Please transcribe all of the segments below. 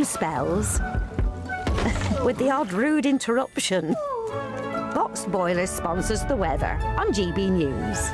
some spells, with the odd rude interruption. Boxed Boilers sponsors the weather on GB News.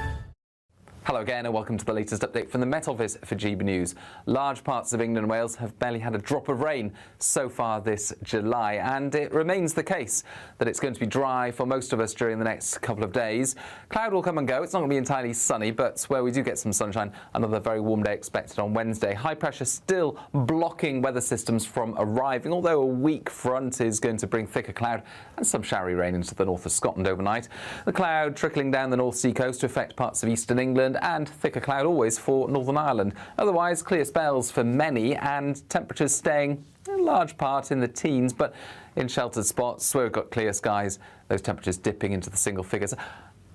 Hello again and welcome to the latest update from the Met Office for GB News. Large parts of England and Wales have barely had a drop of rain so far this July, and it remains the case that it's going to be dry for most of us during the next couple of days. Cloud will come and go. It's not going to be entirely sunny, but where we do get some sunshine, another very warm day expected on Wednesday. High pressure still blocking weather systems from arriving, although a weak front is going to bring thicker cloud and some showery rain into the north of Scotland overnight. The cloud trickling down the North Sea coast to affect parts of eastern England, and thicker cloud always for Northern Ireland. Otherwise, clear spells for many and temperatures staying in large part in the teens, but in sheltered spots where we've got clear skies, those temperatures dipping into the single figures.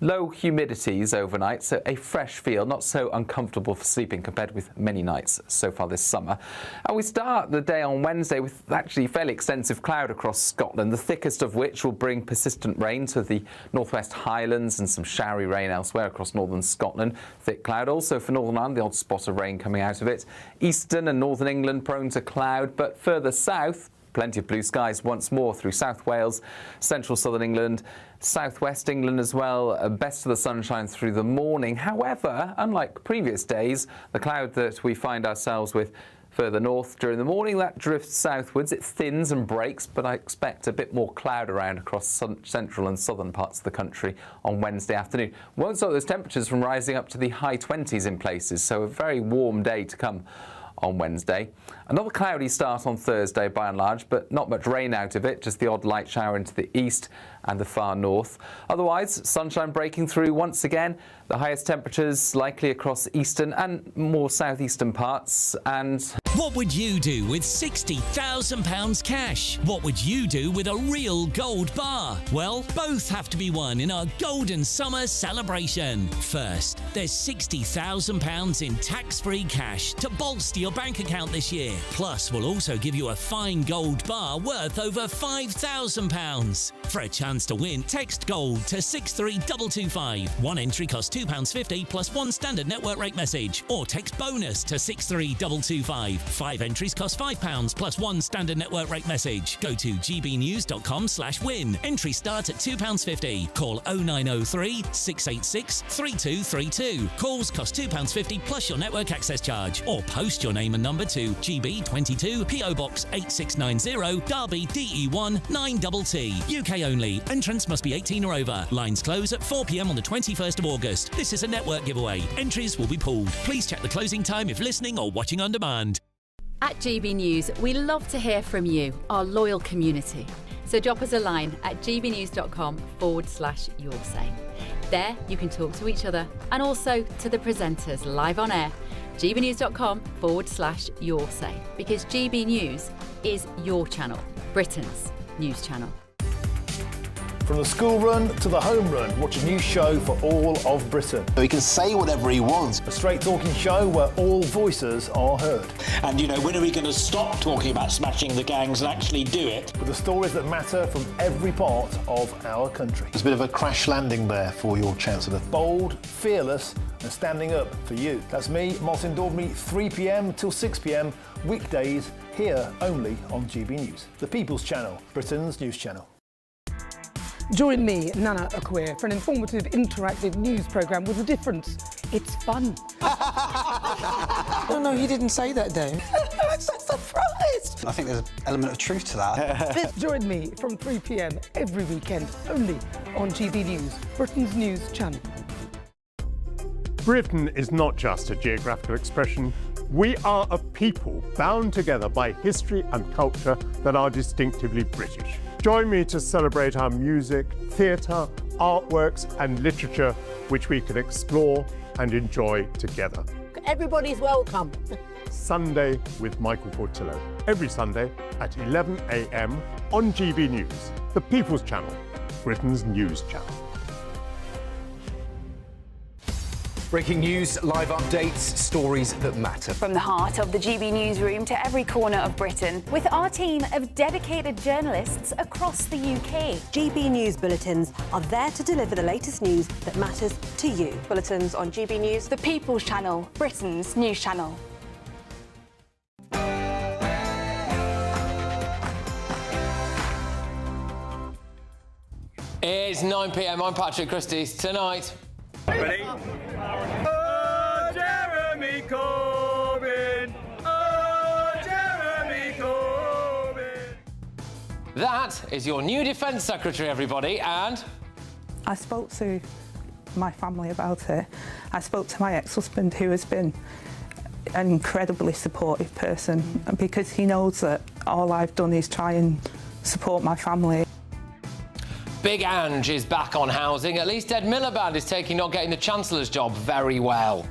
Low humidities overnight, so a fresh feel, not so uncomfortable for sleeping compared with many nights so far this summer. And we start the day on Wednesday with actually fairly extensive cloud across Scotland, the thickest of which will bring persistent rain to the northwest Highlands and some showery rain elsewhere across northern Scotland. Thick cloud also for Northern Ireland, the odd spot of rain coming out of it. Eastern and northern England prone to cloud, but further south, plenty of blue skies once more through South Wales, central southern England, southwest England as well. Best of the sunshine through the morning. However, unlike previous days, the cloud that we find ourselves with further north during the morning, that drifts southwards. It thins and breaks, but I expect a bit more cloud around across central and southern parts of the country on Wednesday afternoon. Won't stop those temperatures from rising up to the high 20s in places, so a very warm day to come on Wednesday. Another cloudy start on Thursday by and large, but not much rain out of it, just the odd light shower into the east and the far north. Otherwise, sunshine breaking through once again. The highest temperatures likely across eastern and more southeastern parts. And what would you do with £60,000 cash? What would you do with a real gold bar? Well, both have to be won in our Golden Summer celebration. First, there's £60,000 in tax-free cash to bolster your bank account this year. Plus, we'll also give you a fine gold bar worth over £5,000. For a chance to win, text GOLD to 63225. One entry costs £2.50 plus one standard network rate message. Or text BONUS to 63225. 5 entries cost £5 plus one standard network rate message. Go to gbnews.com/win. Entry start at £2.50. Call 0903 686 3232. Calls cost £2.50 plus your network access charge. Or post your name and number to GB22 PO Box 8690 Derby DE1 9TT. UK only. Entrance must be 18 or over. Lines close at 4 p.m. on the 21st of August. This is a network giveaway. Entries will be pulled. Please check the closing time if listening or watching on demand. At GB News, we love to hear from you, our loyal community. So drop us a line at gbnews.com/yoursay. There you can talk to each other and also to the presenters live on air. gbnews.com/yoursay, because GB News is your channel, Britain's news channel. From the school run to the home run, watch a new show for all of Britain. So he can say whatever he wants. A straight talking show where all voices are heard. And, you know, when are we going to stop talking about smashing the gangs and actually do it? With the stories that matter from every part of our country. There's a bit of a crash landing there for your Chancellor. Bold, fearless and standing up for you. That's me, Martin Daubney, 3 p.m. till 6 p.m, weekdays, here only on GB News. The People's Channel, Britain's news channel. Join me, Nana Akweer, for an informative, interactive news programme with a difference. It's fun. No, he didn't say that, Dave. I'm so surprised. I think there's an element of truth to that. Join me from 3 p.m. every weekend, only on GB News, Britain's news channel. Britain is not just a geographical expression. We are a people bound together by history and culture that are distinctively British. Join me to celebrate our music, theatre, artworks and literature, which we can explore and enjoy together. Everybody's welcome. Sunday with Michael Portillo. Every Sunday at 11 a.m. on GB News, the People's Channel, Britain's news channel. Breaking news, live updates, stories that matter. From the heart of the GB newsroom to every corner of Britain, with our team of dedicated journalists across the UK. GB News bulletins are there to deliver the latest news that matters to you. Bulletins on GB News, the People's Channel, Britain's news channel. It's 9 p.m. I'm Patrick Christys. Tonight. Ready? Oh, Jeremy Corbyn! Oh, Jeremy Corbyn! That is your new Defence Secretary, everybody, and... I spoke to my family about it. I spoke to my ex-husband, who has been an incredibly supportive person, because he knows that all I've done is try and support my family. Big Ange is back on housing. At least Ed Miliband is taking not getting the Chancellor's job very well.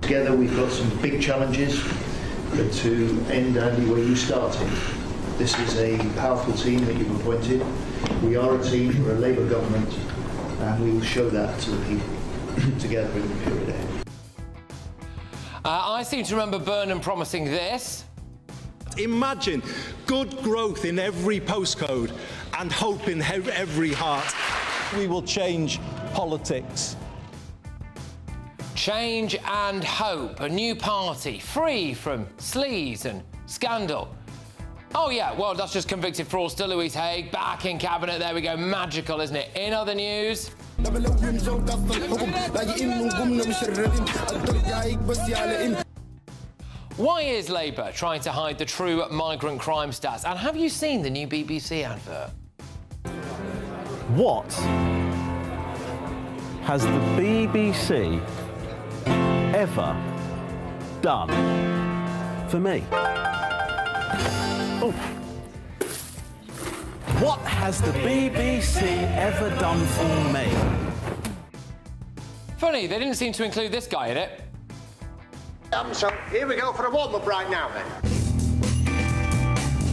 Together we've got some big challenges, but to end, Andy, where you started. This is a powerful team that you've appointed. We are a team, we're a Labour government, and we will show that to the people together in the period ahead. I seem to remember Burnham promising this. Imagine good growth in every postcode and hope in every heart. We will change politics. Change and hope, a new party, free from sleaze and scandal. Oh yeah, well, that's just convicted fraudster Louise Haigh back in cabinet. There we go, magical, isn't it? In other news... Why is Labour trying to hide the true migrant crime stats? And have you seen the new BBC advert? What has the BBC ever done for me? Oh. What has the BBC ever done for me? Funny, they didn't seem to include this guy in it. So here we go for a warm-up right now, then.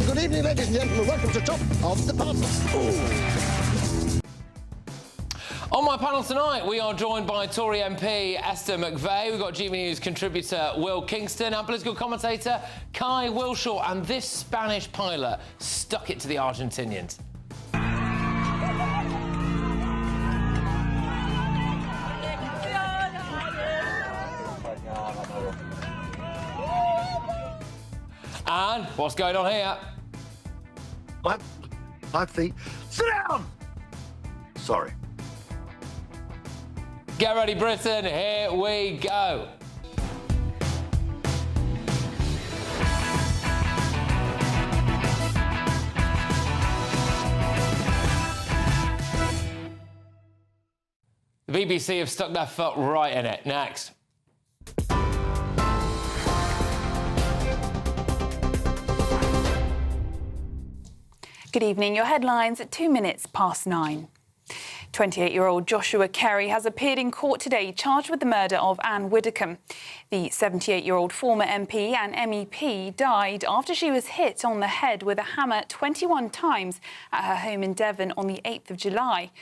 Good evening, ladies and gentlemen. Welcome to Top of the Pops. On my panel tonight, we are joined by Tory MP Esther McVeigh. We've got GBNews contributor Will Kingston and political commentator Kai Wilshaw. And this Spanish pilot stuck it to the Argentinians. And what's going on here? My feet. Sit down! Sorry. Get ready, Britain. Here we go. The BBC have stuck their foot right in it. Next. Good evening. Your headlines at 2 minutes past 9. 28-year-old Joshua Kerry has appeared in court today charged with the murder of Anne Widdecombe. The 78-year-old former MP and MEP died after she was hit on the head with a hammer 21 times at her home in Devon on the 8th of July.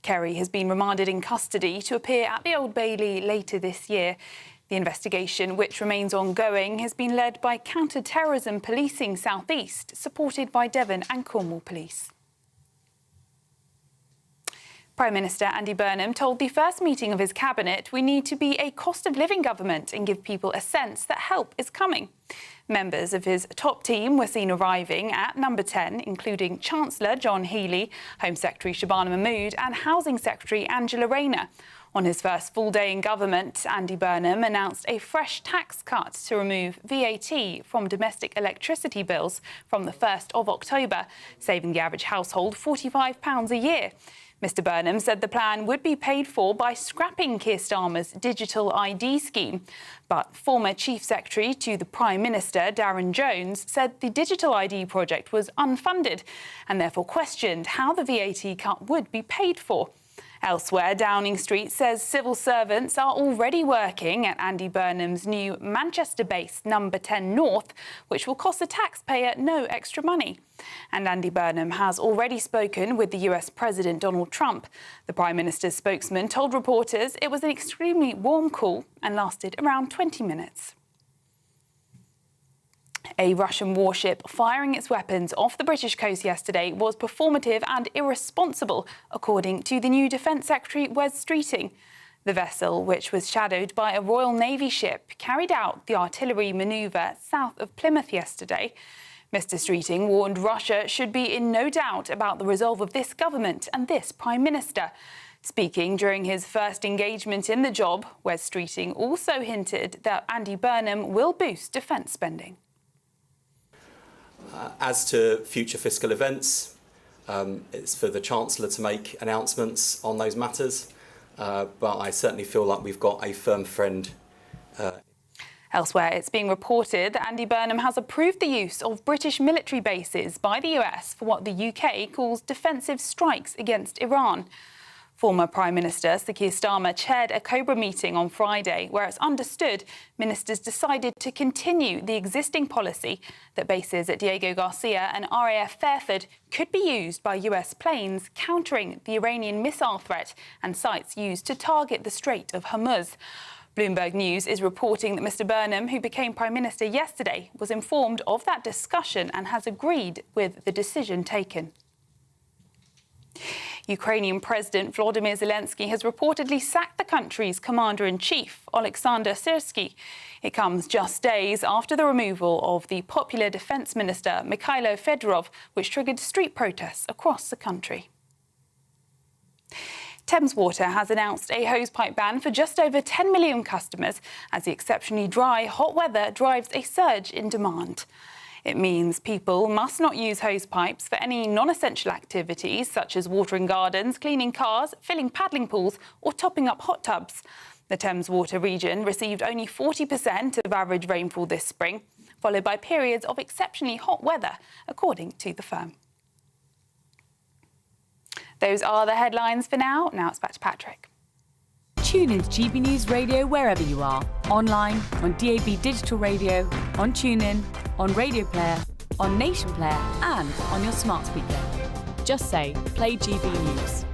Kerry has been remanded in custody to appear at the Old Bailey later this year. The investigation, which remains ongoing, has been led by Counter-Terrorism Policing South East, supported by Devon and Cornwall Police. Prime Minister Andy Burnham told the first meeting of his cabinet we need to be a cost-of-living government and give people a sense that help is coming. Members of his top team were seen arriving at number 10, including Chancellor John Healey, Home Secretary Shabana Mahmood and Housing Secretary Angela Rayner. On his first full day in government, Andy Burnham announced a fresh tax cut to remove VAT from domestic electricity bills from the 1st of October, saving the average household £45 a year. Mr Burnham said the plan would be paid for by scrapping Keir Starmer's digital ID scheme. But former Chief Secretary to the Prime Minister, Darren Jones, said the digital ID project was unfunded and therefore questioned how the VAT cut would be paid for. Elsewhere, Downing Street says civil servants are already working at Andy Burnham's new Manchester-based Number 10 North, which will cost the taxpayer no extra money. And Andy Burnham has already spoken with the US President Donald Trump. The Prime Minister's spokesman told reporters it was an extremely warm call and lasted around 20 minutes. A Russian warship firing its weapons off the British coast yesterday was performative and irresponsible, according to the new Defence Secretary Wes Streeting. The vessel, which was shadowed by a Royal Navy ship, carried out the artillery manoeuvre south of Plymouth yesterday. Mr Streeting warned Russia should be in no doubt about the resolve of this government and this Prime Minister. Speaking during his first engagement in the job, Wes Streeting also hinted that Andy Burnham will boost defence spending. As to future fiscal events, it's for the Chancellor to make announcements on those matters, but I certainly feel like we've got a firm friend. Elsewhere, it's being reported that Andy Burnham has approved the use of British military bases by the US for what the UK calls defensive strikes against Iran. Former Prime Minister Sir Keir Starmer chaired a Cobra meeting on Friday where it's understood ministers decided to continue the existing policy that bases at Diego Garcia and RAF Fairford could be used by US planes, countering the Iranian missile threat and sites used to target the Strait of Hormuz. Bloomberg News is reporting that Mr Burnham, who became Prime Minister yesterday, was informed of that discussion and has agreed with the decision taken. Ukrainian President Volodymyr Zelensky has reportedly sacked the country's commander-in-chief, Oleksandr Syrsky. It comes just days after the removal of the popular defence minister, Mikhailo Fedorov, which triggered street protests across the country. Thames Water has announced a hosepipe ban for just over 10 million customers as the exceptionally dry, hot weather drives a surge in demand. It means people must not use hose pipes for any non-essential activities such as watering gardens, cleaning cars, filling paddling pools or topping up hot tubs. The Thames Water region received only 40% of average rainfall this spring, followed by periods of exceptionally hot weather, according to the firm. Those are the headlines for now. Now it's back to Patrick. Tune into GB News Radio wherever you are. Online, on DAB Digital Radio, on TuneIn, on Radio Player, on Nation Player and on your smart speaker. Just say, play GB News.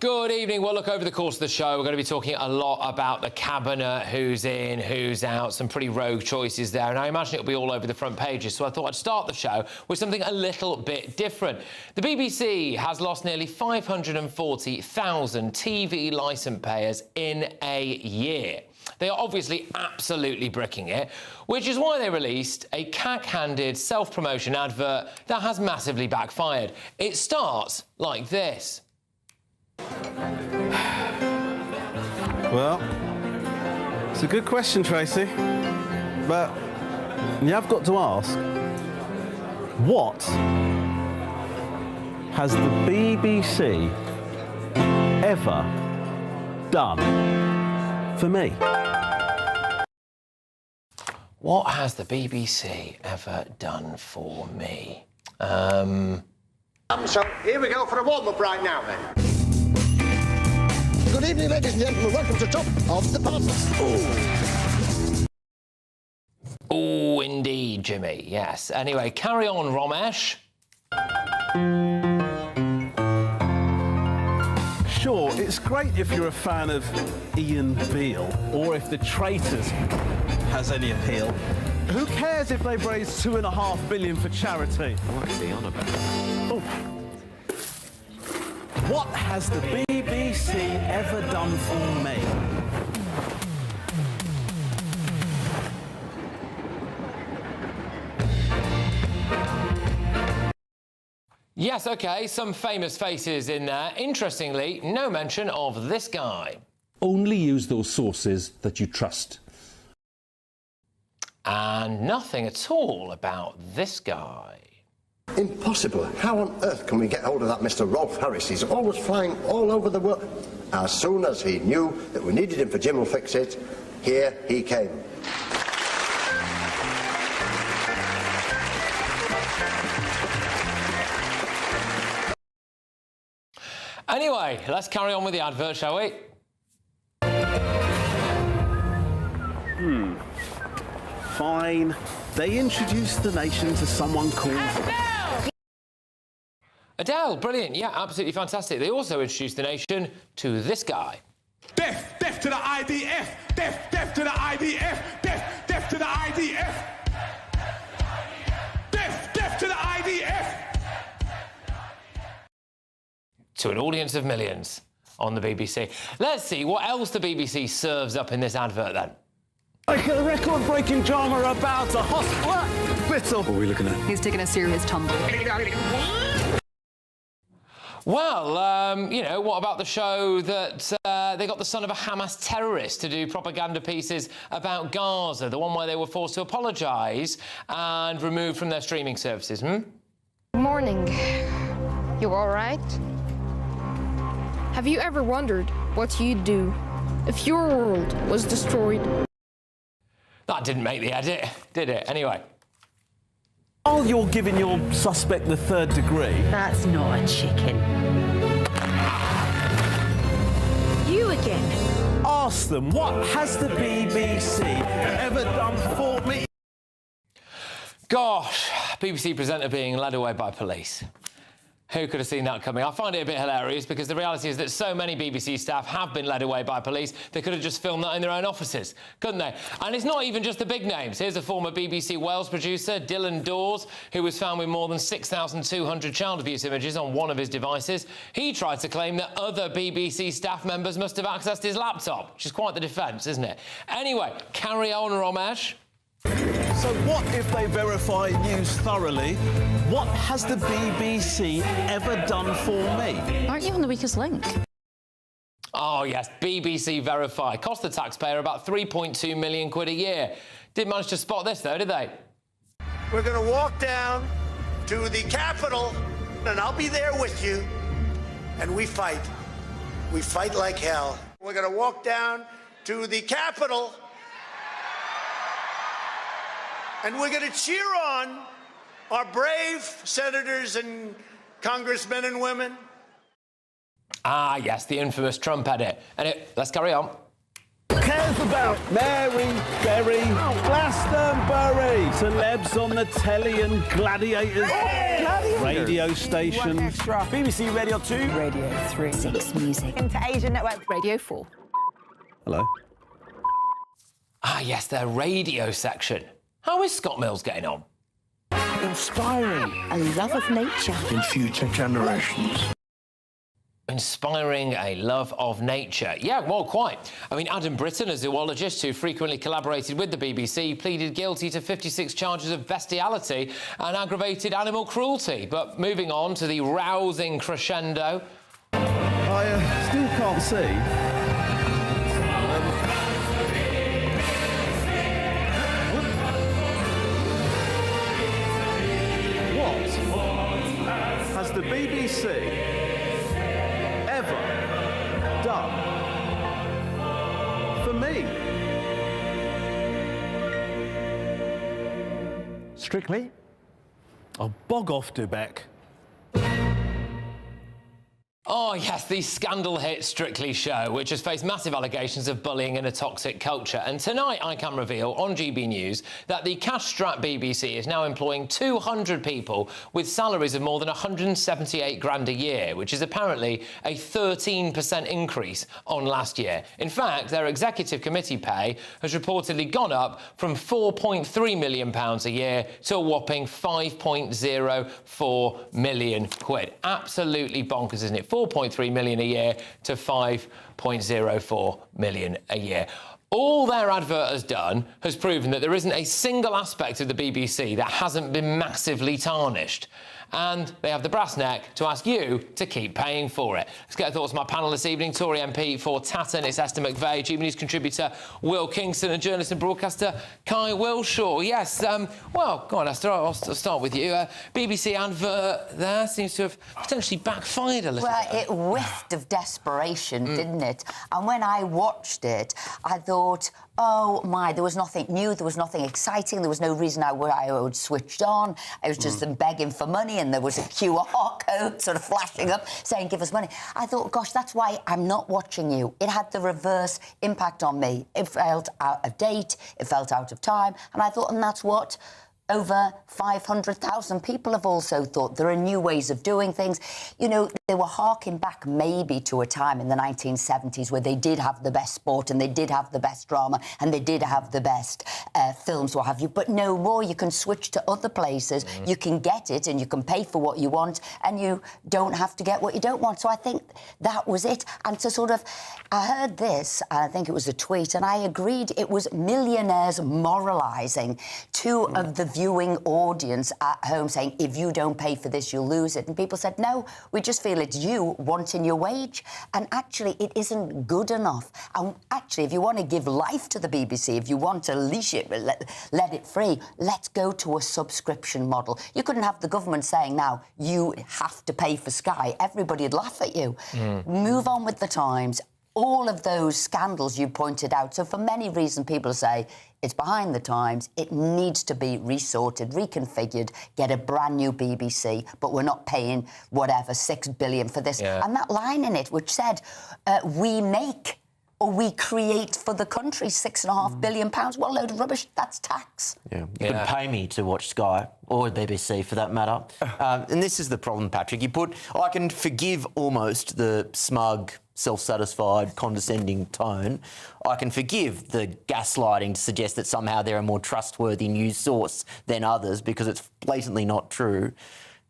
Good evening. Well, look, over the course of the show, we're going to be talking a lot about the cabinet, who's in, who's out, some pretty rogue choices there, and I imagine it'll be all over the front pages, so I thought I'd start the show with something a little bit different. The BBC has lost nearly 540,000 TV licence payers in a year. They are obviously absolutely bricking it, which is why they released a cack-handed self-promotion advert that has massively backfired. It starts like this. Well, it's a good question, Tracy, but you have got to ask, what has the BBC ever done for me? What has the BBC ever done for me? So here we go for a warm-up right now then. Good evening, ladies and gentlemen. Welcome to Top of the Pops. Oh, indeed, Jimmy. Yes. Anyway, carry on, Romesh. Sure, it's great if you're a fan of Ian Beale, or if The Traitors has any appeal. Who cares if they've raised $2.5 billion for charity? I like the honour about. Oh. What has the BBC ever done for me? Yes, OK, some famous faces in there. Interestingly, no mention of this guy. Only use those sources that you trust. And nothing at all about this guy. Impossible. How on earth can we get hold of that Mr. Rolf Harris? He's always flying all over the world. As soon as he knew that we needed him for Jim Will Fix It, here he came. Anyway, let's carry on with the advert, shall we? Fine. They introduced the nation to someone called... Adele, brilliant. Yeah, absolutely fantastic. They also introduced the nation to this guy. Death, death to the IDF! Death, death to the IDF! Death, death to the IDF! Death, death to the IDF! To an audience of millions on the BBC. Let's see what else the BBC serves up in this advert then. Like a record-breaking drama about a hospital. What are we looking at? He's taking a serious tumble. Well, you know, what about the show that they got the son of a Hamas terrorist to do propaganda pieces about Gaza, the one where they were forced to apologise and removed from their streaming services, Good morning. You all right? Have you ever wondered what you'd do if your world was destroyed? That didn't make the edit, did it? Anyway. While you're giving your suspect the 3rd degree... That's not a chicken. You again. Ask them, what has the BBC ever done for me? Gosh, BBC presenter being led away by police. Who could have seen that coming? I find it a bit hilarious because the reality is that so many BBC staff have been led away by police, they could have just filmed that in their own offices, couldn't they? And it's not even just the big names. Here's a former BBC Wales producer, Dylan Dawes, who was found with more than 6,200 child abuse images on one of his devices. He tried to claim that other BBC staff members must have accessed his laptop, which is quite the defence, isn't it? Anyway, carry on, Romesh. So what if they verify news thoroughly? What has the BBC ever done for me? Aren't you on the weakest link? Oh, yes, BBC Verify. Cost the taxpayer about 3.2 million quid a year. Didn't manage to spot this, though, did they? We're going to walk down to the Capitol, and I'll be there with you, and we fight. We fight like hell. We're going to walk down to the Capitol, and we're going to cheer on our brave senators and congressmen and women. Ah, yes, the infamous Trump edit. Let's carry on. Who cares about Mary Berry, Glastonbury, celebs on the telly and gladiators, radio stations, BBC Radio 2, Radio 3, 6 Music, into Asian Network, Radio 4. Hello. Ah, yes, their radio section. How is Scott Mills getting on? Inspiring a love of nature in future generations. Inspiring a love of nature. Yeah, well, quite. I mean, Adam Britton, a zoologist who frequently collaborated with the BBC, pleaded guilty to 56 charges of bestiality and aggravated animal cruelty. But moving on to the rousing crescendo. I still can't see. Has the BBC ever done for me? Strictly? Oh, bog off, Dubek. Oh, yes, the scandal hit Strictly show, which has faced massive allegations of bullying and a toxic culture. And tonight I can reveal on GB News that the cash-strapped BBC is now employing 200 people with salaries of more than 178 grand a year, which is apparently a 13% increase on last year. In fact, their executive committee pay has reportedly gone up from £4.3 million a year to a whopping 5.04 million quid. Absolutely bonkers, isn't it? 4.3 million a year to 5.04 million a year. All their advert has done has proven that there isn't a single aspect of the BBC that hasn't been massively tarnished. And they have the brass neck to ask you to keep paying for it. Let's get our thoughts on my panel this evening. Tory MP for Tatton, it's Esther McVeigh, GB News contributor Will Kingston and journalist and broadcaster Kai Wilshaw. Yes, well, go on, Esther, I'll start with you. BBC advert there seems to have potentially backfired a little bit. Well, it whiffed of desperation, didn't it? And when I watched it, I thought, oh, my, there was nothing new, there was nothing exciting, there was no reason I would switch on. I was just them begging for money, and there was a QR code sort of flashing up saying, give us money. I thought, gosh, that's why I'm not watching you. It had the reverse impact on me. It felt out of date, it felt out of time, and I thought, and that's what over 500,000 people have also thought. There are new ways of doing things. You know, they were harking back maybe to a time in the 1970s where they did have the best sport and they did have the best drama and they did have the best films, what have you. But no more. You can switch to other places. You can get it and you can pay for what you want and you don't have to get what you don't want. So I think that was it. And to sort of... I heard this, I think it was a tweet, and I agreed it was millionaires moralising to of the viewing audience at home, saying, if you don't pay for this, you'll lose it. And people said, no, we just feel it's you wanting your wage. And actually, it isn't good enough. And actually, if you want to give life to the BBC, if you want to leash it, let it free, let's go to a subscription model. You couldn't have the government saying, now, you have to pay for Sky. Everybody would laugh at you. Move on with the times. All of those scandals you pointed out. So for many reasons, people say it's behind the times. It needs to be resorted, reconfigured, get a brand new BBC, but we're not paying whatever, $6 billion for this. Yeah. And that line in it, which said, we make or we create for the country £6.5 billion. What a load of rubbish. That's tax. Yeah, you can pay me to watch Sky or BBC for that matter. And this is the problem, Patrick. I can forgive almost the smug, self-satisfied, condescending tone. I can forgive the gaslighting to suggest that somehow they're a more trustworthy news source than others because it's blatantly not true.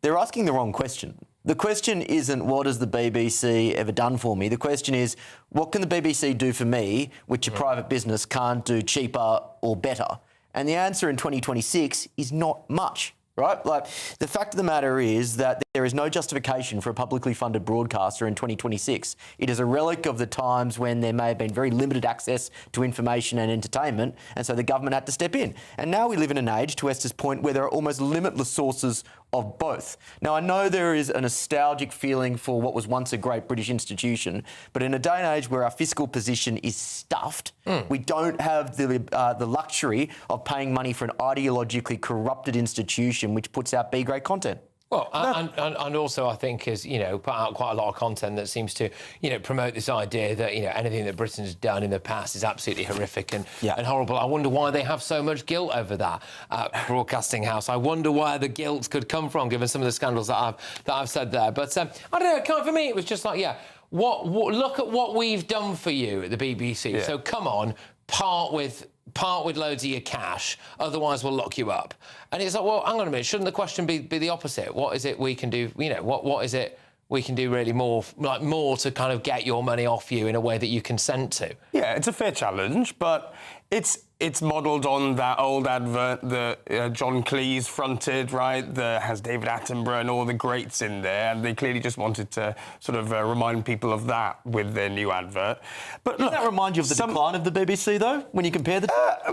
They're asking the wrong question. The question isn't, what has the BBC ever done for me? The question is, what can the BBC do for me, which a private business can't do cheaper or better? And the answer in 2026 is not much, right? Like, the fact of the matter is that there is no justification for a publicly funded broadcaster in 2026. It is a relic of the times when there may have been very limited access to information and entertainment, and so the government had to step in. And now we live in an age, to Esther's point, where there are almost limitless sources of both. Now, I know there is a nostalgic feeling for what was once a great British institution, but in a day and age where our fiscal position is stuffed, we don't have the luxury of paying money for an ideologically corrupted institution which puts out B-grade content. Well, and also I think is, put out quite a lot of content that seems to, promote this idea that, anything that Britain's done in the past is absolutely horrific and horrible. I wonder why they have so much guilt over that broadcasting house. I wonder where the guilt could come from, given some of the scandals that I've said there. But I don't know, for me, it was just like, look at what we've done for you at the BBC. So come on, part with loads of your cash, otherwise we'll lock you up. And it's like, well, hang on a minute, shouldn't the question be the opposite? What is it we can do, what is it we can do really more to kind of get your money off you in a way that you consent to? Yeah, it's a fair challenge, but it's modelled on that old advert that John Cleese fronted, right, that has David Attenborough and all the greats in there, and they clearly just wanted to sort of remind people of that with their new advert. But look, doesn't that remind you of the decline of the BBC, though, when you compare the...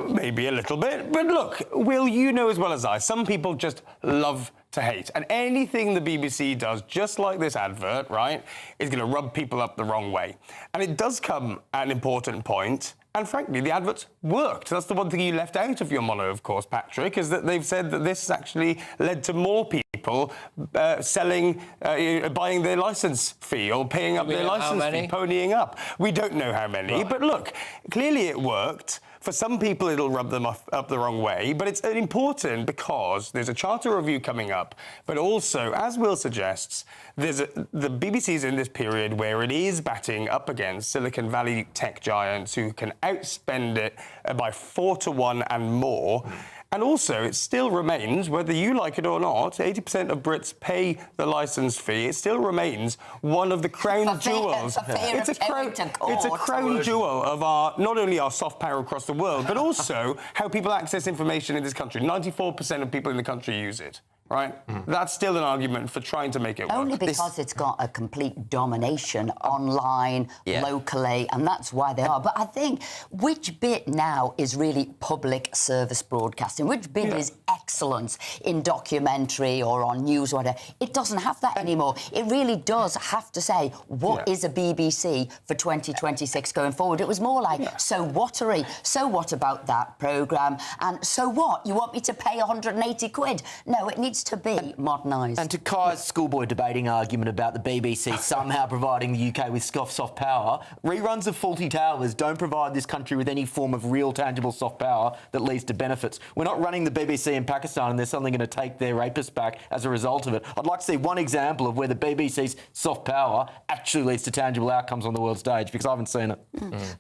maybe a little bit. But look, Will, you know as well as I, some people just love to hate. And anything the BBC does, just like this advert, right, is going to rub people up the wrong way. And it does come at an important point. And frankly, the adverts worked. That's the one thing you left out of your mono, of course, Patrick, is that they've said that this actually led to more people buying their licence fee or paying up their licence fee, ponying up. We don't know how many, but look, clearly it worked. For some people, it'll rub them up the wrong way, but it's important because there's a charter review coming up, but also, as Will suggests, the BBC's in this period where it is batting up against Silicon Valley tech giants who can outspend it by 4 to 1 and more. And also, it still remains, whether you like it or not, 80% of Brits pay the licence fee. It still remains one of the crown jewels. It's a crown jewel of not only our soft power across the world, but also how people access information in this country. 94% of people in the country use it. Right? That's still an argument for trying to make it work. Only because it's got a complete domination online, locally, and that's why they are. But I think which bit now is really public service broadcasting? Which bit is excellence in documentary or on news or whatever? It doesn't have that anymore. It really does have to say, what is a BBC for 2026 going forward? It was more like, so whatery. So what about that programme? And so what? You want me to pay 180 quid? No, it needs needs to be modernised. And to Kai's schoolboy debating argument about the BBC somehow providing the UK with soft power, reruns of Fawlty Towers don't provide this country with any form of real tangible soft power that leads to benefits. We're not running the BBC in Pakistan and they're suddenly going to take their rapists back as a result of it. I'd like to see one example of where the BBC's soft power actually leads to tangible outcomes on the world stage, because I haven't seen it.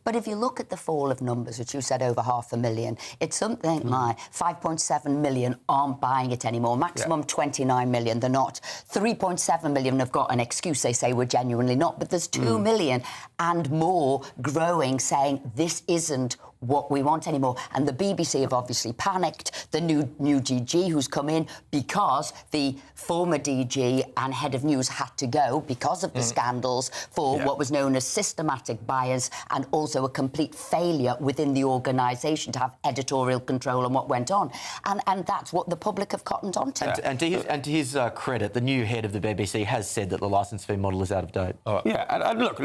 But if you look at the fall of numbers, which you said over 500,000, it's something like 5.7 million aren't buying it anymore. Maximum 29 million, they're not. 3.7 million have got an excuse. They say we're genuinely not. But there's 2 million and more growing saying this isn't what we want anymore. And the BBC have obviously panicked. The new DG who's come in because the former DG and head of news had to go because of the scandals for what was known as systematic bias and also a complete failure within the organisation to have editorial control on what went on. And that's what the public have cottoned on to. And to his credit, the new head of the BBC has said that the licence fee model is out of date. Yeah, and look.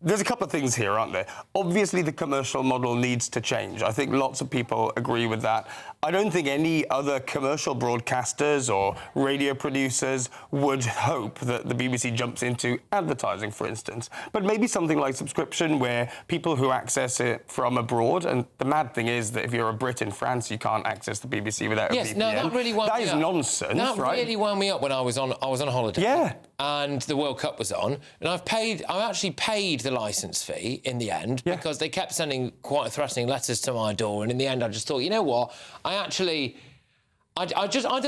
There's a couple of things here, aren't there? Obviously, the commercial model needs to change. I think lots of people agree with that. I don't think any other commercial broadcasters or radio producers would hope that the BBC jumps into advertising, for instance. But maybe something like subscription, where people who access it from abroad, and the mad thing is that if you're a Brit in France, you can't access the BBC without a VPN. No, that really wound me up. That is nonsense, that right? That really wound me up when I was on a holiday. Yeah. And the World Cup was on, and I actually paid the licence fee in the end because they kept sending quite threatening letters to my door, and in the end I just thought, you know what, I don't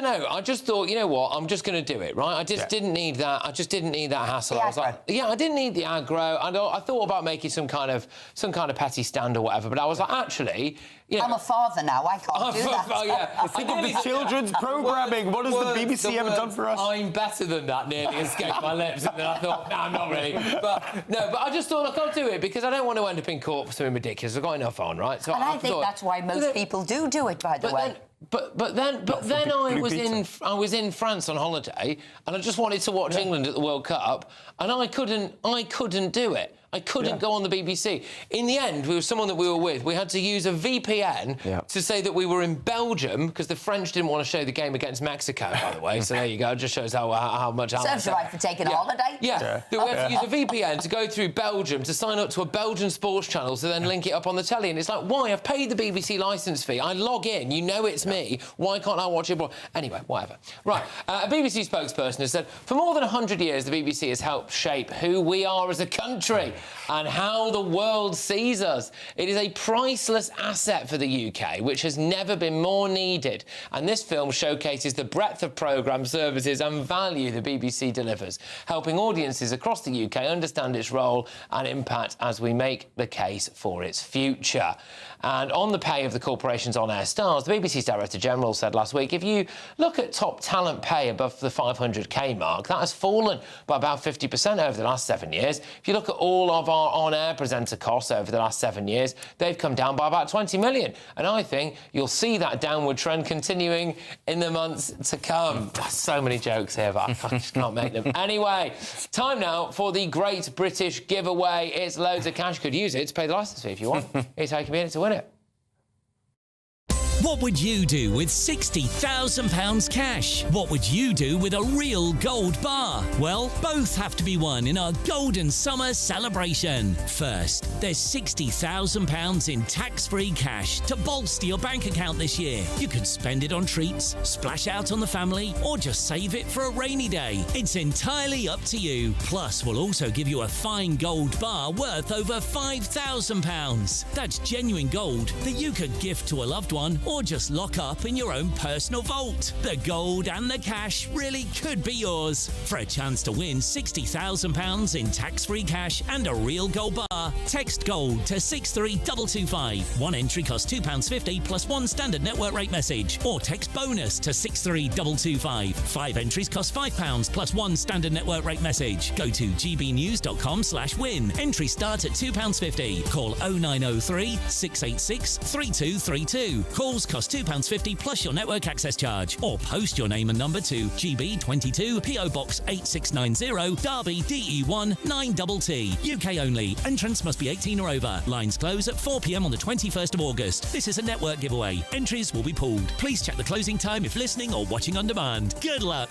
know. I just thought, you know what, I'm just going to do it, right? I just didn't need that. I just didn't need that hassle. I was like, I didn't need the aggro. I thought about making some kind of petty stand or whatever, but I was like, actually, you know, I'm a father now. I can't do that. Think of the children's programming. What has the BBC ever done for us? I'm better than that nearly escaped my lips, and then I thought, no, I'm not really. But I just thought, look, I'll do it because I don't want to end up in court for something ridiculous. I've got enough on, right? So and I think that's why most people do it, by the way. But then I was in France on holiday, and I just wanted to watch England at the World Cup, and I couldn't do it. I couldn't go on the BBC. In the end, we were someone that we were with. We had to use a VPN to say that we were in Belgium because the French didn't want to show the game against Mexico, by the way. So there you go. It just shows how much. Serves you right for taking a holiday. Yeah. We had to use a VPN to go through Belgium to sign up to a Belgian sports channel to then link it up on the telly. And it's like, why? I've paid the BBC licence fee. I log in. You know it's me. Why can't I watch it abroad? Anyway, whatever. Right. A BBC spokesperson has said, for more than 100 years, the BBC has helped shape who we are as a country and how the world sees us. It is a priceless asset for the UK, which has never been more needed. And this film showcases the breadth of programme, services and value the BBC delivers, helping audiences across the UK understand its role and impact as we make the case for its future. And on the pay of the corporation's on-air stars, the BBC's Director General said last week, if you look at top talent pay above the 500k mark, that has fallen by about 50% over the last 7 years. If you look at all of our on-air presenter costs over the last 7 years, they've come down by about 20 million. And I think you'll see that downward trend continuing in the months to come. So many jokes here, but I just can't make them. Anyway, time now for the Great British Giveaway. It's loads of cash. You could use it to pay the licence fee if you want. Here's how you can be in it to win it. What would you do with £60,000 cash? What would you do with a real gold bar? Well, both have to be won in our Golden Summer celebration. First, there's £60,000 in tax-free cash to bolster your bank account this year. You could spend it on treats, splash out on the family, or just save it for a rainy day. It's entirely up to you. Plus, we'll also give you a fine gold bar worth over £5,000. That's genuine gold that you could gift to a loved one or just lock up in your own personal vault. The gold and the cash really could be yours. For a chance to win £60,000 in tax-free cash and a real gold bar, text GOLD to 63225. One entry costs £2.50 plus one standard network rate message, or text BONUS to 63225. 5 entries cost £5 plus one standard network rate message. Go to gbnews.com/win. Entries start at £2.50. Call 0903 686 3232. Calls Bundles cost £2.50 plus your network access charge. Or post your name and number to GB22 PO Box 8690 Derby DE1 9TT. UK only. Entrance must be 18 or over. Lines close at 4 p.m. on the 21st of August. This is a network giveaway. Entries will be pulled. Please check the closing time if listening or watching on demand. Good luck.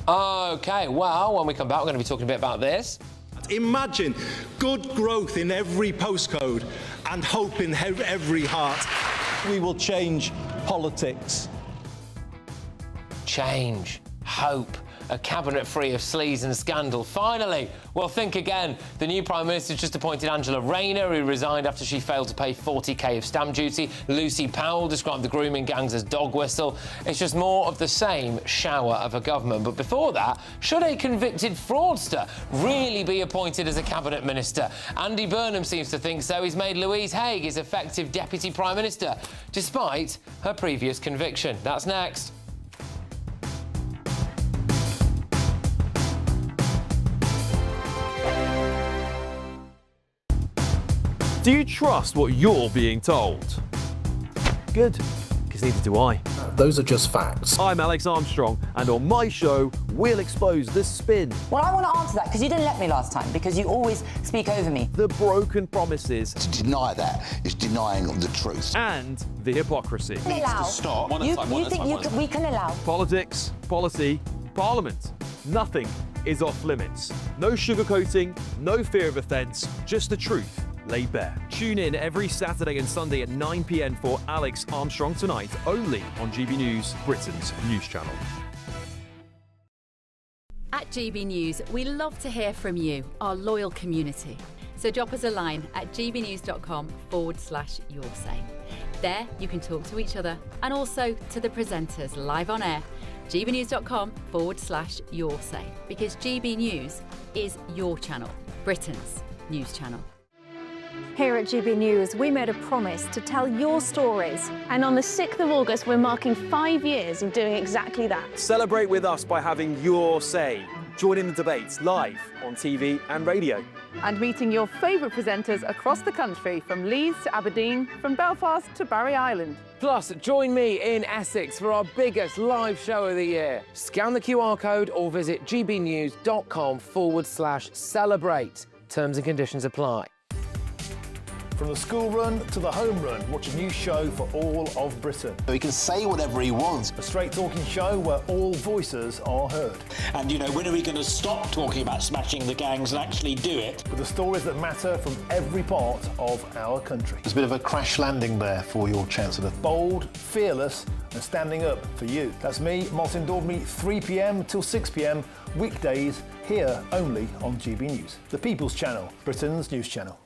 OK, well, when we come back, we're going to be talking a bit about this. Imagine good growth in every postcode and hope in every heart. We will change politics. Change. Hope. A cabinet free of sleaze and scandal. Finally, well, think again. The new Prime Minister's just appointed Angela Rayner, who resigned after she failed to pay 40k of stamp duty. Lucy Powell described the grooming gangs as dog whistle. It's just more of the same shower of a government. But before that, should a convicted fraudster really be appointed as a cabinet minister? Andy Burnham seems to think so. He's made Louise Haigh his effective deputy prime minister, despite her previous conviction. That's next. Do you trust what you're being told? Good, because neither do I. Those are just facts. I'm Alex Armstrong, and on my show, we'll expose the spin. Well, I want to answer that, because you didn't let me last time, because you always speak over me. The broken promises. To deny that is denying the truth. And the hypocrisy. We can allow. You think we can allow? Politics, policy, parliament. Nothing is off limits. No sugarcoating, no fear of offence, just the truth laid bare. Tune in every Saturday and Sunday at 9 p.m. for Alex Armstrong Tonight, only on GB News, Britain's news channel. At GB News, we love to hear from you, our loyal community. So drop us a line at gbnews.com/yoursay. There you can talk to each other and also to the presenters live on air. gbnews.com/yoursay, because GB News is your channel, Britain's news channel. Here at GB News, we made a promise to tell your stories. And on the 6th of August, we're marking 5 years of doing exactly that. Celebrate with us by having your say. Join in the debates live on TV and radio. And meeting your favourite presenters across the country, from Leeds to Aberdeen, from Belfast to Barry Island. Plus, join me in Essex for our biggest live show of the year. Scan the QR code or visit gbnews.com/celebrate. Terms and conditions apply. From the school run to the home run, watch a new show for all of Britain. He can say whatever he wants. A straight-talking show where all voices are heard. And, you know, when are we going to stop talking about smashing the gangs and actually do it? With the stories that matter from every part of our country. There's a bit of a crash landing there for your Chancellor. Bold, fearless and standing up for you. That's me, Martin Daubney, 3 p.m. till 6 p.m, weekdays, here only on GB News. The People's Channel, Britain's news channel.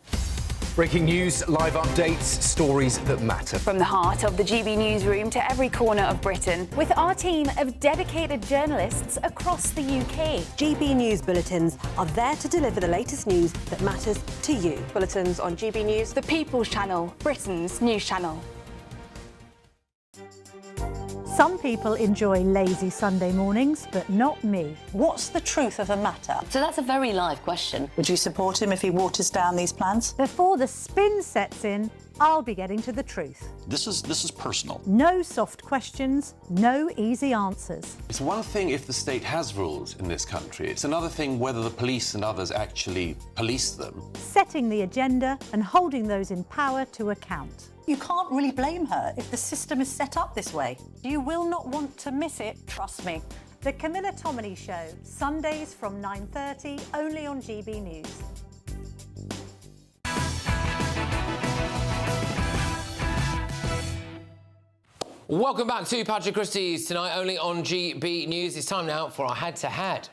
Breaking news, live updates, stories that matter. From the heart of the GB newsroom to every corner of Britain, with our team of dedicated journalists across the UK. GB News bulletins are there to deliver the latest news that matters to you. Bulletins on GB News, the People's Channel, Britain's news channel. Some people enjoy lazy Sunday mornings, but not me. What's the truth of the matter? So that's a very live question. Would you support him if he waters down these plans? Before the spin sets in, I'll be getting to the truth. This is personal. No soft questions, no easy answers. It's one thing if the state has rules in this country. It's another thing whether the police and others actually police them. Setting the agenda and holding those in power to account. You can't really blame her if the system is set up this way. You will not want to miss it, trust me. The Camilla Tominey Show, Sundays from 9:30, only on GB News. Welcome back to Patrick Christys, tonight only on GB News. It's time now for our head-to-head.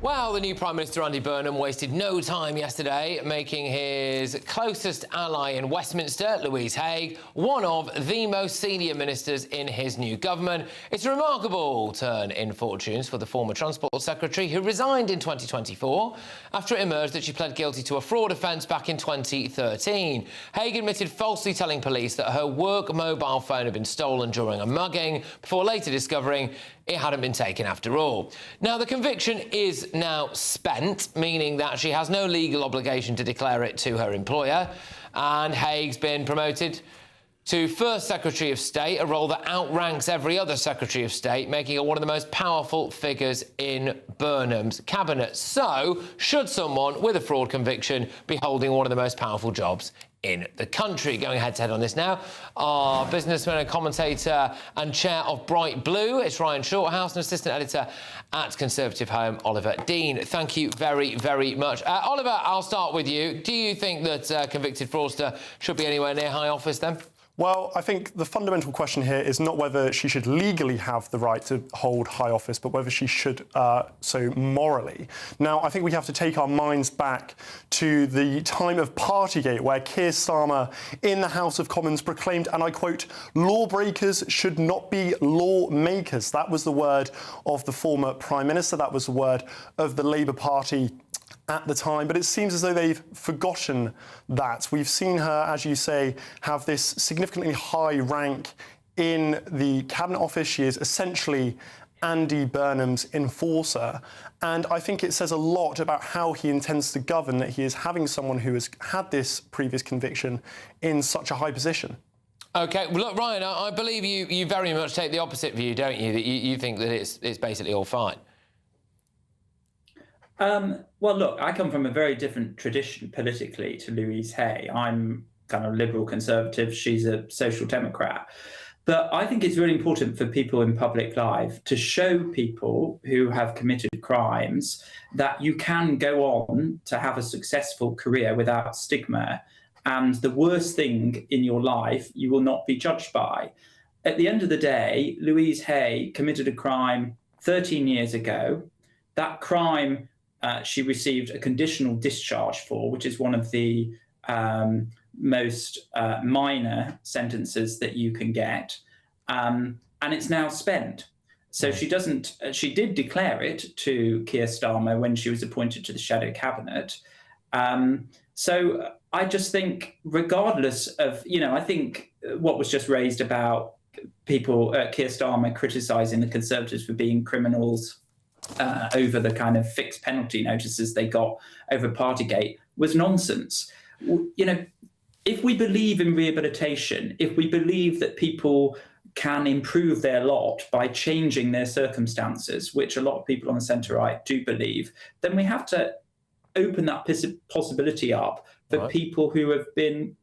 Well, the new Prime Minister Andy Burnham wasted no time yesterday making his closest ally in Westminster, Louise Haigh, one of the most senior ministers in his new government. It's a remarkable turn in fortunes for the former Transport Secretary, who resigned in 2024 after it emerged that she pled guilty to a fraud offence back in 2013. Haigh admitted falsely telling police that her work mobile phone had been stolen during a mugging, before later discovering it hadn't been taken after all. Now, the conviction is now spent, meaning that she has no legal obligation to declare it to her employer, and Haig's been promoted to First Secretary of State, a role that outranks every other Secretary of State, making her one of the most powerful figures in Burnham's cabinet. So, should someone with a fraud conviction be holding one of the most powerful jobs in the country? Going head-to-head on this now, our businessman and commentator and chair of Bright Blue, it's Ryan Shorthouse, and assistant editor at Conservative Home, Oliver Dean. Thank you very, very much. Oliver, I'll start with you. Do you think that convicted fraudster should be anywhere near high office then? Well, I think the fundamental question here is not whether she should legally have the right to hold high office, but whether she should so morally. Now, I think we have to take our minds back to the time of Partygate, where Keir Starmer in the House of Commons proclaimed, and I quote, "Lawbreakers should not be lawmakers." That was the word of the former Prime Minister. That was the word of the Labour Party at the time, but it seems as though they've forgotten that. We've seen her, as you say, have this significantly high rank in the Cabinet Office. She is essentially Andy Burnham's enforcer, and I think it says a lot about how he intends to govern that he is having someone who has had this previous conviction in such a high position. OK, well, look, Ryan, I believe you very much take the opposite view, don't you, that you think that it's basically all fine? Well, look, I come from a very different tradition politically to Louise Hay. I'm kind of liberal conservative. She's a social democrat. But I think it's really important for people in public life to show people who have committed crimes that you can go on to have a successful career without stigma. And the worst thing in your life you will not be judged by. At the end of the day, Louise Hay committed a crime 13 years ago. That crime she received a conditional discharge for, which is one of the most minor sentences that you can get, and it's now spent. So she did declare it to Keir Starmer when she was appointed to the shadow cabinet. So I just think, regardless of, I think what was just raised about people, Keir Starmer criticising the Conservatives for being criminals over the kind of fixed penalty notices they got over Partygate was nonsense. If we believe in rehabilitation, if we believe that people can improve their lot by changing their circumstances, which a lot of people on the centre-right do believe, then we have to open that possibility up for people who have been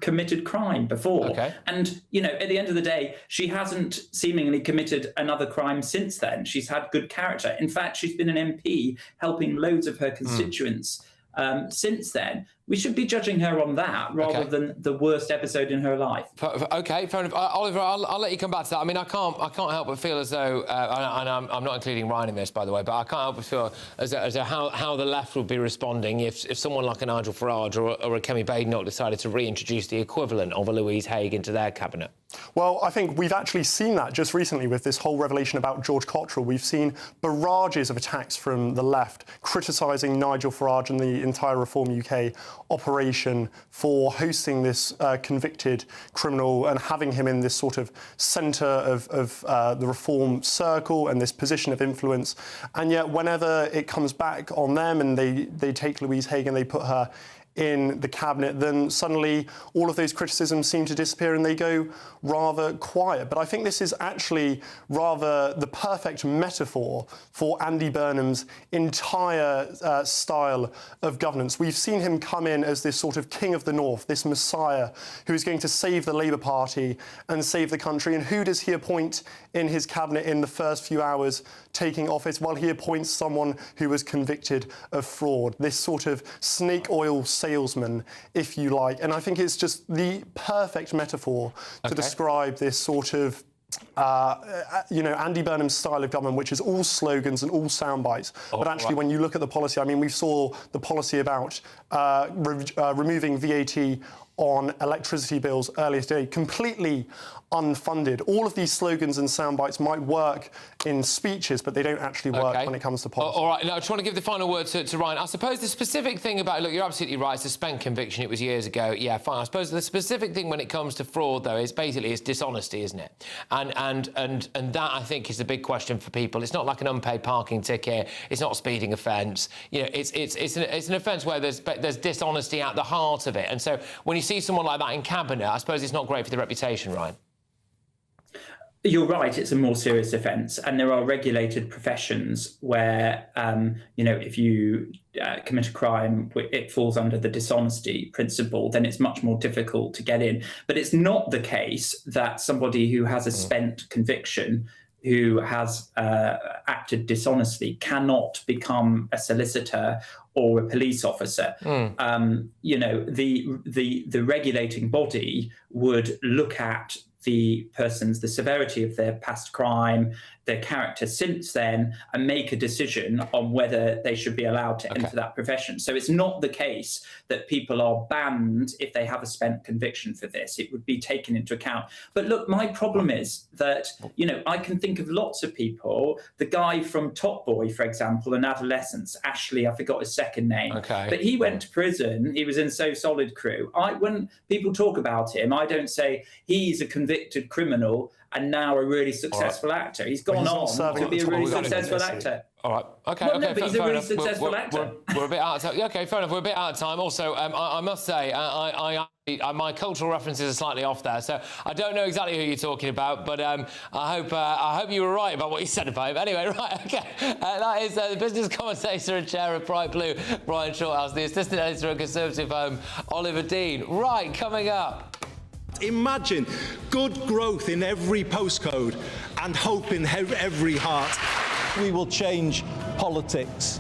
committed crime before. Okay. And, at the end of the day, she hasn't seemingly committed another crime since then. She's had good character. In fact, she's been an MP helping loads of her constituents since then. We should be judging her on that rather than the worst episode in her life. OK, fair enough. Oliver, I'll let you come back to that. I mean, I can't help but feel as though, and I'm not including Ryan in this, by the way, but I can't help but feel as though how the left would be responding if someone like a Nigel Farage or a Kemi Badenoch decided to reintroduce the equivalent of a Louise Haig into their cabinet. Well, I think we've actually seen that just recently with this whole revelation about George Cottrell. We've seen barrages of attacks from the left criticising Nigel Farage and the entire Reform UK operation for hosting this convicted criminal and having him in this sort of centre of the Reform circle and this position of influence. And yet whenever it comes back on them and they take Louise Haig and they put her in the cabinet, then suddenly all of those criticisms seem to disappear and they go rather quiet. But I think this is actually rather the perfect metaphor for Andy Burnham's entire style of governance. We've seen him come in as this sort of king of the north, this messiah who is going to save the Labour Party and save the country. And who does he appoint in his cabinet in the first few hours taking office? Well, he appoints someone who was convicted of fraud, this sort of snake oil salesman, if you like. And I think it's just the perfect metaphor to describe this sort of Andy Burnham's style of government, which is all slogans and all sound bites. But actually, when you look at the policy, I mean, we saw the policy about removing VAT on electricity bills earlier today, completely unfunded. All of these slogans and sound bites might work in speeches, but they don't actually work when it comes to policy. All right, now I just want to give the final word to Ryan. I suppose the specific thing about, look, you're absolutely right, it's a spent conviction, it was years ago, yeah, fine. I suppose the specific thing when it comes to fraud, though, is basically it's dishonesty, isn't it? And that, I think, is the big question for people. It's not like an unpaid parking ticket, it's not a speeding offence. You know, it's an offence where there's dishonesty at the heart of it. And so when you see someone like that in Cabinet, I suppose it's not great for the reputation, Ryan. You're right, it's a more serious offence, and there are regulated professions where, you know, if you commit a crime, it falls under the dishonesty principle, then it's much more difficult to get in. But it's not the case that somebody who has a spent conviction, who has acted dishonestly, cannot become a solicitor or a police officer. You know, the regulating body would look at the severity of their past crime, their character since then, and make a decision on whether they should be allowed to enter that profession. So it's not the case that people are banned if they have a spent conviction for this. It would be taken into account. But look, my problem is that, you know, I can think of lots of people, the guy from Top Boy, for example, in adolescence, Ashley, I forgot his second name, but he went to prison. He was in So Solid crew. When people talk about him, I don't say he's a convicted criminal and now a really successful actor. He's gone on to be a really successful actor. All right. Okay. Well, no, okay. but he's a really successful actor. We're a bit out of time. Okay, fair enough. We're a bit out of time. Also, I must say, my cultural references are slightly off there, so I don't know exactly who you're talking about. But I hope you were right about what you said about him. Anyway, right. Okay. That is the business commentator and chair of Bright Blue, Brian Shorthouse, the assistant editor at Conservative Home, Oliver Dean. Right, coming up. Imagine good growth in every postcode and hope in every heart. We will change politics.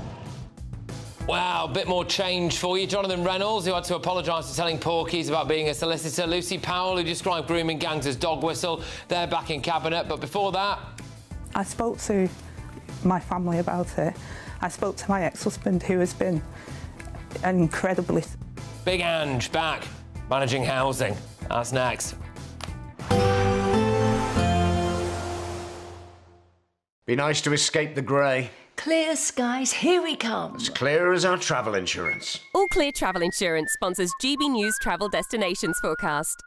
Wow, a bit more change for you. Jonathan Reynolds, who had to apologise for telling porkies about being a solicitor. Lucy Powell, who described grooming gangs as dog whistle. They're back in Cabinet. But before that... I spoke to my family about it. I spoke to my ex-husband, who has been incredibly... Big Ange back, managing housing. That's next. Be nice to escape the grey. Clear skies, here we come. As clear as our travel insurance. All Clear Travel Insurance sponsors GB News travel destinations forecast.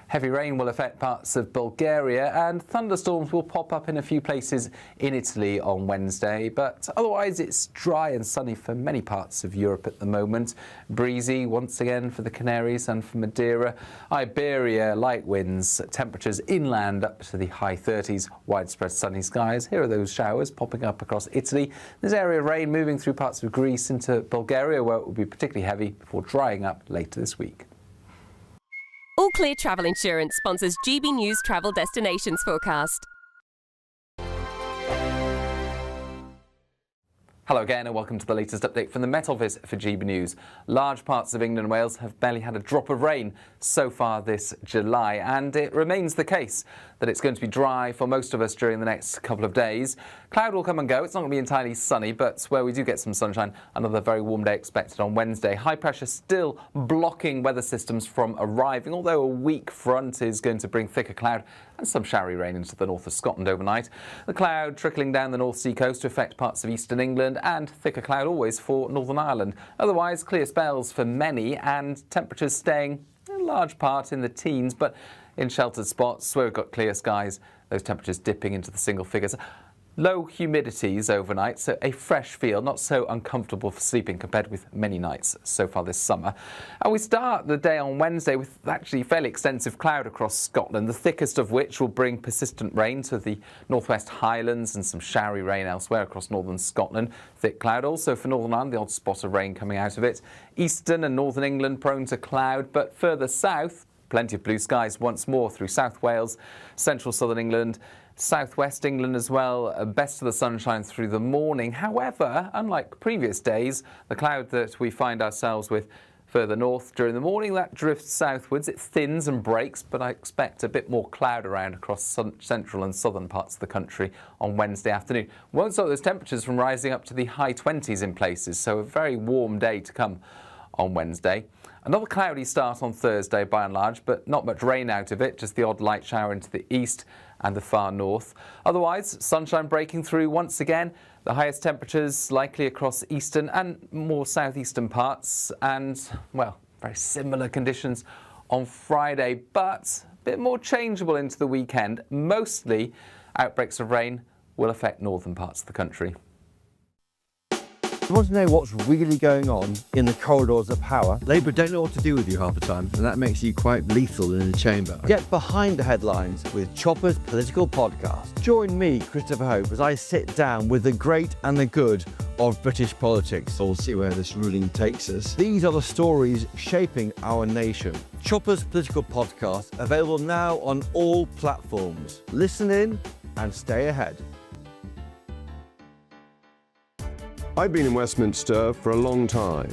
Heavy rain will affect parts of Bulgaria and thunderstorms will pop up in a few places in Italy on Wednesday, but otherwise it's dry and sunny for many parts of Europe at the moment. Breezy once again for the Canaries and for Madeira. Iberia, light winds, temperatures inland up to the high 30s, widespread sunny skies. Here are those showers popping up across Italy. There's area of rain moving through parts of Greece into Bulgaria where it will be particularly heavy before drying up later this week. All Clear Travel Insurance sponsors GB News travel destinations forecast. Hello again and welcome to the latest update from the Met Office for GB News. Large parts of England and Wales have barely had a drop of rain so far this July, and it remains the case that it's going to be dry for most of us during the next couple of days. Cloud will come and go. It's not going to be entirely sunny, but where we do get some sunshine, another very warm day expected on Wednesday. High pressure still blocking weather systems from arriving, although a weak front is going to bring thicker cloud and some showery rain into the north of Scotland overnight. The cloud trickling down the North Sea coast to affect parts of eastern England, and thicker cloud always for Northern Ireland. Otherwise, clear spells for many and temperatures staying in large part in the teens, but in sheltered spots where we've got clear skies, those temperatures dipping into the single figures. Low humidities overnight, so a fresh feel, not so uncomfortable for sleeping compared with many nights so far this summer. And we start the day on Wednesday with actually fairly extensive cloud across Scotland, the thickest of which will bring persistent rain to the northwest Highlands and some showery rain elsewhere across northern Scotland. Thick cloud also for Northern Ireland, the odd spot of rain coming out of it. Eastern and northern England prone to cloud, but further south, plenty of blue skies once more through South Wales, central southern England, southwest England as well. Best of the sunshine through the morning. However, unlike previous days, the cloud that we find ourselves with further north during the morning, that drifts southwards. It thins and breaks, but I expect a bit more cloud around across central and southern parts of the country on Wednesday afternoon. Won't stop those temperatures from rising up to the high 20s in places, so a very warm day to come on Wednesday. Another cloudy start on Thursday by and large, but not much rain out of it, just the odd light shower into the east and the far north. Otherwise, sunshine breaking through once again. The highest temperatures likely across eastern and more southeastern parts, and, well, very similar conditions on Friday, but a bit more changeable into the weekend. Mostly, outbreaks of rain will affect northern parts of the country. You want to know what's really going on in the corridors of power? Labour don't know what to do with you half the time, and that makes you quite lethal in the chamber. Get behind the headlines with Chopper's political podcast. Join me, Christopher Hope, as I sit down with the great and the good of British politics. We'll see where this ruling takes us. These are the stories shaping our nation. Chopper's political podcast, available now on all platforms. Listen in and stay ahead. I've been in Westminster for a long time,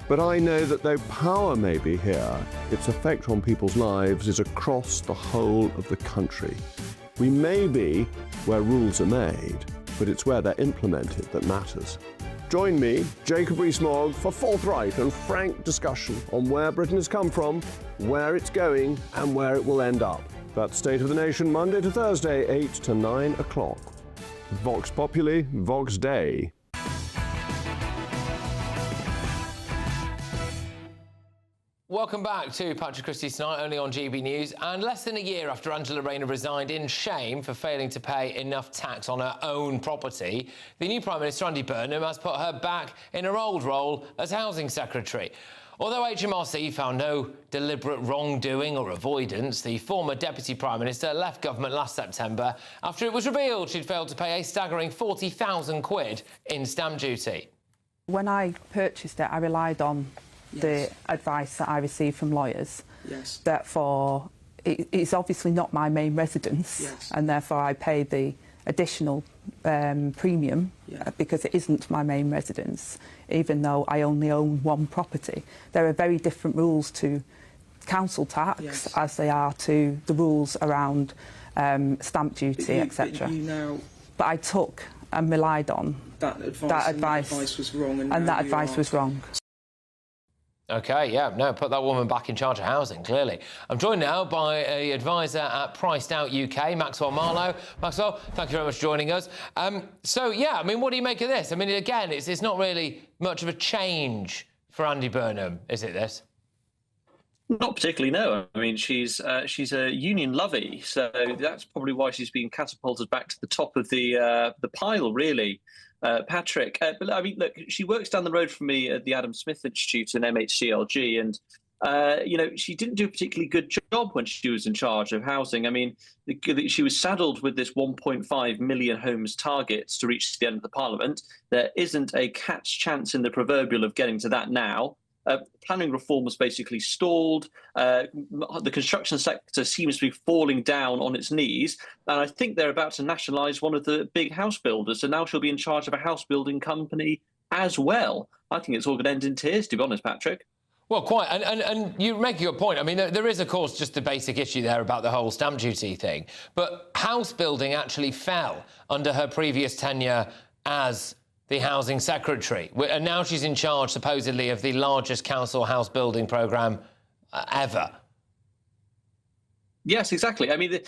but I know that though power may be here, its effect on people's lives is across the whole of the country. We may be where rules are made, but it's where they're implemented that matters. Join me, Jacob Rees-Mogg, for forthright and frank discussion on where Britain has come from, where it's going, and where it will end up. That's State of the Nation, Monday to Thursday, 8 to 9 o'clock. Vox Populi, Vox Dei. Welcome back to Patrick Christys tonight, only on GB News. And less than a year after Angela Rayner resigned in shame for failing to pay enough tax on her own property, the new Prime Minister, Andy Burnham, has put her back in her old role as Housing Secretary. Although HMRC found no deliberate wrongdoing or avoidance, the former Deputy Prime Minister left government last September after it was revealed she'd failed to pay a staggering 40,000 quid in stamp duty. When I purchased it, I relied on the advice that I received from lawyers. Yes. Therefore, it's obviously not my main residence, yes. And therefore I paid the additional premium because it isn't my main residence, even though I only own one property. There are very different rules to council tax as they are to the rules around stamp duty, etc. But I took and relied on that advice. That advice was wrong, and that advice was wrong. OK, yeah, no, put that woman back in charge of housing, clearly. I'm joined now by an advisor at Priced Out UK, Maxwell Marlowe. Maxwell, thank you very much for joining us. So, yeah, I mean, what do you make of this? I mean, again, it's not really much of a change for Andy Burnham, is it, this? Not particularly, no. I mean, she's a union lovey, so that's probably why she's been catapulted back to the top of the pile, really. Patrick, but I mean, look, she works down the road from me at the Adam Smith Institute in MHCLG, and you know, she didn't do a particularly good job when she was in charge of housing. I mean, she was saddled with this 1.5 million homes targets to reach the end of the Parliament. There isn't a cat's chance in the proverbial of getting to that now. Planning reform was basically stalled. The construction sector seems to be falling down on its knees. And I think they're about to nationalise one of the big house builders. So now she'll be in charge of a house building company as well. I think it's all going to end in tears, to be honest, Patrick. Well, quite. And you make a good point. I mean, there is, of course, just a basic issue there about the whole stamp duty thing. But house building actually fell under her previous tenure as the Housing Secretary. And now she's in charge, supposedly, of the largest council house building programme ever. Yes, exactly. I mean,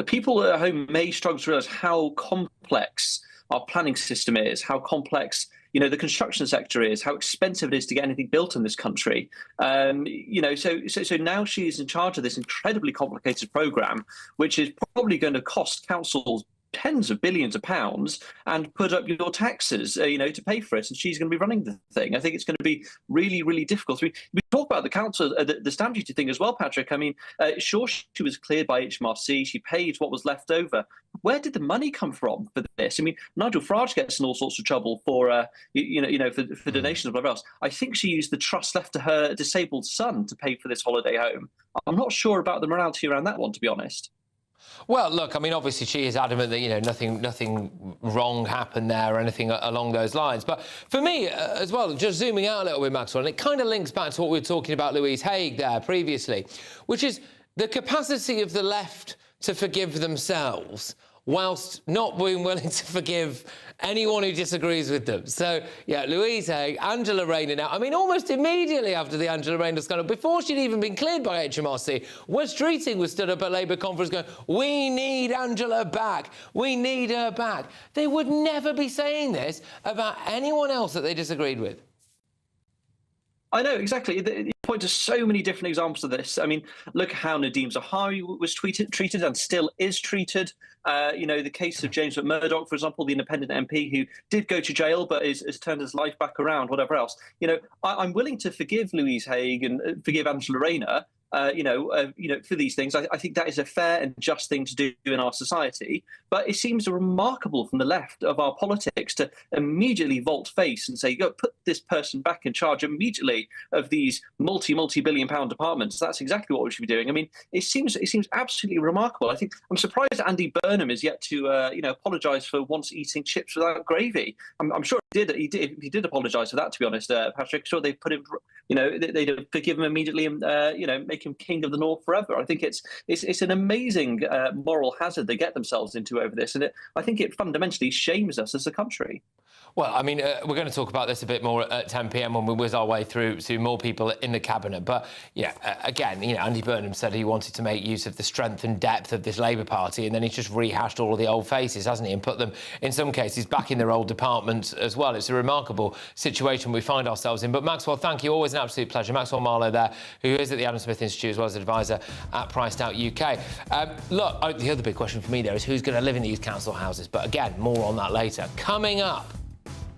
people at home may struggle to realise how complex our planning system is, how complex, you know, the construction sector is, how expensive it is to get anything built in this country. You know, so now she is in charge of this incredibly complicated programme, which is probably going to cost councils tens of billions of pounds and put up your taxes, you know, to pay for it. And she's going to be running the thing. I think it's going to be really, really difficult. We talk about the council, the stamp duty thing as well, Patrick. I mean, sure, she was cleared by HMRC. She paid what was left over. Where did the money come from for this? I mean, Nigel Farage gets in all sorts of trouble for, for donations and whatever else. I think she used the trust left to her disabled son to pay for this holiday home. I'm not sure about the morality around that one, to be honest. Well, look, I mean, obviously she is adamant that, you know, nothing wrong happened there or anything along those lines. But for me, as well, just zooming out a little bit, Maxwell, and it kind of links back to what we were talking about Louise Haigh there previously, which is the capacity of the left to forgive themselves whilst not being willing to forgive anyone who disagrees with them. So, yeah, Louise Haigh, Angela Rayner now. I mean, almost immediately after the Angela Rayner scandal, before she'd even been cleared by HMRC, Wes Streeting was stood up at Labour conference going, we need Angela back. We need her back. They would never be saying this about anyone else that they disagreed with. I know, exactly. You point to so many different examples of this. I mean, look how Nadeem Zahawi was treated and still is treated. The case of James McMurdoch, for example, the independent MP who did go to jail but has turned his life back around, whatever else. I'm willing to forgive Louise Haigh and forgive Angela Rayner, for these things. I think that is a fair and just thing to do in our society. But it seems remarkable from the left of our politics to immediately volte-face and say, put this person back in charge immediately of these multi-billion-pound departments. That's exactly what we should be doing. I mean, it seems absolutely remarkable. I'm surprised that Andy Burnham is yet to apologise for once eating chips without gravy. I'm sure he did apologise for that. To be honest, Patrick, sure they put him. They'd forgive him immediately and make him king of the North forever. I think it's an amazing moral hazard they get themselves into over this, and I think it fundamentally shames us as a country. Well, I mean, we're going to talk about this a bit more at 10 p.m. when we whiz our way through more people in the cabinet. But, yeah, again, Andy Burnham said he wanted to make use of the strength and depth of this Labour Party, and then he's just rehashed all of the old faces, hasn't he, and put them, in some cases, back in their old departments as well. It's a remarkable situation we find ourselves in. But, Maxwell, thank you. Always an absolute pleasure. Maxwell Marlowe there, who is at the Adam Smith Institute as well as an advisor at Priced Out UK. Look, the other big question for me there is who's going to live in these council houses? But, again, more on that later. Coming up.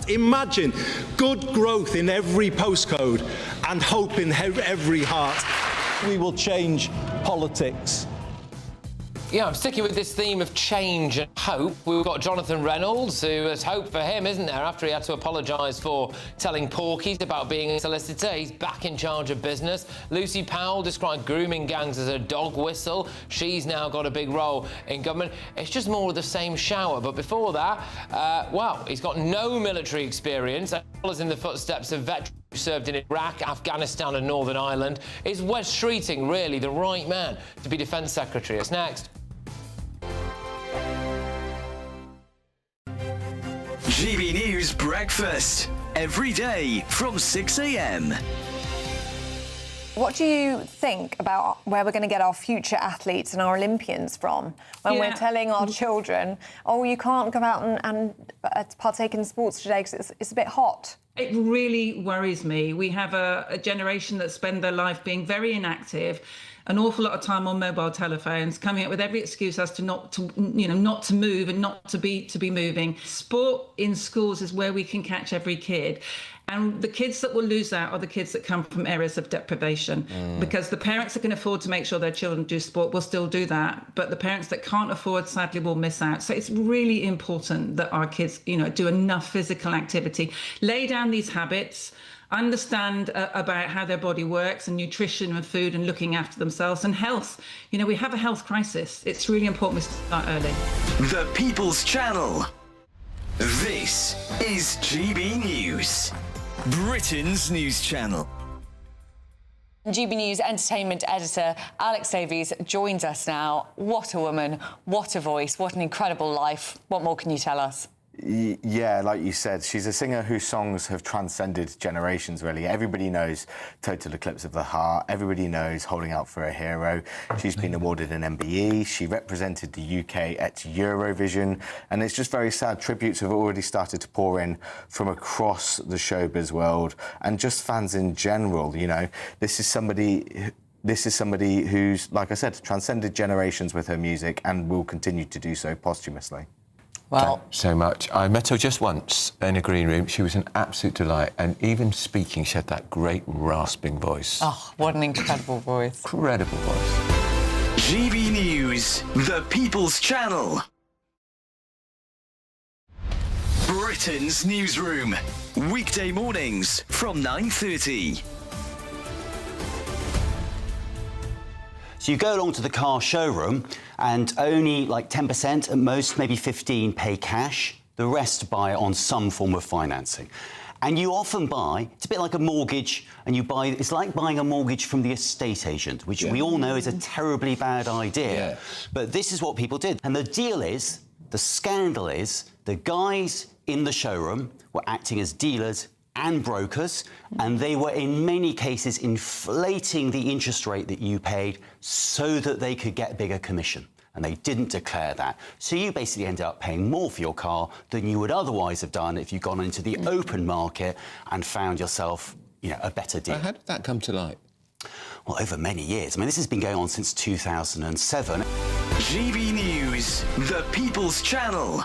Imagine good growth in every postcode and hope in every heart. We will change politics. Yeah, I'm sticking with this theme of change and hope. We've got Jonathan Reynolds, who has hope for him, isn't there, after he had to apologise for telling porkies about being a solicitor. He's back in charge of business. Lucy Powell described grooming gangs as a dog whistle. She's now got a big role in government. It's just more of the same shower. But before that, he's got no military experience. Follows in the footsteps of veterans who served in Iraq, Afghanistan and Northern Ireland. Is Wes Streeting really the right man to be Defence Secretary? It's next. GB News Breakfast, every day from 6 a.m. What do you think about where we're going to get our future athletes and our Olympians from when we're telling our children, oh, you can't go out and partake in sports today because it's a bit hot? It really worries me. We have a generation that spend their life being very inactive, an awful lot of time on mobile telephones, coming up with every excuse as to not to move and not to be moving. Sport in schools is where we can catch every kid. And the kids that will lose out are the kids that come from areas of deprivation, because the parents that can afford to make sure their children do sport will still do that. But the parents that can't afford, sadly, will miss out. So it's really important that our kids, do enough physical activity, lay down these habits, understand about how their body works and nutrition and food and looking after themselves and health. We have a health crisis. It's really important we start early. The People's Channel. This is GB News, Britain's news channel. GB News entertainment editor Alex Davies joins us now. What a woman, what a voice, what an incredible life. What more can you tell us? Yeah, like you said, she's a singer whose songs have transcended generations, really. Everybody knows Total Eclipse of the Heart. Everybody knows Holding Out for a Hero. She's been awarded an MBE. She represented the UK at Eurovision. And it's just very sad. Tributes have already started to pour in from across the showbiz world and just fans in general, This is somebody who's, like I said, transcended generations with her music and will continue to do so posthumously. Well, thanks so much. I met her just once in a green room. She was an absolute delight, and even speaking, she had that great rasping voice. Oh, what an incredible voice. Incredible voice. GB News, the People's Channel. Britain's newsroom, weekday mornings from 9:30. So you go along to the car showroom and only like 10%, at most maybe 15%, pay cash. The rest buy on some form of financing. And you often buy, it's a bit like a mortgage, and it's like buying a mortgage from the estate agent, which we all know is a terribly bad idea. Yeah. But this is what people did. And the deal is, The scandal is the guys in the showroom were acting as dealers and brokers, and they were in many cases inflating the interest rate that you paid so that they could get bigger commission. And they didn't declare that. So you basically ended up paying more for your car than you would otherwise have done if you'd gone into the open market and found yourself, a better deal. How did that come to light? Well, over many years. I mean, this has been going on since 2007. GB News, the People's Channel.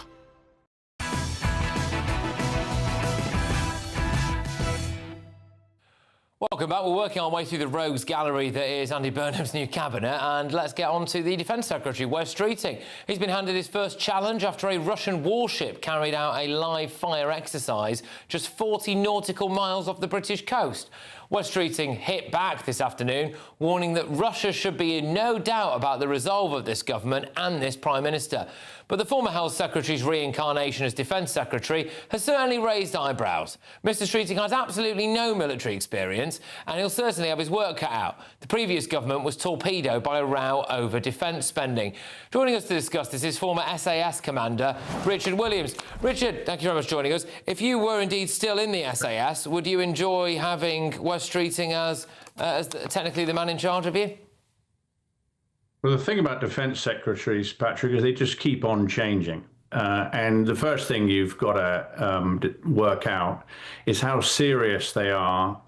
Welcome back. We're working our way through the rogues gallery that is Andy Burnham's new cabinet, and let's get on to the Defence Secretary, Wes Streeting. He's been handed his first challenge after a Russian warship carried out a live fire exercise just 40 nautical miles off the British coast. Wes Streeting hit back this afternoon, warning that Russia should be in no doubt about the resolve of this government and this Prime Minister. But the former Health Secretary's reincarnation as Defence Secretary has certainly raised eyebrows. Mr Streeting has absolutely no military experience, and he'll certainly have his work cut out. The previous government was torpedoed by a row over defence spending. Joining us to discuss this is former SAS Commander Richard Williams. Richard, thank you very much for joining us. If you were indeed still in the SAS, would you enjoy having Wes Streeting as technically the man in charge of you? Well, the thing about defence secretaries, Patrick, is they just keep on changing. And the first thing you've got to work out is how serious they are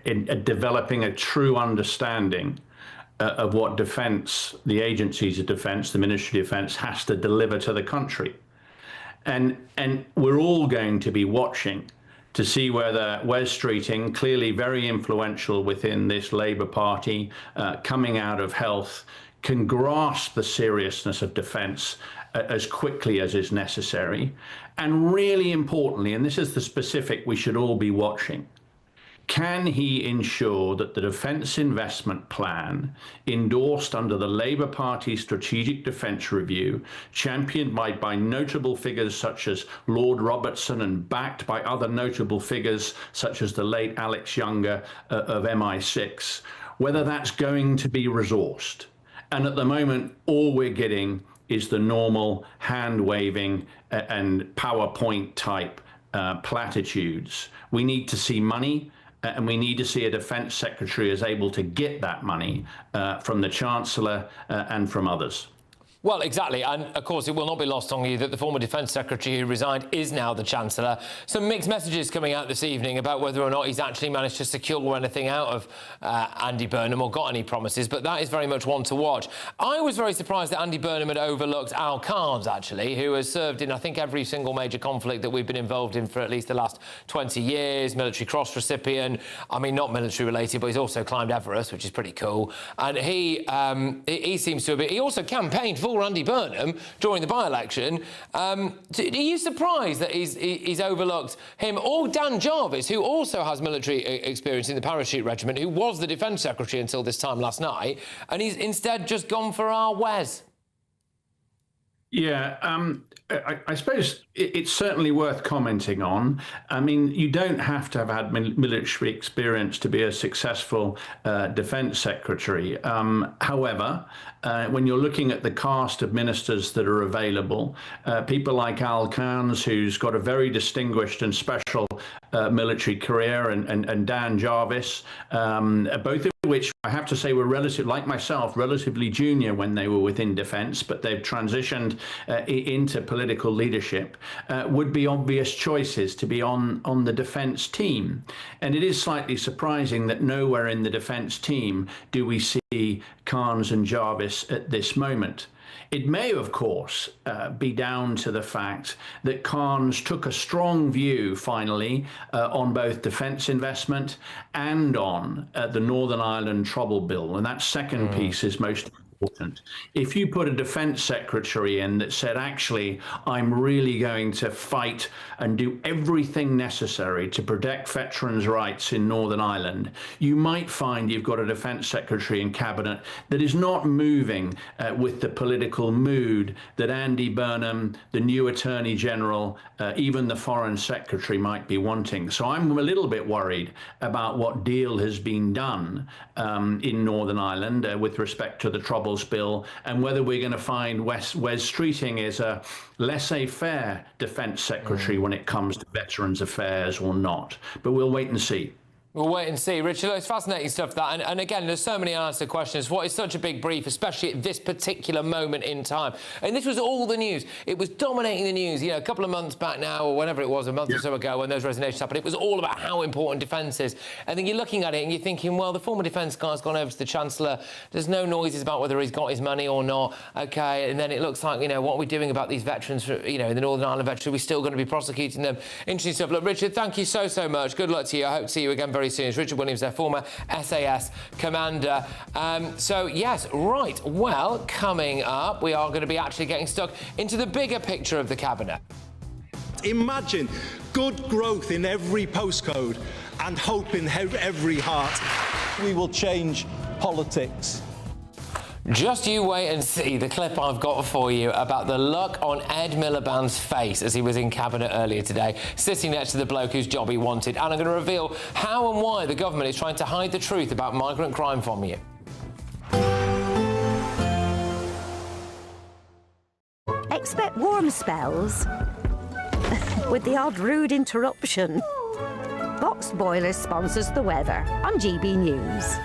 in developing a true understanding of what defence, the agencies of defence, the Ministry of Defence has to deliver to the country. And we're all going to be watching to see whether Wes Streeting, clearly very influential within this Labour Party, coming out of health, can grasp the seriousness of defence as quickly as is necessary. And really importantly, and this is the specific we should all be watching, can he ensure that the defence investment plan endorsed under the Labour Party Strategic Defence Review, championed by notable figures such as Lord Robertson and backed by other notable figures such as the late Alex Younger of MI6, whether that's going to be resourced? And at the moment, all we're getting is the normal hand-waving and PowerPoint type platitudes. We need to see money. And we need to see a defence secretary is able to get that money from the Chancellor and from others. Well, exactly. And, of course, it will not be lost on you that the former Defence Secretary who resigned is now the Chancellor. Some mixed messages coming out this evening about whether or not he's actually managed to secure anything out of Andy Burnham or got any promises, but that is very much one to watch. I was very surprised that Andy Burnham had overlooked Al Carnes, actually, who has served in, I think, every single major conflict that we've been involved in for at least the last 20 years, Military Cross recipient. I mean, not military-related, but he's also climbed Everest, which is pretty cool. And he seems to have been... He also campaigned for Andy Burnham during the by-election. Are you surprised that he's overlooked him or Dan Jarvis, who also has military experience in the Parachute Regiment, who was the Defence Secretary until this time last night, and he's instead just gone for our Wes? Yeah, I suppose it's certainly worth commenting on. I mean, you don't have to have had military experience to be a successful defence secretary. However, when you're looking at the cast of ministers that are available, people like Al Carnes, who's got a very distinguished and special military career, and Dan Jarvis, both of which I have to say were like myself, relatively junior when they were within defence, but they've transitioned into political leadership, would be obvious choices to be on the defence team. And it is slightly surprising that nowhere in the defence team do we see Carnes and Jarvis at this moment. It may, of course, be down to the fact that Carnes took a strong view, finally, on both defence investment and on the Northern Ireland Trouble Bill. And that second piece is most important. If you put a defence secretary in that said, actually, I'm really going to fight and do everything necessary to protect veterans' rights in Northern Ireland, you might find you've got a defence secretary in cabinet that is not moving with the political mood that Andy Burnham, the new Attorney General, even the Foreign Secretary might be wanting. So I'm a little bit worried about what deal has been done in Northern Ireland with respect to the Trouble Wobbles bill and whether we're going to find Wes Streeting is a laissez-faire defence secretary when it comes to veterans affairs or not. But we'll wait and see. We'll wait and see. Richard, it's fascinating stuff, that. And again, there's so many unanswered questions. What is such a big brief, especially at this particular moment in time? And this was all the news. It was dominating the news, you know, a couple of months back now, or whenever it was, a month or so ago, when those resignations happened. It was all about how important defence is. And then you're looking at it and you're thinking, well, the former defence guy's gone over to the Chancellor. There's no noises about whether he's got his money or not. OK, and then it looks like, you know, what are we doing about these veterans, you know, the Northern Ireland veterans? Are we still going to be prosecuting them? Interesting stuff. Look, Richard, thank you so much. Good luck to you. I hope to see you again very soon. It's Richard Williams, their former SAS commander. So, yes, right. Well, coming up, we are going to be actually getting stuck into the bigger picture of the Cabinet. Imagine good growth in every postcode and hope in every heart. We will change politics. Just you wait and see the clip I've got for you about the look on Ed Miliband's face as he was in Cabinet earlier today, sitting next to the bloke whose job he wanted. And I'm going to reveal how and why the government is trying to hide the truth about migrant crime from you. Expect warm spells with the odd rude interruption. Box Boilers sponsors the weather on GB News.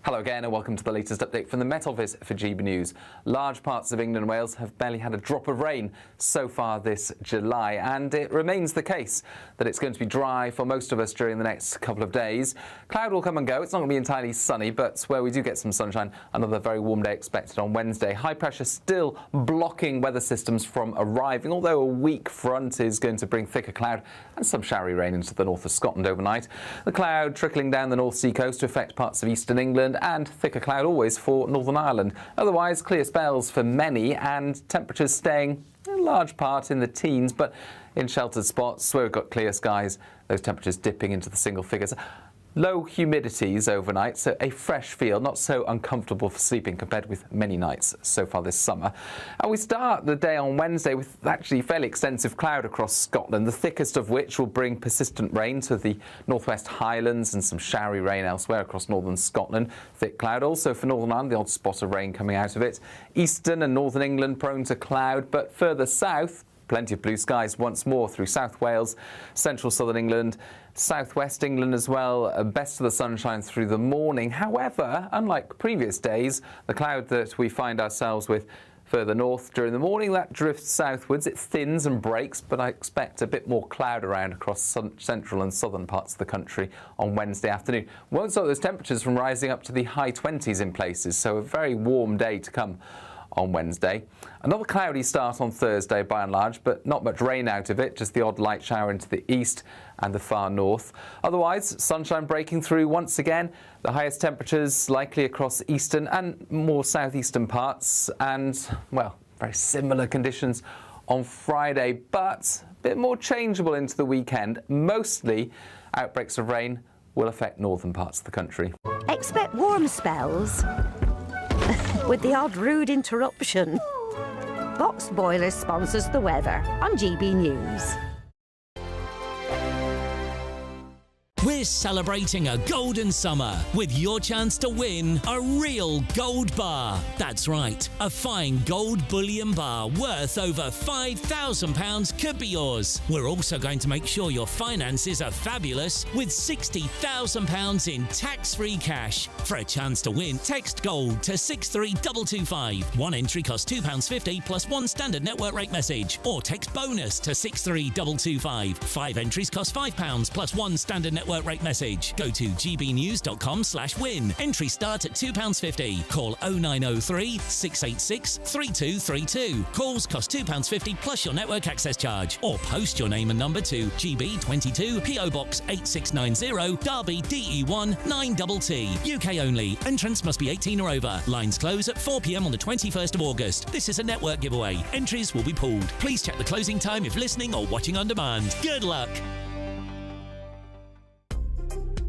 Hello again and welcome to the latest update from the Met Office for GB News. Large parts of England and Wales have barely had a drop of rain so far this July, and it remains the case that it's going to be dry for most of us during the next couple of days. Cloud will come and go. It's not going to be entirely sunny, but where we do get some sunshine, another very warm day expected on Wednesday. High pressure still blocking weather systems from arriving, although a weak front is going to bring thicker cloud and some showery rain into the north of Scotland overnight. The cloud trickling down the North Sea coast to affect parts of eastern England, and thicker cloud always for Northern Ireland. Otherwise, clear spells for many and temperatures staying in large part in the teens, but in sheltered spots where we've got clear skies, those temperatures dipping into the single figures. Low humidities overnight, so a fresh feel, not so uncomfortable for sleeping compared with many nights so far this summer. And we start the day on Wednesday with actually fairly extensive cloud across Scotland, the thickest of which will bring persistent rain to the northwest Highlands and some showery rain elsewhere across northern Scotland. Thick cloud also for Northern Ireland, the odd spot of rain coming out of it. Eastern and northern England prone to cloud, but further south, plenty of blue skies once more through South Wales, central southern England, southwest England as well. Best of the sunshine through the morning. However, unlike previous days, the cloud that we find ourselves with further north during the morning, that drifts southwards. It thins and breaks, but I expect a bit more cloud around across central and southern parts of the country on Wednesday afternoon. Won't stop those temperatures from rising up to the high 20s in places, so a very warm day to come on Wednesday. Another cloudy start on Thursday by and large, but not much rain out of it, just the odd light shower into the east and the far north. Otherwise, sunshine breaking through once again. The highest temperatures likely across eastern and more southeastern parts, and, well, very similar conditions on Friday, but a bit more changeable into the weekend. Mostly outbreaks of rain will affect northern parts of the country. Expect warm spells with the odd rude interruption. Box Boilers sponsors the weather on GB News. We're celebrating a golden summer with your chance to win a real gold bar. That's right, a fine gold bullion bar worth over £5,000 could be yours. We're also going to make sure your finances are fabulous with £60,000 in tax-free cash. For a chance to win, text GOLD to 63225. One entry costs £2.50 plus one standard network rate message, or text BONUS to 63225. 5 entries cost £5 plus one standard network rate message. Go to gbnews.com/win. Entry start at £2.50. Call 0903 686 3232. Calls cost £2.50 plus your network access charge. Or post your name and number to GB22 PO Box 8690 Derby DE1 9TT. UK only. Entrance must be 18 or over. Lines close at 4 p.m. on the 21st of August. This is a network giveaway. Entries will be pooled. Please check the closing time if listening or watching on demand. Good luck.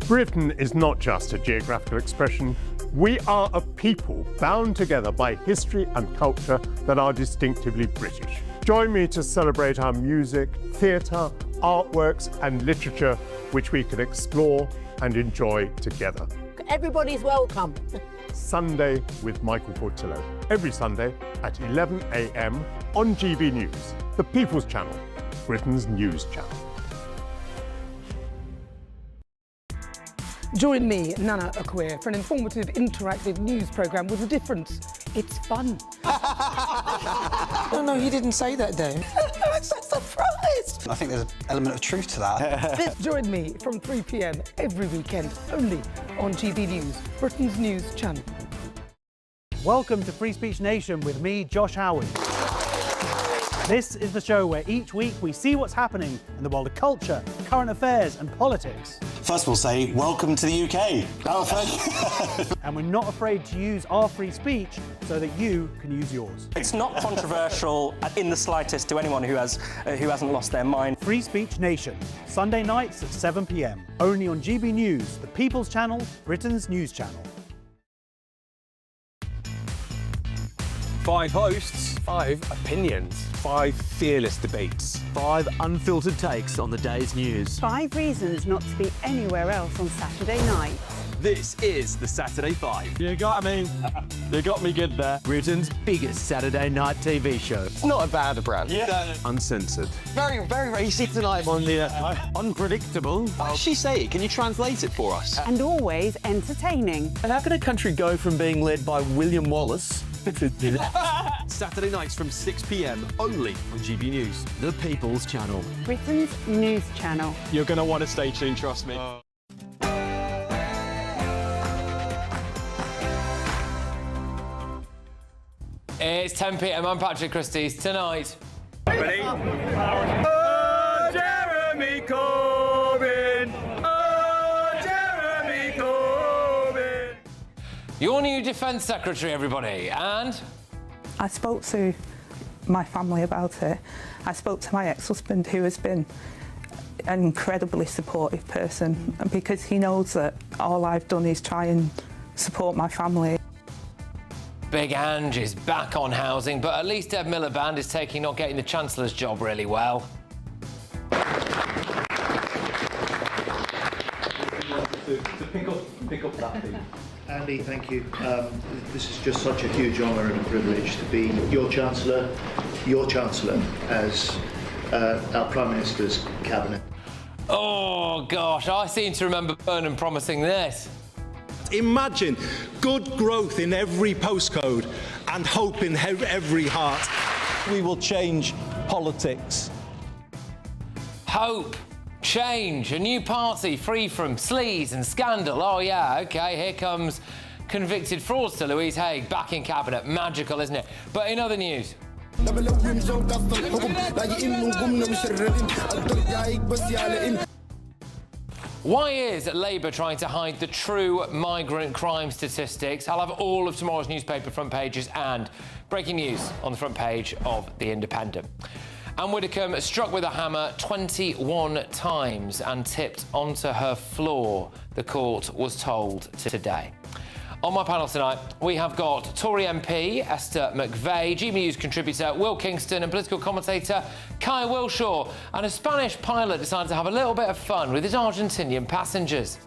Britain is not just a geographical expression. We are a people bound together by history and culture that are distinctively British. Join me to celebrate our music, theatre, artworks and literature, which we can explore and enjoy together. Everybody's welcome. Sunday with Michael Portillo, every Sunday at 11 a.m. on GB News, the People's Channel, Britain's news channel. Join me, Nana Akwe, for an informative, interactive news programme with a difference. It's fun. No, he didn't say that, Dave. I'm so surprised. I think there's an element of truth to that. Join me from 3 p.m. every weekend, only on GB News, Britain's news channel. Welcome to Free Speech Nation with me, Josh Howard. This is the show where each week we see what's happening in the world of culture, current affairs and politics. First we'll say, welcome to the UK. Oh, thank you. And we're not afraid to use our free speech so that you can use yours. It's not controversial in the slightest to anyone who hasn't lost their mind. Free Speech Nation, Sunday nights at 7 p.m. Only on GB News, the People's Channel, Britain's news channel. 5 hosts, 5 opinions, 5 fearless debates, 5 unfiltered takes on the day's news. 5 reasons not to be anywhere else on Saturday night. This is the Saturday 5. You got me. You got me good there. Britain's biggest Saturday night TV show. It's not a bad brand. Yeah. Uncensored. Very, very racy tonight on the unpredictable. What did she say? Can you translate it for us? And always entertaining. And how can a country go from being led by William Wallace Saturday nights from 6 p.m. only on GB News, the People's Channel, Britain's news channel. You're going to want to stay tuned, trust me. It's 10 p.m. I'm Patrick Christys. Tonight. Ready? Oh, Jeremy Corbyn! Oh, Jeremy Corbyn! Your new Defence Secretary, everybody, and... I spoke to my family about it. I spoke to my ex-husband, who has been an incredibly supportive person, because he knows that all I've done is try and support my family. Big Ange is back on housing, but at least Ed Miliband is taking not getting the Chancellor's job really well. To pick up that thing. Andy, thank you. This is just such a huge honour and a privilege to be your Chancellor as our Prime Minister's cabinet. Oh gosh, I seem to remember Burnham promising this. Imagine good growth in every postcode and hope in every heart. We will change politics. Hope, change, a new party free from sleaze and scandal. Oh yeah, OK, here comes convicted fraudster Louise Haigh back in cabinet. Magical, isn't it? But in other news... Why is Labour trying to hide the true migrant crime statistics? I'll have all of tomorrow's newspaper front pages and breaking news on the front page of The Independent. Anne Widdecombe struck with a hammer 21 times and tipped onto her floor, the court was told today. On my panel tonight, we have got Tory MP Esther McVey, GB News contributor Will Kingston and political commentator Kai Wilshaw. And a Spanish pilot decided to have a little bit of fun with his Argentinian passengers.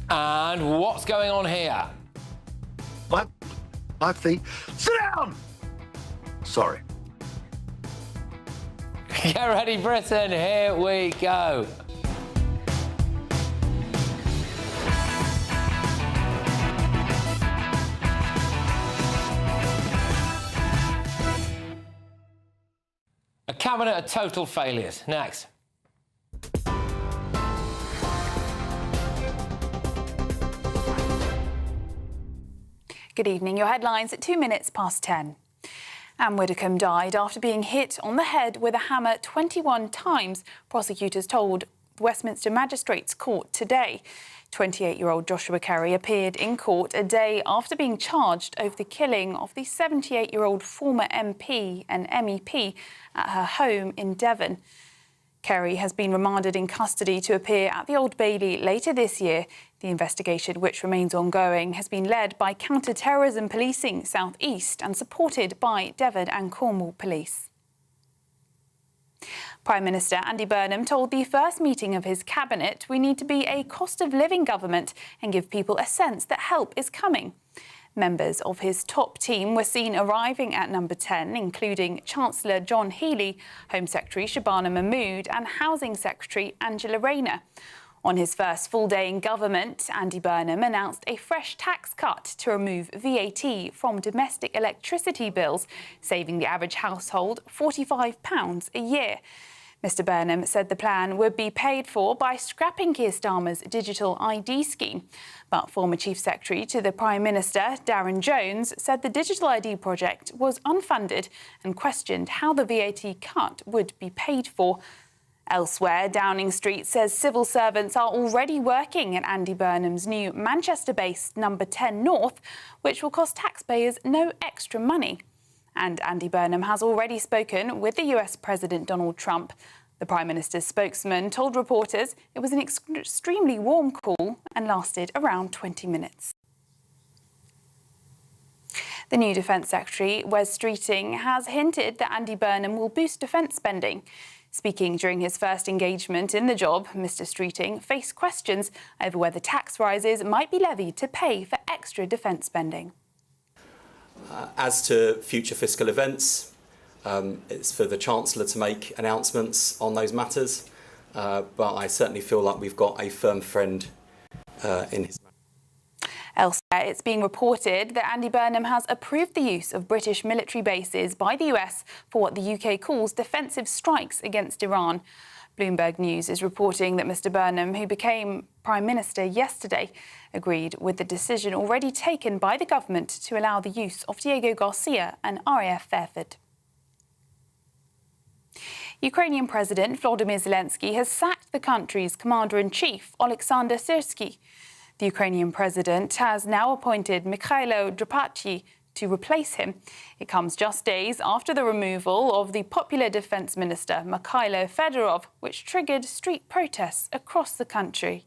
And what's going on here? I think... Sit down! Sorry. Get ready, Britain. Here we go. A cabinet of total failures. Next. Good evening. Your headlines at 2 minutes past 10. Anne Widdecombe died after being hit on the head with a hammer 21 times, prosecutors told the Westminster Magistrates Court today. 28-year-old Joshua Kerry appeared in court a day after being charged over the killing of the 78-year-old former MP and MEP at her home in Devon. Kerry has been remanded in custody to appear at the Old Bailey later this year. The investigation, which remains ongoing, has been led by Counter-Terrorism Policing South East and supported by Devon and Cornwall Police. Prime Minister Andy Burnham told the first meeting of his cabinet, "We need to be a cost-of-living government and give people a sense that help is coming." Members of his top team were seen arriving at number 10, including Chancellor John Healey, Home Secretary Shabana Mahmood and Housing Secretary Angela Rayner. On his first full day in government, Andy Burnham announced a fresh tax cut to remove VAT from domestic electricity bills, saving the average household £45 a year. Mr Burnham said the plan would be paid for by scrapping Keir Starmer's digital ID scheme. But former Chief Secretary to the Prime Minister, Darren Jones, said the digital ID project was unfunded and questioned how the VAT cut would be paid for. Elsewhere, Downing Street says civil servants are already working at Andy Burnham's new Manchester-based number 10 North, which will cost taxpayers no extra money. And Andy Burnham has already spoken with the US President Donald Trump. The Prime Minister's spokesman told reporters it was an extremely warm call and lasted around 20 minutes. The new Defence Secretary, Wes Streeting, has hinted that Andy Burnham will boost defence spending. Speaking during his first engagement in the job, Mr Streeting faced questions over whether tax rises might be levied to pay for extra defence spending. As to future fiscal events, it's for the Chancellor to make announcements on those matters, but I certainly feel like we've got a firm friend in his. Elsewhere, it's being reported that Andy Burnham has approved the use of British military bases by the US for what the UK calls defensive strikes against Iran. Bloomberg News is reporting that Mr Burnham, who became Prime Minister yesterday, agreed with the decision already taken by the government to allow the use of Diego Garcia and RAF Fairford. Ukrainian President Volodymyr Zelensky has sacked the country's Commander-in-Chief, Oleksandr Syrsky. The Ukrainian president has now appointed Mikhailo Drapachy to replace him. It comes just days after the removal of the popular defence minister Mikhailo Fedorov, which triggered street protests across the country.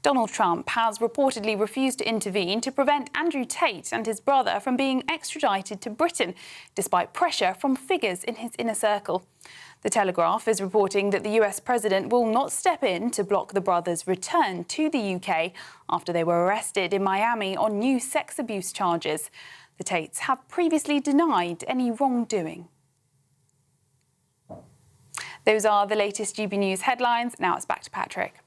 Donald Trump has reportedly refused to intervene to prevent Andrew Tate and his brother from being extradited to Britain, despite pressure from figures in his inner circle. The Telegraph is reporting that the US president will not step in to block the brothers' return to the UK after they were arrested in Miami on new sex abuse charges. The Tates have previously denied any wrongdoing. Those are the latest GB News headlines. Now it's back to Patrick.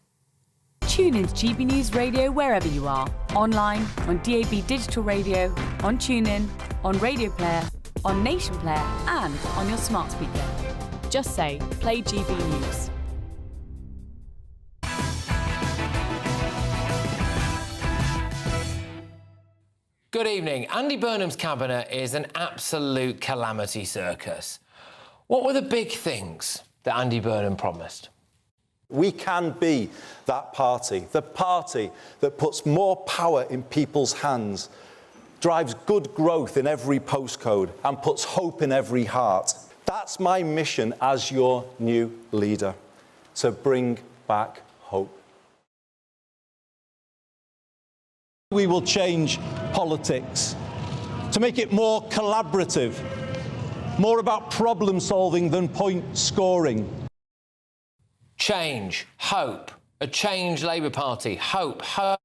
Tune into GB News Radio wherever you are. Online, on DAB digital radio, on TuneIn, on Radio Player, on Nation Player and on your smart speaker. Just say, play GB News. Good evening. Andy Burnham's cabinet is an absolute calamity circus. What were the big things that Andy Burnham promised? We can be that party, the party that puts more power in people's hands, drives good growth in every postcode and puts hope in every heart. That's my mission as your new leader, to bring back hope. We will change politics to make it more collaborative, more about problem solving than point scoring. Change, hope, a changed Labour Party, hope, hope.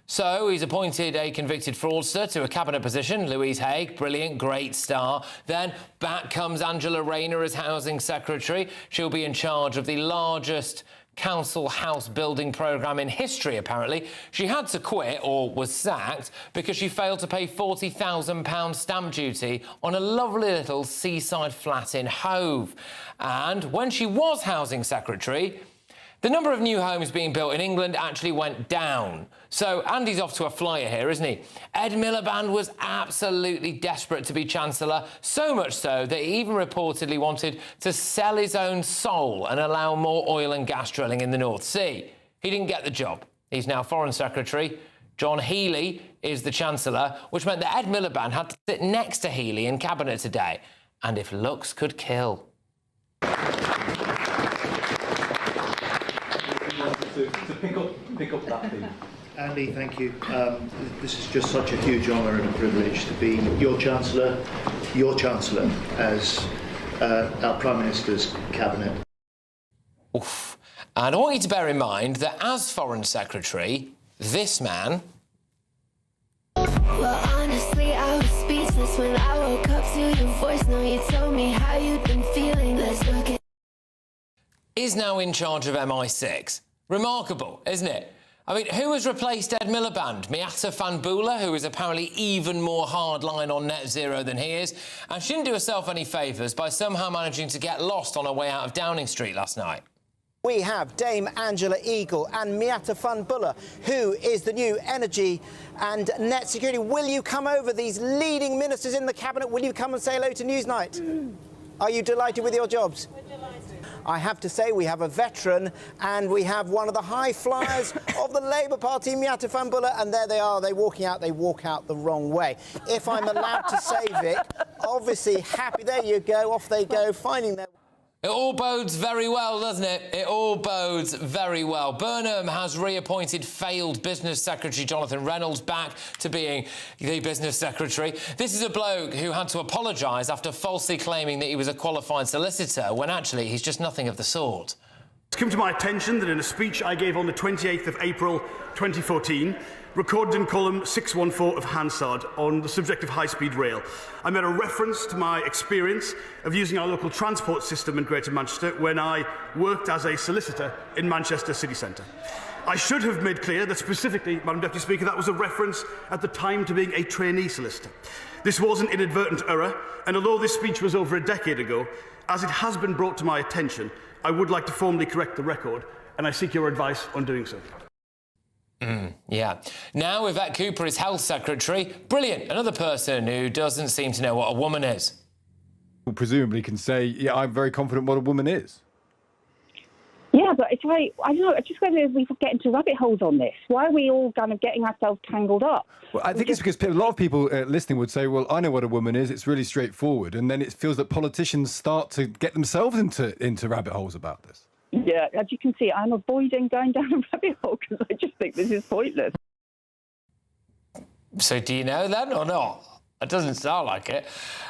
So he's appointed a convicted fraudster to a cabinet position, Louise Haigh, brilliant, great star. Then back comes Angela Rayner as Housing Secretary. She'll be in charge of the largest council house building programme in history, apparently. She had to quit, or was sacked, because she failed to pay £40,000 stamp duty on a lovely little seaside flat in Hove. And when she was Housing Secretary, the number of new homes being built in England actually went down. So Andy's off to a flyer here, isn't he? Ed Miliband was absolutely desperate to be Chancellor, so much so that he even reportedly wanted to sell his own soul and allow more oil and gas drilling in the North Sea. He didn't get the job. He's now Foreign Secretary. John Healey is the Chancellor, which meant that Ed Miliband had to sit next to Healey in Cabinet today. And if looks could kill. To pick up that theme. Andy, thank you. This is just such a huge honour and a privilege to be your Chancellor as our Prime Minister's Cabinet. Oof. And I want you to bear in mind that as Foreign Secretary, this man... Well, honestly, I was speechless when I woke up to your voice. Now you told me how you'd been feeling. Let's look at... is now in charge of MI6. Remarkable, isn't it? I mean, who has replaced Ed Miliband? Miata Fanbula, who is apparently even more hardline on net zero than he is. And she didn't do herself any favours by somehow managing to get lost on her way out of Downing Street last night. We have Dame Angela Eagle and Miata Fanbula, who is the new Energy and Net Security. Will you come over, these leading ministers in the Cabinet? Will you come and say hello to Newsnight? Are you delighted with your jobs? We're delighted. I have to say we have a veteran and we have one of the high flyers of the Labour Party, Miata Fanbula, and there they are. They walk out the wrong way. If I'm allowed to say, Vic, obviously happy. There you go, off they go, finding their... It all bodes very well, doesn't it? It all bodes very well. Burnham has reappointed failed Business Secretary Jonathan Reynolds back to being the Business Secretary. This is a bloke who had to apologise after falsely claiming that he was a qualified solicitor, when actually he's just nothing of the sort. It's come to my attention that in a speech I gave on the 28th of April 2014, recorded in column 614 of Hansard on the subject of high-speed rail, I made a reference to my experience of using our local transport system in Greater Manchester when I worked as a solicitor in Manchester city centre. I should have made clear that specifically, Madam Deputy Speaker, that was a reference at the time to being a trainee solicitor. This was an inadvertent error, and although this speech was over a decade ago, as it has been brought to my attention, I would like to formally correct the record, and I seek your advice on doing so. Yeah. Now Yvette Cooper is Health Secretary. Brilliant. Another person who doesn't seem to know what a woman is. Well, presumably can say, yeah, I'm very confident what a woman is. Yeah, but it's like, I don't know, I just wonder if we get into rabbit holes on this. Why are we all kind of getting ourselves tangled up? Well, I think it's because a lot of people listening would say, well, I know what a woman is, it's really straightforward. And then it feels that politicians start to get themselves into rabbit holes about this. Yeah, as you can see, I'm avoiding going down a rabbit hole because I just think this is pointless. So do you know then or not? It doesn't sound like it.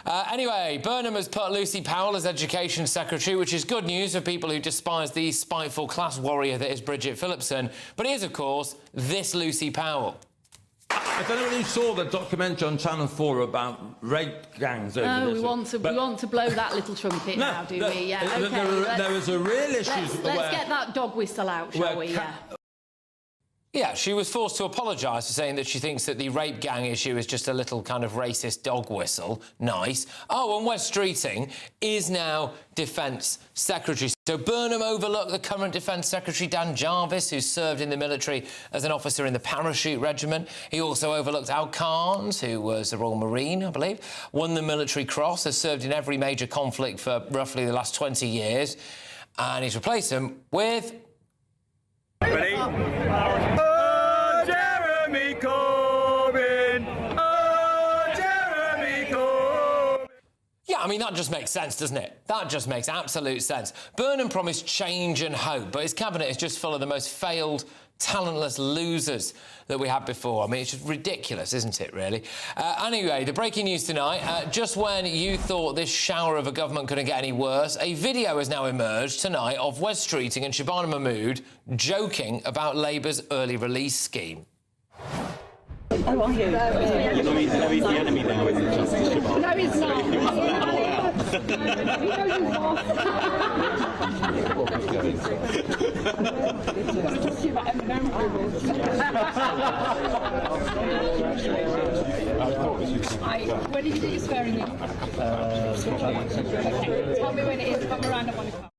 Anyway, Burnham has put Lucy Powell as Education Secretary, which is good news for people who despise the spiteful class warrior that is Bridget Phillipson. But here's, of course, this Lucy Powell. I don't know whether you saw the documentary on Channel 4 about rape gangs over No, this. we want to blow that little trumpet now, do we? Yeah, okay. There was a real issue. Let's get that dog whistle out, shall we? Yeah. Yeah, she was forced to apologise for saying that she thinks that the rape gang issue is just a little kind of racist dog whistle. Nice. Oh, and Wes Streeting is now Defence Secretary. So Burnham overlooked the current Defence Secretary, Dan Jarvis, who served in the military as an officer in the Parachute Regiment. He also overlooked Al Carnes, who was a Royal Marine, I believe, won the Military Cross, has served in every major conflict for roughly the last 20 years. And he's replaced him with... Ready? Oh, Jeremy Corbyn! Oh, Jeremy Corbyn! Yeah, I mean, that just makes sense, doesn't it? That just makes absolute sense. Burnham promised change and hope, but his cabinet is just full of the most failed, talentless losers that we had before. I mean, it's just ridiculous, isn't it, really? Anyway, the breaking news tonight, just when you thought this shower of a government couldn't get any worse, a video has now emerged tonight of Wes Streeting and Shabana Mahmood joking about Labour's early release scheme. How are you? No, he's the enemy now, isn't he? No, he's not. When did you do your swearing in? Okay, tell me when it is. Come around at 1 o'clock.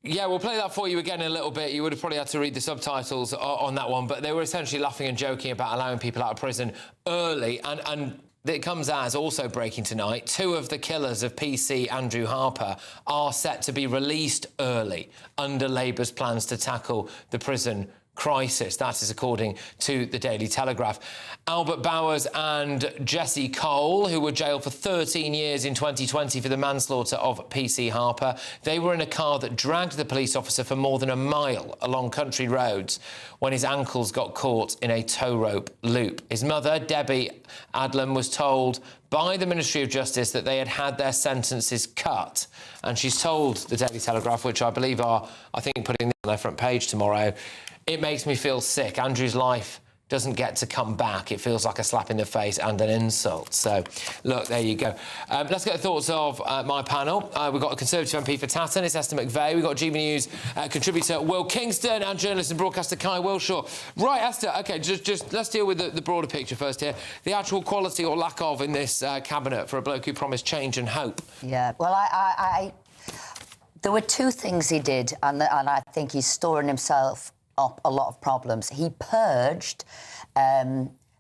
Yeah, we'll play that for you again in a little bit. You would have probably had to read the subtitles on that one, but they were essentially laughing and joking about allowing people out of prison early, and it comes as, also breaking tonight, 2 of the killers of PC Andrew Harper are set to be released early under Labour's plans to tackle the prison crisis. That is according to the Daily Telegraph. Albert Bowers and Jessie Cole, who were jailed for 13 years in 2020 for the manslaughter of PC Harper, they were in a car that dragged the police officer for more than a mile along country roads when his ankles got caught in a tow rope loop. His mother, Debbie Adlam, was told by the Ministry of Justice that they had had their sentences cut. And she's told the Daily Telegraph, which I believe are, I think, putting on their front page tomorrow, "It makes me feel sick. Andrew's life doesn't get to come back. It feels like a slap in the face and an insult." So, look, there you go. Let's get the thoughts of my panel. We've got a Conservative MP for Tatton, it's Esther McVeigh. We've got GB News contributor Will Kingston and journalist and broadcaster Kai Wilshaw. Right, Esther, OK, just let's deal with the broader picture first here. The actual quality or lack of in this cabinet for a bloke who promised change and hope. Yeah, well, there were two things he did, and I think he's storing himself up a lot of problems. He purged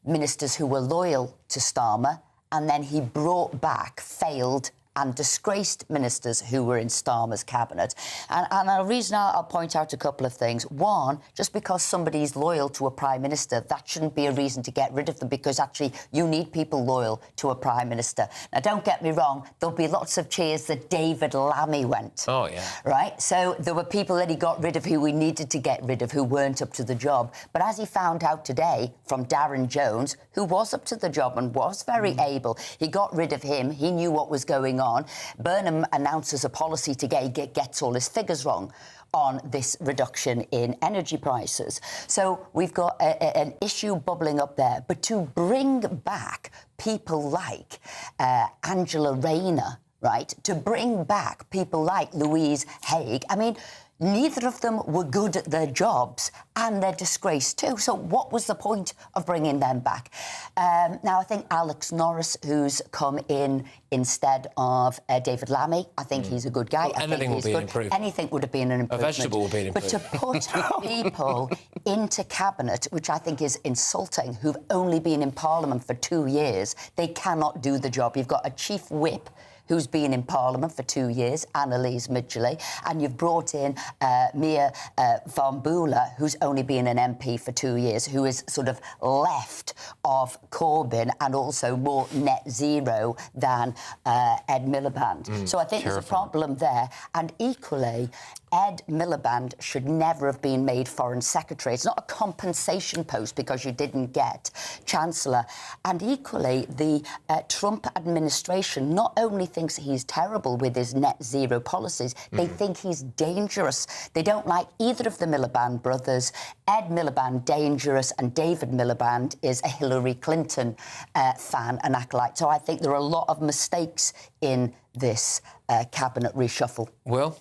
ministers who were loyal to Starmer, and then he brought back failed and disgraced ministers who were in Starmer's cabinet. And the reason I'll point out a couple of things. One, just because somebody's loyal to a prime minister, that shouldn't be a reason to get rid of them, because actually you need people loyal to a prime minister. Now, don't get me wrong, there'll be lots of cheers that David Lammy went. Oh, yeah. Right? So there were people that he got rid of who we needed to get rid of, who weren't up to the job. But as he found out today from Darren Jones, who was up to the job and was very able, he got rid of him. He knew what was going on. Burnham announces a policy today, gets all his figures wrong on this reduction in energy prices. So we've got an issue bubbling up there. But to bring back people like Angela Rayner, right, to bring back people like Louise Haigh, I mean, neither of them were good at their jobs, and they're disgraced too. So what was the point of bringing them back? Now, I think Alex Norris, who's come in instead of David Lammy, I think he's a good guy. Well, anything would be an improvement. Anything would have been an improvement. A vegetable would be an improvement. But to put people into cabinet, which I think is insulting, who've only been in Parliament for 2 years, they cannot do the job. You've got a chief whip who's been in Parliament for 2 years, Annalise Midgley, and you've brought in Mia Van Bula, who's only been an MP for 2 years, who is sort of left of Corbyn and also more net zero than Ed Miliband. So I think there's a problem there. And equally, Ed Miliband should never have been made Foreign Secretary. It's not a compensation post because you didn't get Chancellor. And equally, the Trump administration not only thinks he's terrible with his net zero policies, they think he's dangerous. They don't like either of the Miliband brothers. Ed Miliband, dangerous, and David Miliband is a Hillary Clinton fan and acolyte. So I think there are a lot of mistakes in this cabinet reshuffle. Will?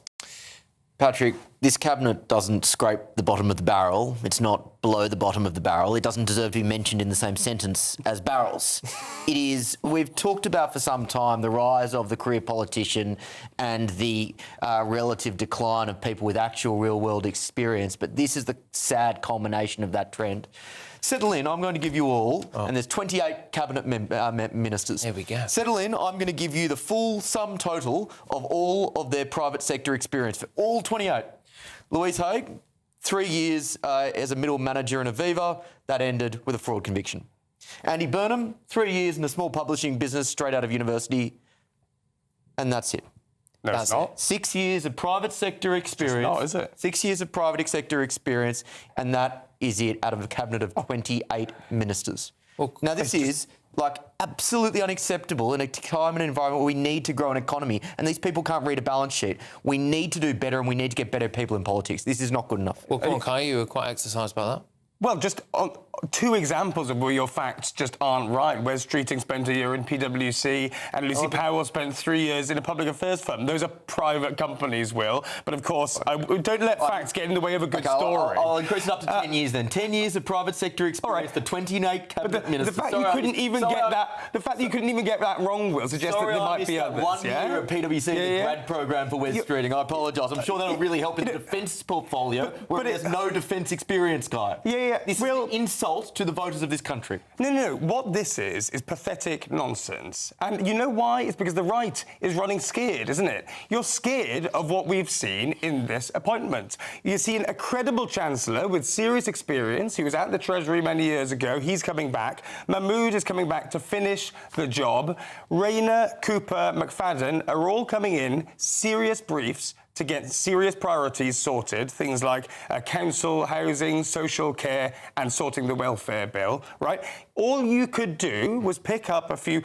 Patrick, this cabinet doesn't scrape the bottom of the barrel. It's not below the bottom of the barrel. It doesn't deserve to be mentioned in the same sentence as barrels. It is, we've talked about for some time the rise of the career politician and the relative decline of people with actual real-world experience, but this is the sad culmination of that trend. Settle in, I'm going to give you all, and there's 28 cabinet ministers. There we go. Settle in, I'm going to give you the full sum total of all of their private sector experience for all 28. Louise Haigh, 3 years as a middle manager in Aviva, that ended with a fraud conviction. Andy Burnham, 3 years in a small publishing business straight out of university, and that's it. No, it's not. 6 years of private sector experience. It's not, is it? 6 years of private sector experience, and that is it out of a cabinet of 28 ministers. Well, now, this is like absolutely unacceptable in a time and environment where we need to grow an economy, and these people can't read a balance sheet. We need to do better, and we need to get better people in politics. This is not good enough. Well, come on, Kai, you were quite exercised by that. Well, just two examples of where your facts just aren't right. Wes Streeting spent a year in PwC and Lucy Powell spent 3 years in a public affairs firm. Those are private companies, Will. But, of course, don't let facts get in the way of a good story. I'll increase it up to 10 years then. 10 years of private sector experience, the 28 cabinet ministers. The fact that you couldn't even get that wrong, Will, suggests that there might be others. 1 year at PwC, the grad program for Wes Streeting. I apologise. I'm sure that'll really help in the defence portfolio where there's no defence experience, Guy. Yeah. This is an insult insult to the voters of this country. No. What this is pathetic nonsense. And you know why? It's because the right is running scared, isn't it? You're scared of what we've seen in this appointment. You've seen a credible Chancellor with serious experience. He was at the Treasury many years ago. He's coming back. Mahmood is coming back to finish the job. Rayner, Cooper, McFadden are all coming in, serious briefs to get serious priorities sorted, things like council, housing, social care, and sorting the welfare bill, right? All you could do was pick up a few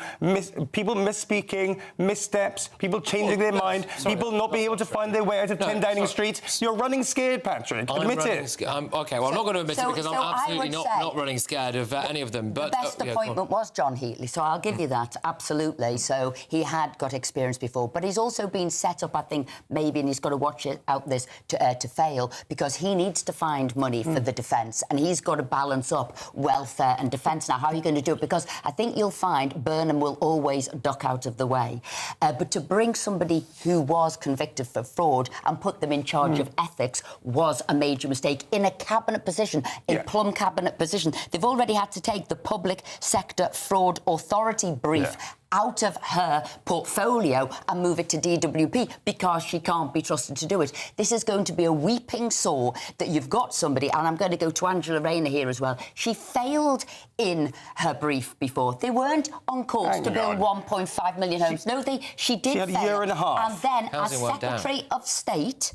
people misspeaking, missteps, people changing their mind, people not being able to find their way out of 10 Downing Street. You're running scared, Patrick. Admit it. OK, well, I'm not going to admit it because I'm absolutely not running scared of any of them. But the best appointment was John Heatley, so I'll give you that, absolutely. So he had got experience before, but he's also been set up, I think, maybe, and he's got to watch it out this to fail, because he needs to find money for the defence, and he's got to balance up welfare and defence. Now, how are you going to do it? Because I think you'll find Burnham will always duck out of the way. But to bring somebody who was convicted for fraud and put them in charge of ethics was a major mistake in a cabinet position, a plum cabinet position. They've already had to take the Public Sector Fraud Authority brief out of her portfolio and move it to DWP because she can't be trusted to do it. This is going to be a weeping sore that you've got somebody, and I'm going to go to Angela Rayner here as well. She failed in her brief before. They weren't on course to build 1.5 million homes. She did fail. She had a year and a half. And then, as Secretary of State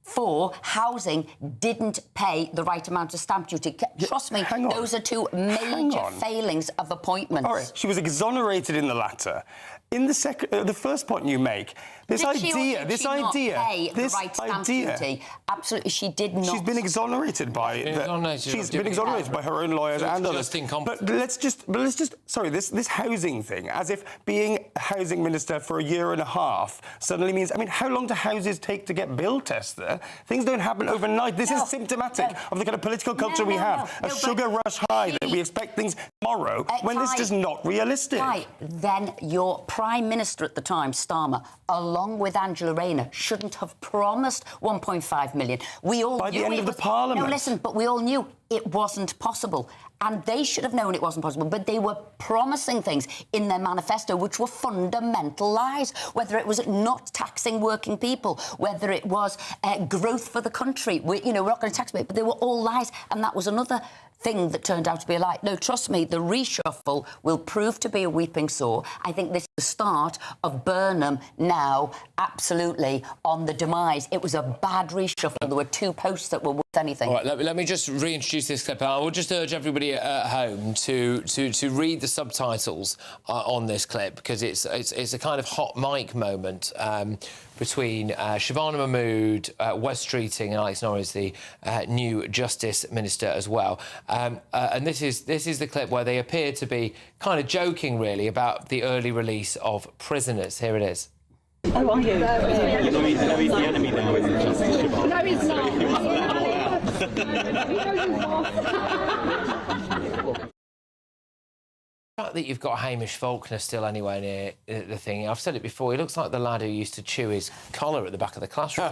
for housing, didn't pay the right amount of stamp duty. Trust me, those are two major failings of appointments. All right, she was exonerated in the latter. In the first point you make, this idea, absolutely, she did not. She's been exonerated by her own lawyers and others. But let's just sorry, this housing thing, as if being a housing minister for a year and a half suddenly means. I mean, how long do houses take to get built, Esther? Things don't happen overnight. This is symptomatic of the kind of political culture we have. A sugar rush high that we expect things tomorrow when this is just not realistic. Right, then your Prime Minister at the time, Starmer, along with Angela Rayner, shouldn't have promised 1.5 million. We all by knew the end of the Parliament. No, listen, but we all knew it wasn't possible. And they should have known it wasn't possible, but they were promising things in their manifesto which were fundamental lies, whether it was not taxing working people, whether it was growth for the country. We're not going to tax it, but they were all lies, and that was another thing that turned out to be a lie. No, trust me, the reshuffle will prove to be a weeping sore. I think this is the start of Burnham now absolutely on the demise. It was a bad reshuffle. There were two posts that were worth anything. All right, let me just reintroduce this clip. I will just urge everybody at home to read the subtitles on this clip, because it's a kind of hot mic moment between Shabana Mahmood, Wes Streeting and Alex Norris, the new Justice Minister as well. And this is the clip where they appear to be kind of joking, really, about the early release of prisoners. Here it is. Who are you? No, he's the enemy now, isn't Justice Shabana? No, he's not. The fact that you've got Hamish Faulkner still anywhere near the thing. I've said it before. He looks like the lad who used to chew his collar at the back of the classroom.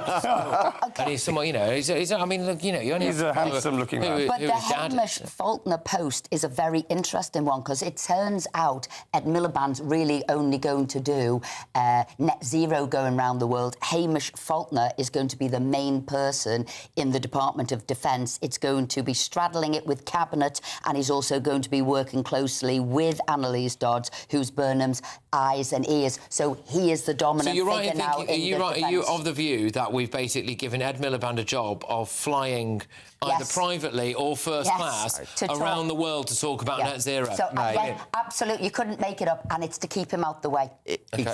And he's someone, he's I mean, look, you only he's a handsome-looking lad. But the Hamish Faulkner post is a very interesting one, because it turns out Ed Miliband's really only going to do net zero going around the world. Hamish Faulkner is going to be the main person in the Department of Defence. It's going to be straddling it with Cabinet, and he's also going to be working closely with Annalise Dodds, who's Burnham's eyes and ears. So he is the dominant figure now in the defence. Are you of the view that we've basically given Ed Miliband a job of flying either privately or first class around the world to talk about net zero? So, absolutely, you couldn't make it up, and it's to keep him out the way.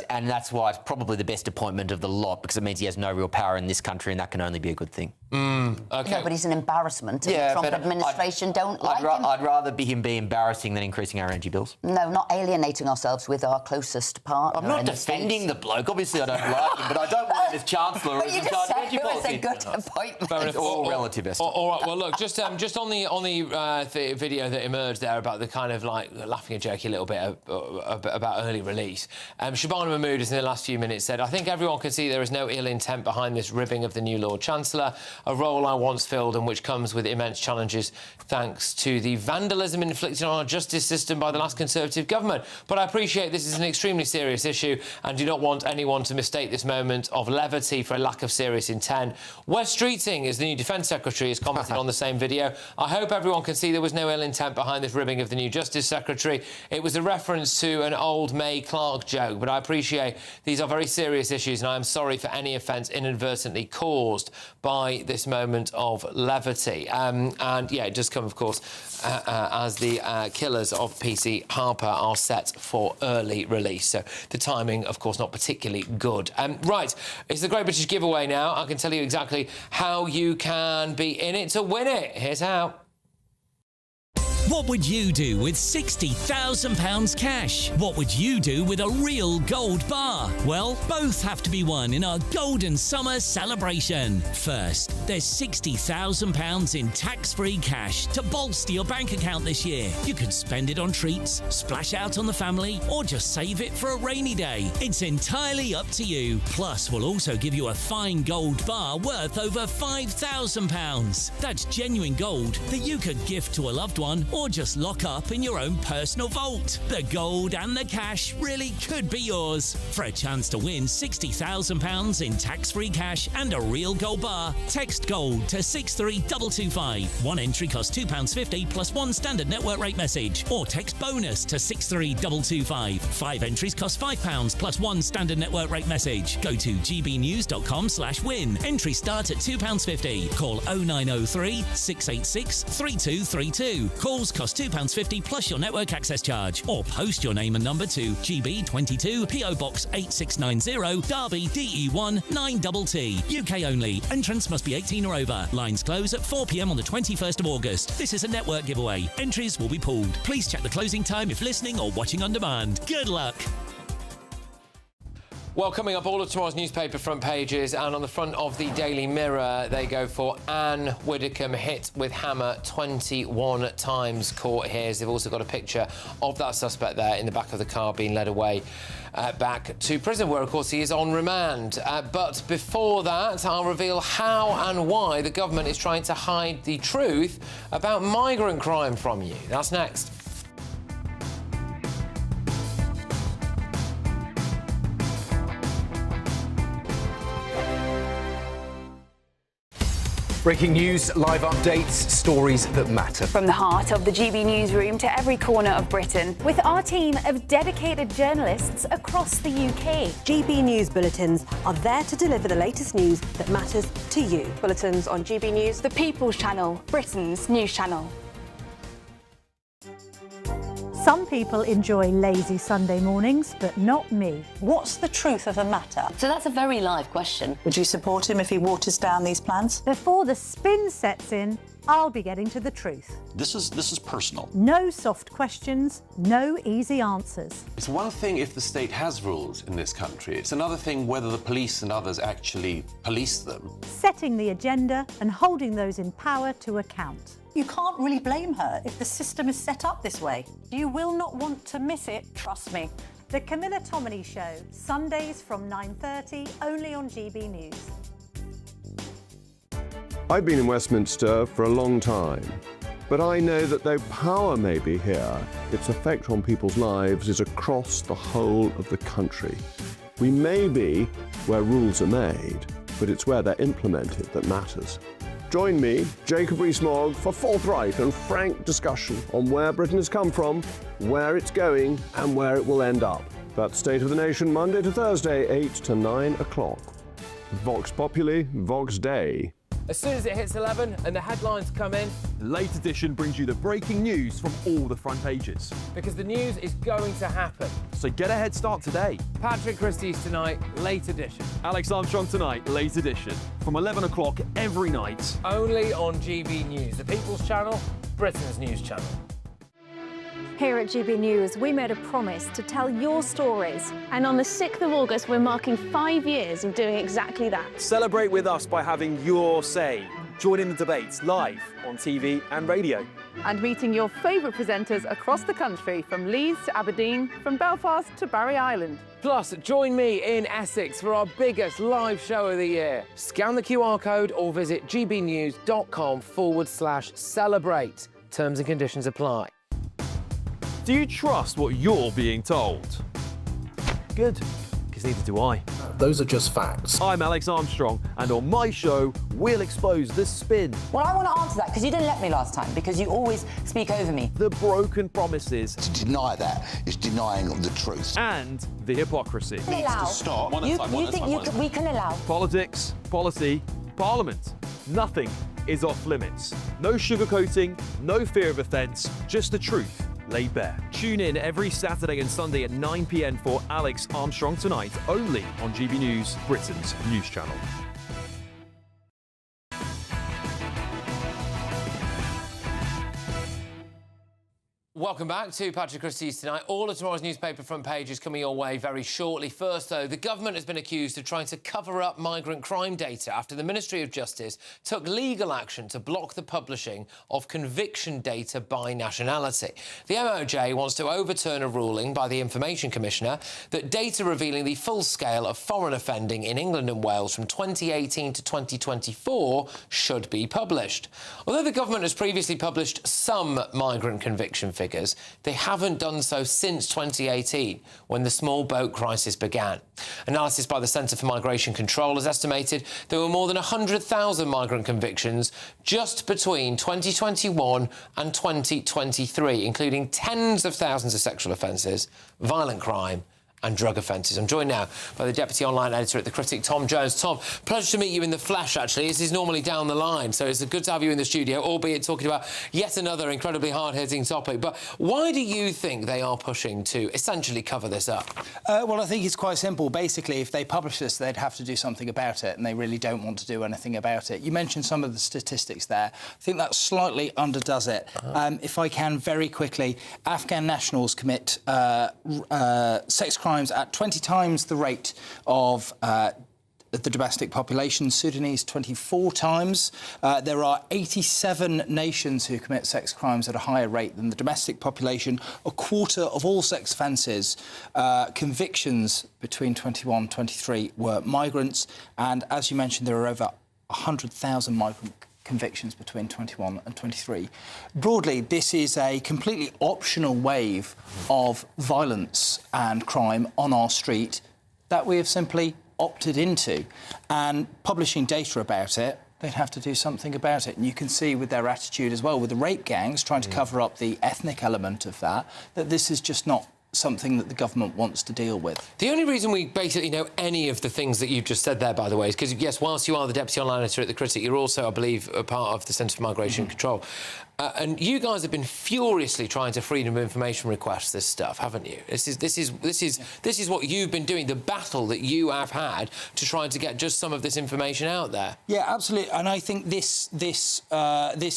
And that's why it's probably the best appointment of the lot, because it means he has no real power in this country, and that can only be a good thing. No, but he's an embarrassment. The Trump administration don't like him. I'd rather him be embarrassing than increasing our energy bills. No, not alienating ourselves with our closest partner. I'm not defending the bloke. Obviously, I don't like him, but I don't want him as Chancellor. But you just said it was a good appointment. It's all relative, Esther. All right, well, look, just on the video that emerged there about the kind of like laughing and joking a little bit about early release, Shabana Mahmood has in the last few minutes said, "I think everyone can see there is no ill intent behind this ribbing of the new Lord Chancellor. a role I once filled and which comes with immense challenges thanks to the vandalism inflicted on our justice system by the last Conservative government. But I appreciate this is an extremely serious issue and do not want anyone to mistake this moment of levity for a lack of serious intent. Wes Streeting, as the new Defence Secretary, has commented on the same video. I hope everyone can see there was no ill intent behind this ribbing of the new Justice Secretary. It was a reference to an old May Clark joke, but I appreciate these are very serious issues and I am sorry for any offence inadvertently caused by this moment of levity. And, yeah, it does come, of course, as the killers of PC Harper are set for early release. So the timing, of course, not particularly good. Right, it's the Great British Giveaway now. I can tell you exactly how you can be in it to win it. Here's how. What would you do with £60,000 cash? What would you do with a real gold bar? Well, both have to be won in our Golden Summer celebration. First, there's £60,000 in tax-free cash to bolster your bank account this year. You can spend it on treats, splash out on the family, or just save it for a rainy day. It's entirely up to you. Plus, we'll also give you a fine gold bar worth over £5,000. That's genuine gold that you could gift to a loved one or just lock up in your own personal vault. The gold and the cash really could be yours. For a chance to win £60,000 in tax-free cash and a real gold bar, text GOLD to 63225. One entry costs £2.50 plus one standard network rate message, or text BONUS to 63225. 5 entries cost £5 plus one standard network rate message. Go to gbnews.com/win. Entries start at £2.50. Call 0903 686 3232. Calls cost £2.50 plus your network access charge, or post your name and number to GB22 PO Box 8690 Derby DE1 9TT. UK only. Entrance must be 18 or over. Lines close at 4 p.m. on the 21st of August. This is a network giveaway. Entries will be pooled. Please check the closing time if listening or watching on demand. Good luck. Well, coming up, all of tomorrow's newspaper front pages, and on the front of the Daily Mirror, they go for Anne Widdecombe hit with hammer 21 times, caught here. They've also got a picture of that suspect there in the back of the car being led away back to prison, where, of course, he is on remand. But before that, I'll reveal how and why the government is trying to hide the truth about migrant crime from you. That's next. Breaking news, live updates, stories that matter. From the heart of the GB newsroom to every corner of Britain, with our team of dedicated journalists across the UK. GB News bulletins are there to deliver the latest news that matters to you. Bulletins on GB News, the People's Channel, Britain's news channel. Some people enjoy lazy Sunday mornings, but not me. What's the truth of the matter? So that's a very live question. Would you support him if he waters down these plans? Before the spin sets in, I'll be getting to the truth. This is personal. No soft questions, no easy answers. It's one thing if the state has rules in this country. It's another thing whether the police and others actually police them. Setting the agenda and holding those in power to account. You can't really blame her if the system is set up this way. You will not want to miss it, trust me. The Camilla Tominey Show, Sundays from 9:30, only on GB News. I've been in Westminster for a long time, but I know that though power may be here, its effect on people's lives is across the whole of the country. We may be where rules are made, but it's where they're implemented that matters. Join me, Jacob Rees-Mogg, for forthright and frank discussion on where Britain has come from, where it's going, and where it will end up. That's State of the Nation, Monday to Thursday, 8 to 9 o'clock. Vox Populi, Vox Dei. As soon as it hits 11 and the headlines come in, The Late Edition brings you the breaking news from all the front pages. because the news is going to happen. So get a head start today. Patrick Christys tonight, Late Edition. Alex Armstrong tonight, Late Edition. From 11 o'clock every night. Only on GB News, the People's Channel, Britain's news channel. Here at GB News, we made a promise to tell your stories. And on the 6th of August, we're marking 5 years of doing exactly that. Celebrate with us by having your say. Join in the debates live on TV and radio. And meeting your favourite presenters across the country, from Leeds to Aberdeen, from Belfast to Barry Island. Plus, join me in Essex for our biggest live show of the year. Scan the QR code or visit gbnews.com/celebrate. Terms and conditions apply. Do you trust what you're being told? Good, because neither do I. Those are just facts. I'm Alex Armstrong, and on my show, we'll expose the spin. Well, I want to answer that, because you didn't let me last time, because you always speak over me. The broken promises. To deny that is denying the truth. And the hypocrisy. Needs to stop. We can allow. Politics, policy, parliament. Nothing is off limits. No sugarcoating, no fear of offence, just the truth laid bare. Tune in every Saturday and Sunday at 9 p.m. for Alex Armstrong Tonight, only on GB News, Britain's news channel. Welcome back to Patrick Christys Tonight. All of tomorrow's newspaper front page is coming your way very shortly. First, though, the government has been accused of trying to cover up migrant crime data after the Ministry of Justice took legal action to block the publishing of conviction data by nationality. The MOJ wants to overturn a ruling by the Information Commissioner that data revealing the full scale of foreign offending in England and Wales from 2018 to 2024 should be published. Although the government has previously published some migrant conviction figures, they haven't done so since 2018, when the small boat crisis began. Analysis by the Centre for Migration Control has estimated there were more than 100,000 migrant convictions just between 2021 and 2023, including tens of thousands of sexual offences, violent crime and drug offences. I'm joined now by the Deputy Online Editor at The Critic, Tom Jones. Tom, pleasure to meet you in the flesh, actually. This is normally down the line, so it's good to have you in the studio, albeit talking about yet another incredibly hard-hitting topic. But why do you think they are pushing to essentially cover this up? Well, I think it's quite simple. Basically, if they publish this, they'd have to do something about it, and they really don't want to do anything about it. You mentioned some of the statistics there. I think that slightly underdoes it. If I can, very quickly, Afghan nationals commit sex crimes at 20 times the rate of the domestic population. Sudanese 24 times. There are 87 nations who commit sex crimes at a higher rate than the domestic population. A quarter of all sex offences, convictions between 21 and 23 were migrants. And as you mentioned, there are over 100,000 migrant convictions between 21 and 23. Broadly, this is a completely optional wave of violence and crime on our street that we have simply opted into. And publishing data about it, they'd have to do something about it. And you can see with their attitude as well, with the rape gangs trying to cover up the ethnic element of that this is just not something that the government wants to deal with. The only reason we basically know any of the things that you've just said there, by the way, is because, yes, whilst you are the Deputy Online Editor at The Critic, you're also, I believe, a part of the Centre for Migration Control. And you guys have been furiously trying to freedom of information request this stuff, haven't you? This is what you've been doing, the battle that you have had to try to get just some of this information out there. Yeah, absolutely. And I think this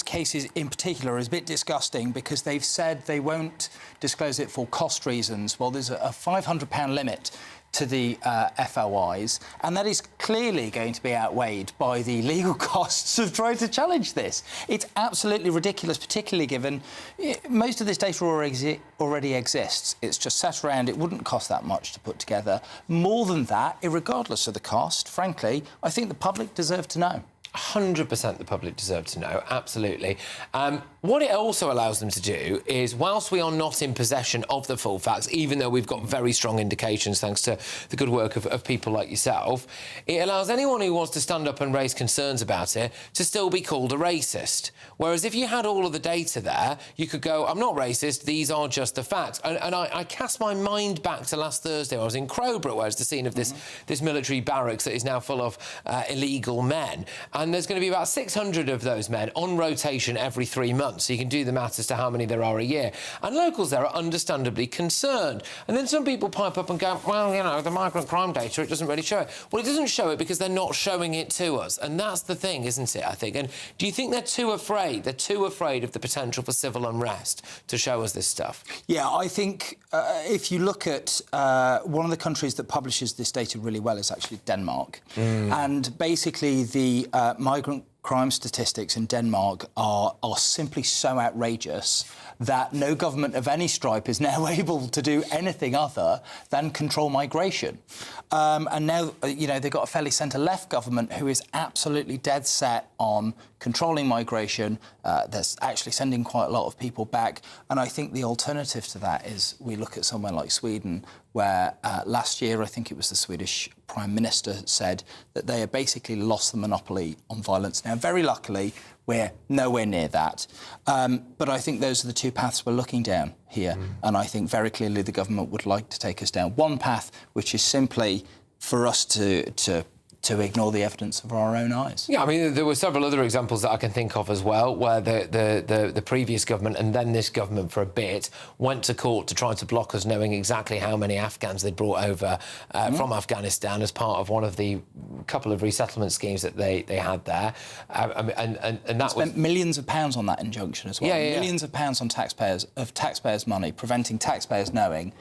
case is, in particular, is a bit disgusting because they've said they won't disclose it for cost reasons. Well, there's a £500 limit to the FOIs, and that is clearly going to be outweighed by the legal costs of trying to challenge this. It's absolutely ridiculous, particularly given most of this data already exists. It's just sat around. It wouldn't cost that much to put together. More than that, irregardless of the cost, frankly, I think the public deserve to know. 100% the public deserve to know, absolutely. What it also allows them to do is, whilst we are not in possession of the full facts, even though we've got very strong indications thanks to the good work of people like yourself, it allows anyone who wants to stand up and raise concerns about it to still be called a racist. Whereas if you had all of the data there, you could go, I'm not racist, these are just the facts. And I cast my mind back to last Thursday. I was in Crowborough, where it's the scene of this military barracks that is now full of illegal men. And there's going to be about 600 of those men on rotation every 3 months. So you can do the maths as to how many there are a year. And locals there are understandably concerned. And then some people pipe up and go, well, you know, the migrant crime data, it doesn't really show it. Well, it doesn't show it because they're not showing it to us. And that's the thing, isn't it, I think? And do you think they're too afraid? They're too afraid of the potential for civil unrest to show us this stuff? Yeah, I think if you look at one of the countries that publishes this data really well is actually Denmark. And basically the migrant crime statistics in Denmark are simply so outrageous that no government of any stripe is now able to do anything other than control migration. And now, they've got a fairly centre-left government who is absolutely dead set on controlling migration. They're actually sending quite a lot of people back. And I think the alternative to that is we look at somewhere like Sweden, where last year, I think it was the Swedish Prime Minister said that they had basically lost the monopoly on violence. Now, very luckily, we're nowhere near that. But I think those are the two paths we're looking down here. And I think very clearly the government would like to take us down one path, which is simply for us to ignore the evidence of our own eyes. Yeah, I mean, there were several other examples that I can think of as well, where the previous government and then this government for a bit went to court to try to block us knowing exactly how many Afghans they'd brought over from Afghanistan as part of one of the couple of resettlement schemes that they had there. And that spent millions of pounds on that injunction as well. Millions of pounds on taxpayers' money, preventing taxpayers knowing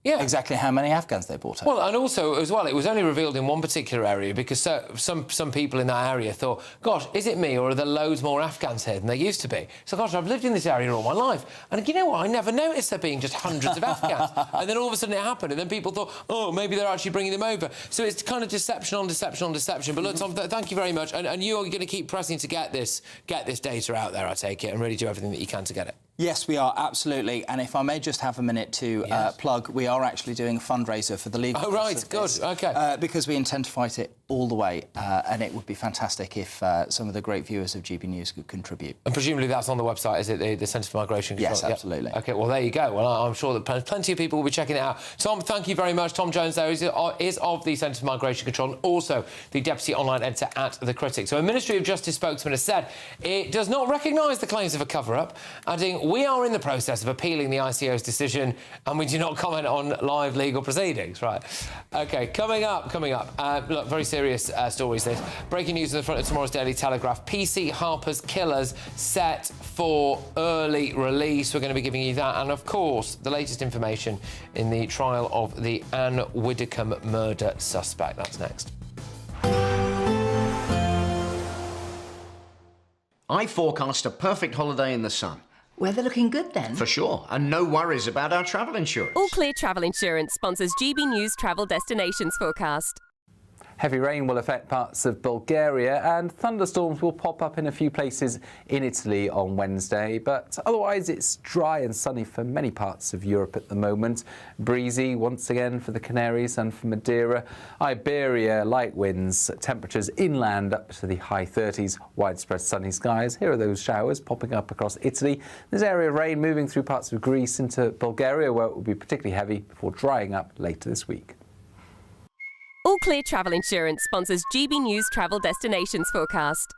exactly how many Afghans they brought over. Well, and also, as well, it was only revealed in one particular area because some people in that area thought, gosh, is it me or are there loads more Afghans here than there used to be? So, gosh, I've lived in this area all my life. And you know what? I never noticed there being just hundreds of Afghans. And then all of a sudden it happened. And then people thought, oh, maybe they're actually bringing them over. So it's kind of deception on deception on deception. But look, Tom, thank you very much. And you are going to keep pressing to get this data out there, I take it, and really do everything that you can to get it. Yes, we are, absolutely. And if I may just have a minute to plug, we are actually doing a fundraiser for the legal Oh, right, good, OK. because we intend to fight it all the way, and it would be fantastic if some of the great viewers of GB News could contribate. And presumably that's on the website, is it, the Centre for Migration Control? Yes, absolutely. OK, well, there you go. Well, I'm sure that plenty of people will be checking it out. Tom, thank you very much. Tom Jones there is of the Centre for Migration Control and also the Deputy Online Editor at The Critic. So a Ministry of Justice spokesman has said it does not recognise the claims of a cover-up, adding, we are in the process of appealing the ICO's decision and we do not comment on live legal proceedings. Right. OK, coming up. Look, very serious stories this. Breaking news in the front of tomorrow's Daily Telegraph. PC Harper's Killers set for early release. We're going to be giving you that. And, of course, the latest information in the trial of the Anne Widdecombe murder suspect. That's next. I forecast a perfect holiday in the sun. Weather looking good then? For sure, and no worries about our travel insurance. All Clear Travel Insurance sponsors GB News Travel Destinations Forecast. Heavy rain will affect parts of Bulgaria and thunderstorms will pop up in a few places in Italy on Wednesday, but otherwise it's dry and sunny for many parts of Europe at the moment. Breezy once again for the Canaries and for Madeira. Iberia, light winds, temperatures inland up to the high 30s, widespread sunny skies. Here are those showers popping up across Italy. There's area of rain moving through parts of Greece into Bulgaria where it will be particularly heavy before drying up later this week. All Clear Travel Insurance sponsors GB News Travel Destinations Forecast.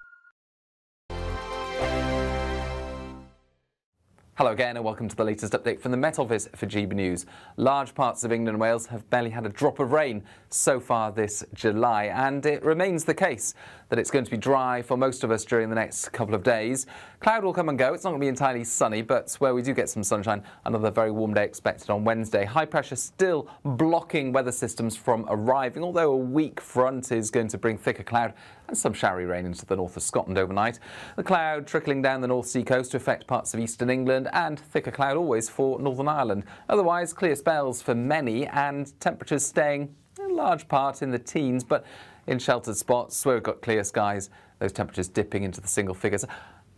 Hello again and welcome to the latest update from the Met Office for GB News. Large parts of England and Wales have barely had a drop of rain so far this July, and it remains the case that it's going to be dry for most of us during the next couple of days. Cloud will come and go. It's not going to be entirely sunny, but where we do get some sunshine, another very warm day expected on Wednesday. High pressure still blocking weather systems from arriving, although a weak front is going to bring thicker cloud and some showery rain into the north of Scotland overnight. The cloud trickling down the North Sea coast to affect parts of eastern England and thicker cloud always for Northern Ireland. Otherwise, clear spells for many and temperatures staying in large part in the teens, but in sheltered spots where we've got clear skies, those temperatures dipping into the single figures.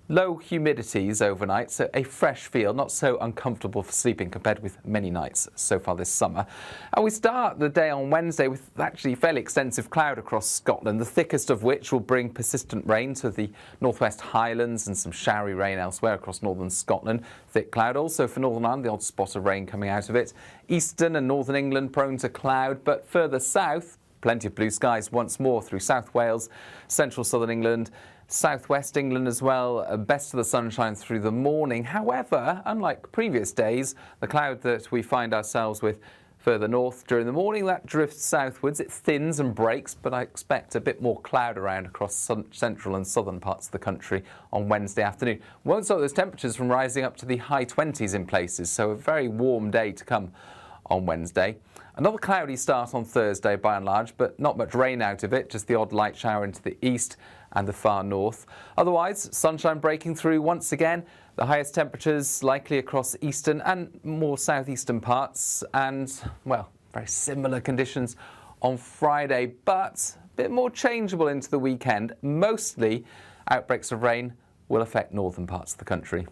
Low humidities overnight, so a fresh feel, not so uncomfortable for sleeping compared with many nights so far this summer. And we start the day on Wednesday with actually fairly extensive cloud across Scotland, the thickest of which will bring persistent rain to the northwest Highlands and some showery rain elsewhere across northern Scotland. Thick cloud also for Northern Ireland, the odd spot of rain coming out of it. Eastern and northern England prone to cloud, but further south, plenty of blue skies once more through South Wales, central southern England, southwest England as well. Best of the sunshine through the morning. However, unlike previous days, the cloud that we find ourselves with further north during the morning, that drifts southwards. It thins and breaks, but I expect a bit more cloud around across central and southern parts of the country on Wednesday afternoon. Won't stop those temperatures from rising up to the high 20s in places, so a very warm day to come on Wednesday. Another cloudy start on Thursday by and large, but not much rain out of it, just the odd light shower into the east and the far north. Otherwise, sunshine breaking through once again. The highest temperatures likely across eastern and more southeastern parts, and, well, very similar conditions on Friday, but a bit more changeable into the weekend. Mostly, outbreaks of rain will affect northern parts of the country.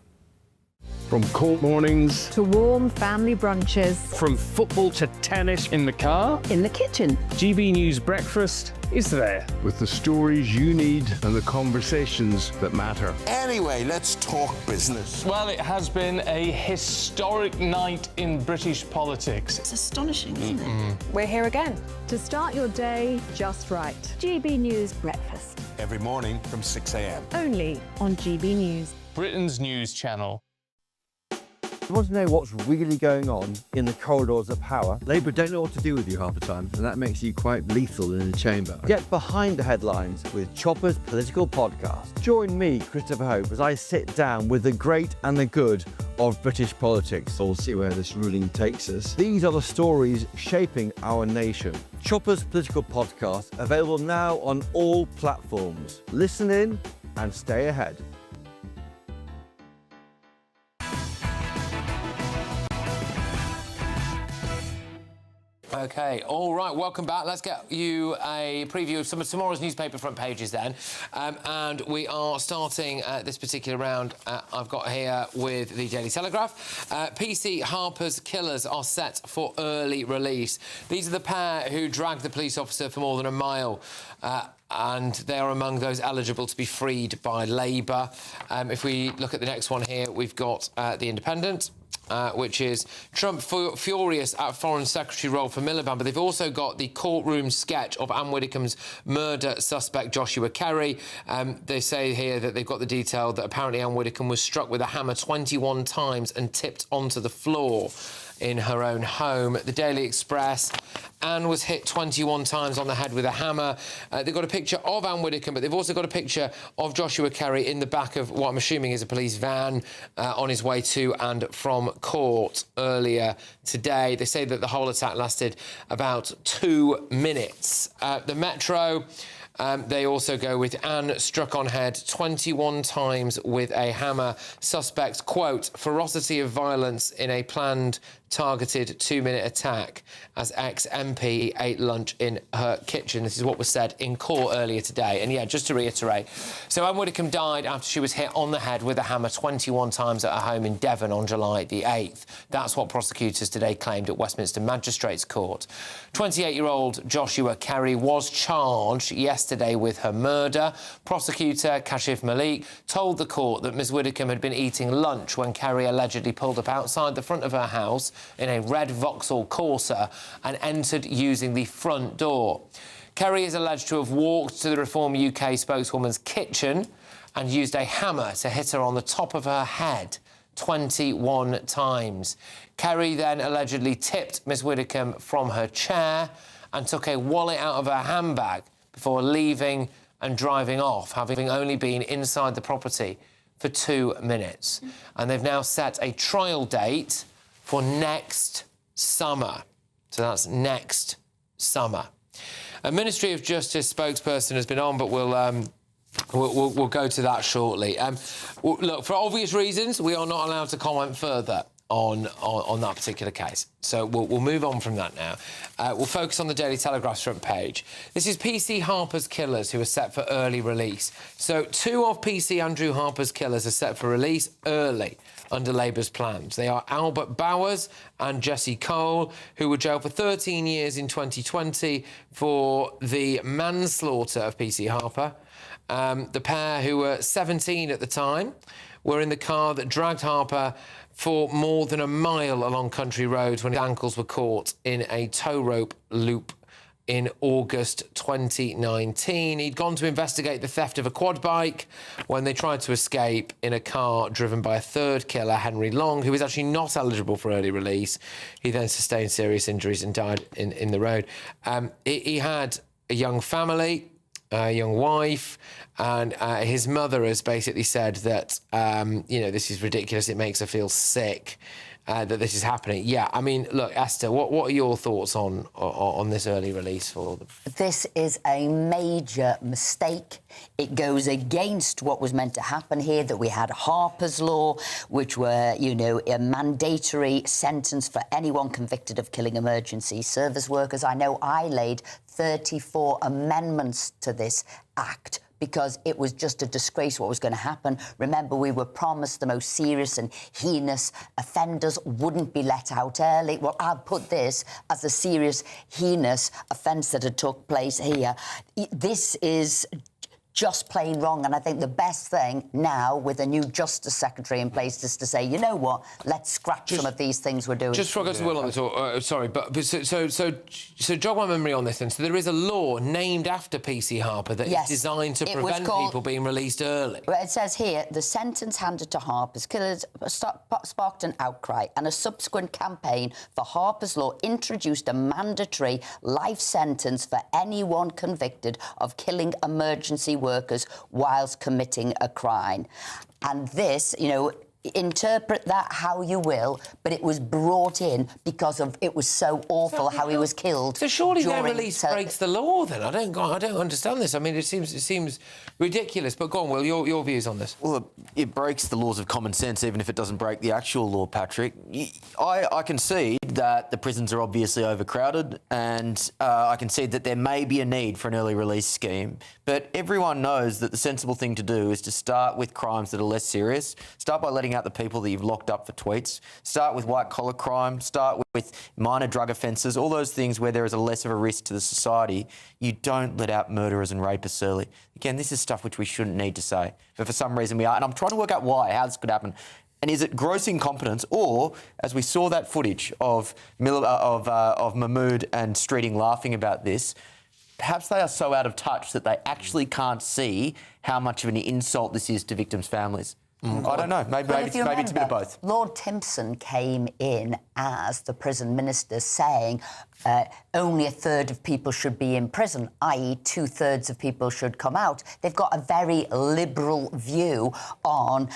From cold mornings to warm family brunches, from football to tennis in the car, in the kitchen. GB News Breakfast is there with the stories you need and the conversations that matter. Anyway, let's talk business. Well, it has been a historic night in British politics. It's astonishing, isn't it? We're here again to start your day just right. GB News Breakfast. Every morning from 6 a.m. Only on GB News. Britain's news channel. You want to know what's really going on in the corridors of power? Labour don't know what to do with you half the time, and that makes you quite lethal in the chamber. Get behind the headlines with Chopper's political podcast. Join me, Christopher Hope, as I sit down with the great and the good of British politics. We'll see where this ruling takes us. These are the stories shaping our nation. Chopper's political podcast, available now on all platforms. Listen in and stay ahead. OK, all right, welcome back. Let's get you a preview of some of tomorrow's newspaper front pages then. And we are starting this particular round, I've got here with the Daily Telegraph. PC Harper's killers are set for early release. These are the pair who dragged the police officer for more than a mile. And they are among those eligible to be freed by Labour. If we look at the next one here, we've got The Independent. Which is Trump furious at Foreign Secretary role for Miliband, but they've also got the courtroom sketch of Anne Widdecombe's murder suspect Joshua Kerry. They say here that they've got the detail that apparently Anne Widdecombe was struck with a hammer 21 times and tipped onto the floor in her own home. The Daily Express, Anne was hit 21 times on the head with a hammer. They've got a picture of Anne Widdecombe, but they've also got a picture of Joshua Kerry in the back of what I'm assuming is a police van on his way to and from court earlier today. They say that the whole attack lasted about 2 minutes. The Metro, they also go with Anne struck on head 21 times with a hammer. Suspects, quote, ferocity of violence in a planned targeted 2-minute attack as ex-MP ate lunch in her kitchen. This is what was said in court earlier today. And yeah, just to reiterate, so Anne Widdecombe died after she was hit on the head with a hammer 21 times at her home in Devon on July the 8th. That's what prosecutors today claimed at Westminster Magistrates Court. 28-year-old Joshua Kerry was charged yesterday with her murder. Prosecutor Kashif Malik told the court that Ms Widdecombe had been eating lunch when Kerry allegedly pulled up outside the front of her house in a red Vauxhall Corsa and entered using the front door. Kerry is alleged to have walked to the Reform UK spokeswoman's kitchen and used a hammer to hit her on the top of her head 21 times. Kerry then allegedly tipped Ms Widdecombe from her chair and took a wallet out of her handbag before leaving and driving off, having only been inside the property for 2 minutes. And they've now set a trial date for next summer. So that's next summer. A Ministry of Justice spokesperson has been on, but we'll go to that shortly. Look, for obvious reasons, we are not allowed to comment further on that particular case. So we'll move on from that now. We'll focus on the Daily Telegraph's front page. This is PC Harper's killers who are set for early release. So 2 of PC Andrew Harper's killers are set for release early under Labour's plans. They are Albert Bowers and Jesse Cole, who were jailed for 13 years in 2020 for the manslaughter of PC Harper. The pair, who were 17 at the time, were in the car that dragged Harper for more than a mile along country roads when his ankles were caught in a tow rope loop in August 2019. He'd gone to investigate the theft of a quad bike when they tried to escape in a car driven by a third killer, Henry Long, who was actually not eligible for early release. He then sustained serious injuries and died in the road. He had a young family, a young wife, and his mother has basically said that, you know, this is ridiculous, it makes her feel sick. that this is happening. Yeah, I mean, look, Esther, what are your thoughts on this early release for them? This is a major mistake. It goes against what was meant to happen here, that we had Harper's Law, which were, you know, a mandatory sentence for anyone convicted of killing emergency service workers. I know I laid 34 amendments to this act because it was just a disgrace what was going to happen. Remember, we were promised the most serious and heinous offenders wouldn't be let out early. Well, I'll put this as a serious, heinous offence that had took place here. This is just plain wrong, and I think the best thing now, with a new Justice Secretary in place, is to say, you know what, let's scrap some of these things we're doing. Just before I go to Will on this, sorry, but so jog my memory on this then. So there is a law named after PC Harper that is designed to prevent people being released early. Well, it says here, the sentence handed to Harper's killers sparked an outcry, and a subsequent campaign for Harper's Law introduced a mandatory life sentence for anyone convicted of killing emergency workers whilst committing a crime. And this, you know, interpret that how you will, but it was brought in because of it was so awful how he was killed. So surely their release breaks the law then? I don't understand this. I mean, it seems ridiculous. But go on, Will, your views on this? Well, it breaks the laws of common sense, even if it doesn't break the actual law, Patrick. I concede that the prisons are obviously overcrowded, and I concede that there may be a need for an early release scheme. But everyone knows that the sensible thing to do is to start with crimes that are less serious. Start by letting out the people that you've locked up for tweets. Start with white-collar crime. Start with minor drug offences, all those things where there is a less of a risk to the society. You don't let out murderers and rapists early. Again, this is stuff which we shouldn't need to say, but for some reason we are. And I'm trying to work out how this could happen. And is it gross incompetence, or, as we saw that footage of Mahmood and Streeting laughing about this, perhaps they are so out of touch that they actually can't see how much of an insult this is to victims' families. I don't know. Maybe it's a bit of both. Lord Timpson came in as the prison minister saying only a third of people should be in prison, i.e. 2/3 of people should come out. They've got a very liberal view on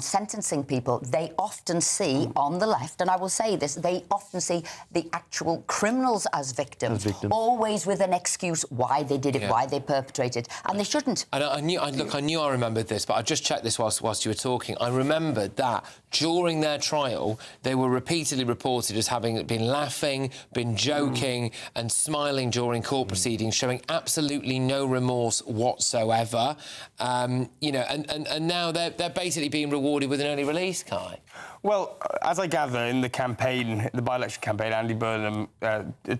sentencing people. They often see on the left, and I will say this, they often see the actual criminals as victims, always with an excuse why they did it, why they perpetrated, and they shouldn't. And I knew I remembered this, but I just checked this whilst you were talking. I remembered that during their trial, they were repeatedly reported as having been laughing, been joking and smiling during court proceedings, showing absolutely no remorse whatsoever. You know, and now they're basically being rewarded with an early release, Kai. Well, as I gather, in the campaign, the by-election campaign, Andy Burnham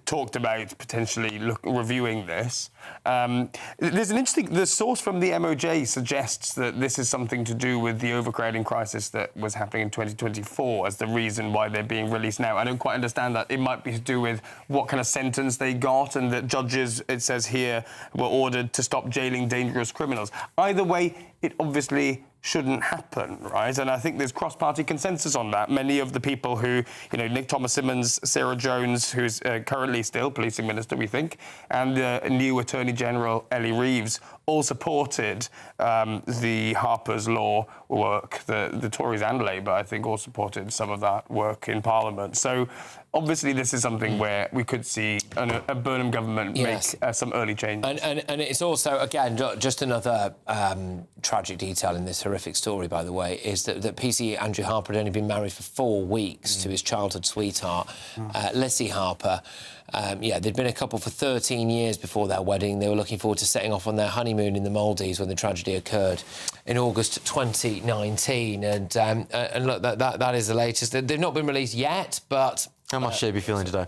talked about potentially reviewing this. There's an interesting... The source from the MOJ suggests that this is something to do with the overcrowding crisis that was happening in 2024 as the reason why they're being released now. I don't quite understand that. It might be to do with what kind of sentence they got, and that judges, it says here, were ordered to stop jailing dangerous criminals. Either way, it obviously shouldn't happen, right? And I think there's cross-party consensus on that. Many of the people who, you know, Nick Thomas-Symonds, Sarah Jones, who's currently still policing minister, we think, and the new Attorney General, Ellie Reeves, all supported the Harper's Law work. The Tories and Labour, I think, all supported some of that work in Parliament. So, obviously, this is something where we could see a Burnham government make some early changes. And it's also, again, just another tragic detail in this horrific story, by the way, is that PC Andrew Harper had only been married for 4 weeks to his childhood sweetheart, Lissy Harper. They'd been a couple for 13 years before their wedding. They were looking forward to setting off on their honeymoon in the Maldives when the tragedy occurred in August 2019. And look, that is the latest. They've not been released yet, but... How much should you be feeling today?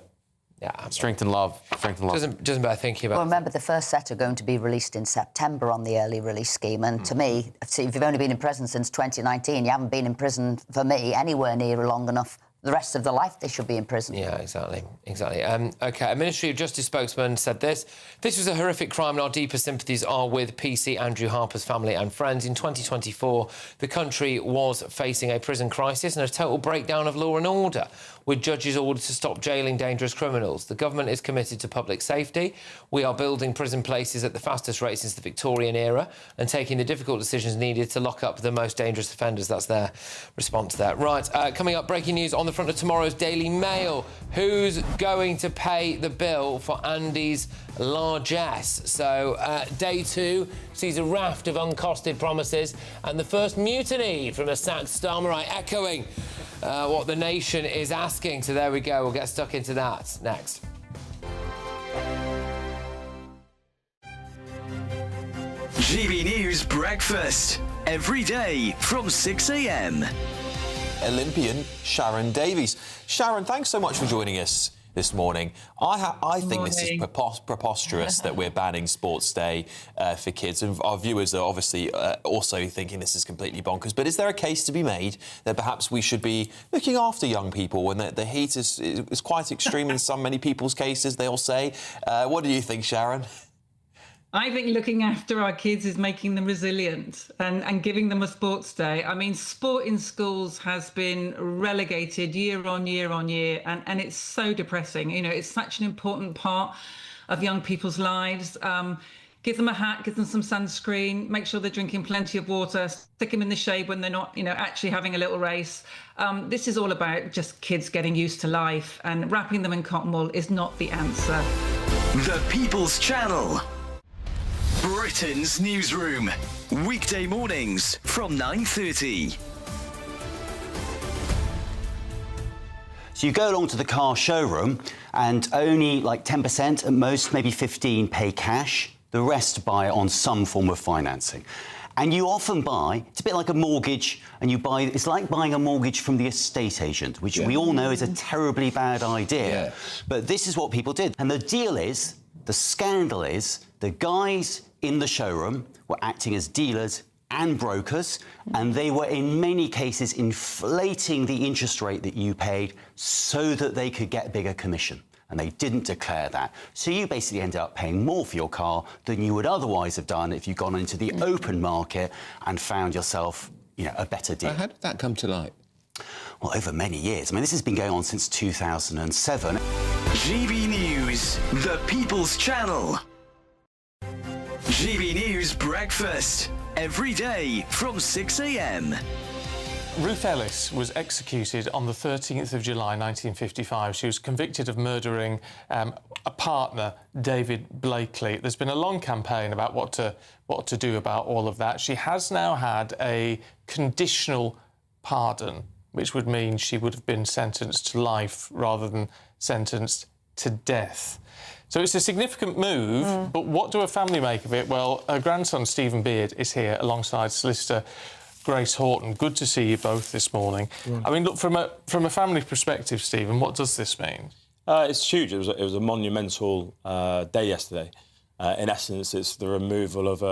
Yeah, strength and love. Doesn't bear thinking about. Well, remember, the first set are going to be released in September on the early release scheme, and to me, if you've only been in prison since 2019, you haven't been in prison, for me, anywhere near long enough. The rest of their life, they should be in prison. Yeah, exactly. OK, a Ministry of Justice spokesman said this. This was a horrific crime and our deepest sympathies are with PC Andrew Harper's family and friends. In 2024, the country was facing a prison crisis and a total breakdown of law and order. with judges ordered to stop jailing dangerous criminals. The government is committed to public safety. We are building prison places at the fastest rate since the Victorian era and taking the difficult decisions needed to lock up the most dangerous offenders. That's their response there. Right, coming up, breaking news on the front of tomorrow's Daily Mail. Who's going to pay the bill for Andy's largesse? So, day 2 sees a raft of uncosted promises and the first mutiny from a sacked Starmerite, echoing what the nation is asking. So there we go, we'll get stuck into that next. GB News Breakfast, every day from 6 a.m. Olympian Sharon Davies. Sharon, thanks so much for joining us this morning. I think this is preposterous that we're banning Sports Day for kids, and our viewers are obviously also thinking this is completely bonkers. But is there a case to be made that perhaps we should be looking after young people when the heat is quite extreme in many people's cases, they'll say? What do you think, Sharon? I think looking after our kids is making them resilient and giving them a sports day. I mean, sport in schools has been relegated year on year on year, and it's so depressing. You know, it's such an important part of young people's lives. Give them a hat, give them some sunscreen, make sure they're drinking plenty of water, stick them in the shade when they're not, actually having a little race. This is all about just kids getting used to life, and wrapping them in cotton wool is not the answer. The People's Channel. Britain's newsroom. Weekday mornings from 9:30. So you go along to the car showroom and only like 10%, at most maybe 15%, pay cash. The rest buy it on some form of financing. And you often buy, it's a bit like a mortgage, and it's like buying a mortgage from the estate agent, which we all know is a terribly bad idea. Yeah. But this is what people did. And the deal is, the scandal is, the guys in the showroom were acting as dealers and brokers, and they were in many cases inflating the interest rate that you paid so that they could get bigger commission. And they didn't declare that. So you basically ended up paying more for your car than you would otherwise have done if you'd gone into the open market and found yourself, a better deal. How did that come to light? Well, over many years. I mean, this has been going on since 2007. GB News, the People's Channel. GB News Breakfast, every day from 6 a.m. Ruth Ellis was executed on the 13th of July 1955. She was convicted of murdering a partner, David Blakely. There's been a long campaign about what to do about all of that. She has now had a conditional pardon, which would mean she would have been sentenced to life rather than sentenced to death. So it's a significant move, but what do her family make of it? Well, her grandson, Stephen Beard, is here alongside solicitor Grace Horton. Good to see you both this morning. I mean, look, from a family perspective, Stephen, what does this mean? It's huge. It was a monumental day yesterday. In essence, it's the removal of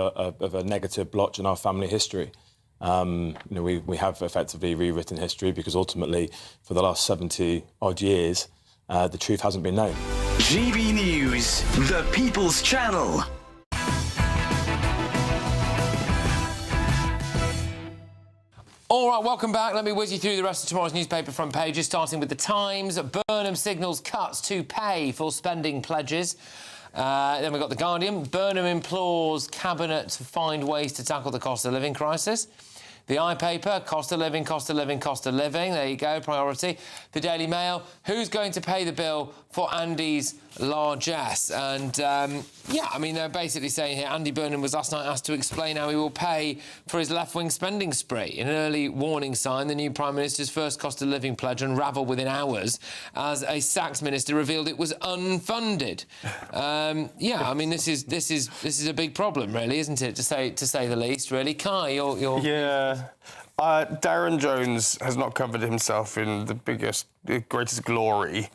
a negative blotch in our family history. We have effectively rewritten history because ultimately, for the last 70-odd years, the truth hasn't been known. GB News, the People's Channel. All right, welcome back. Let me whiz you through the rest of tomorrow's newspaper front pages, starting with The Times. Burnham signals cuts to pay for spending pledges. Then we've got The Guardian. Burnham implores Cabinet to find ways to tackle the cost of living crisis. The iPaper, cost of living, cost of living, cost of living. There you go, priority. The Daily Mail, who's going to pay the bill for Andy's largesse? And, they're basically saying here, Andy Burnham was last night asked to explain how he will pay for his left-wing spending spree. An early warning sign, the new Prime Minister's first cost of living pledge unravelled within hours as a Sachs minister revealed it was unfunded. This is a big problem, really, isn't it, to say the least, really. Kai, you're... Yeah. Darren Jones has not covered himself in the greatest glory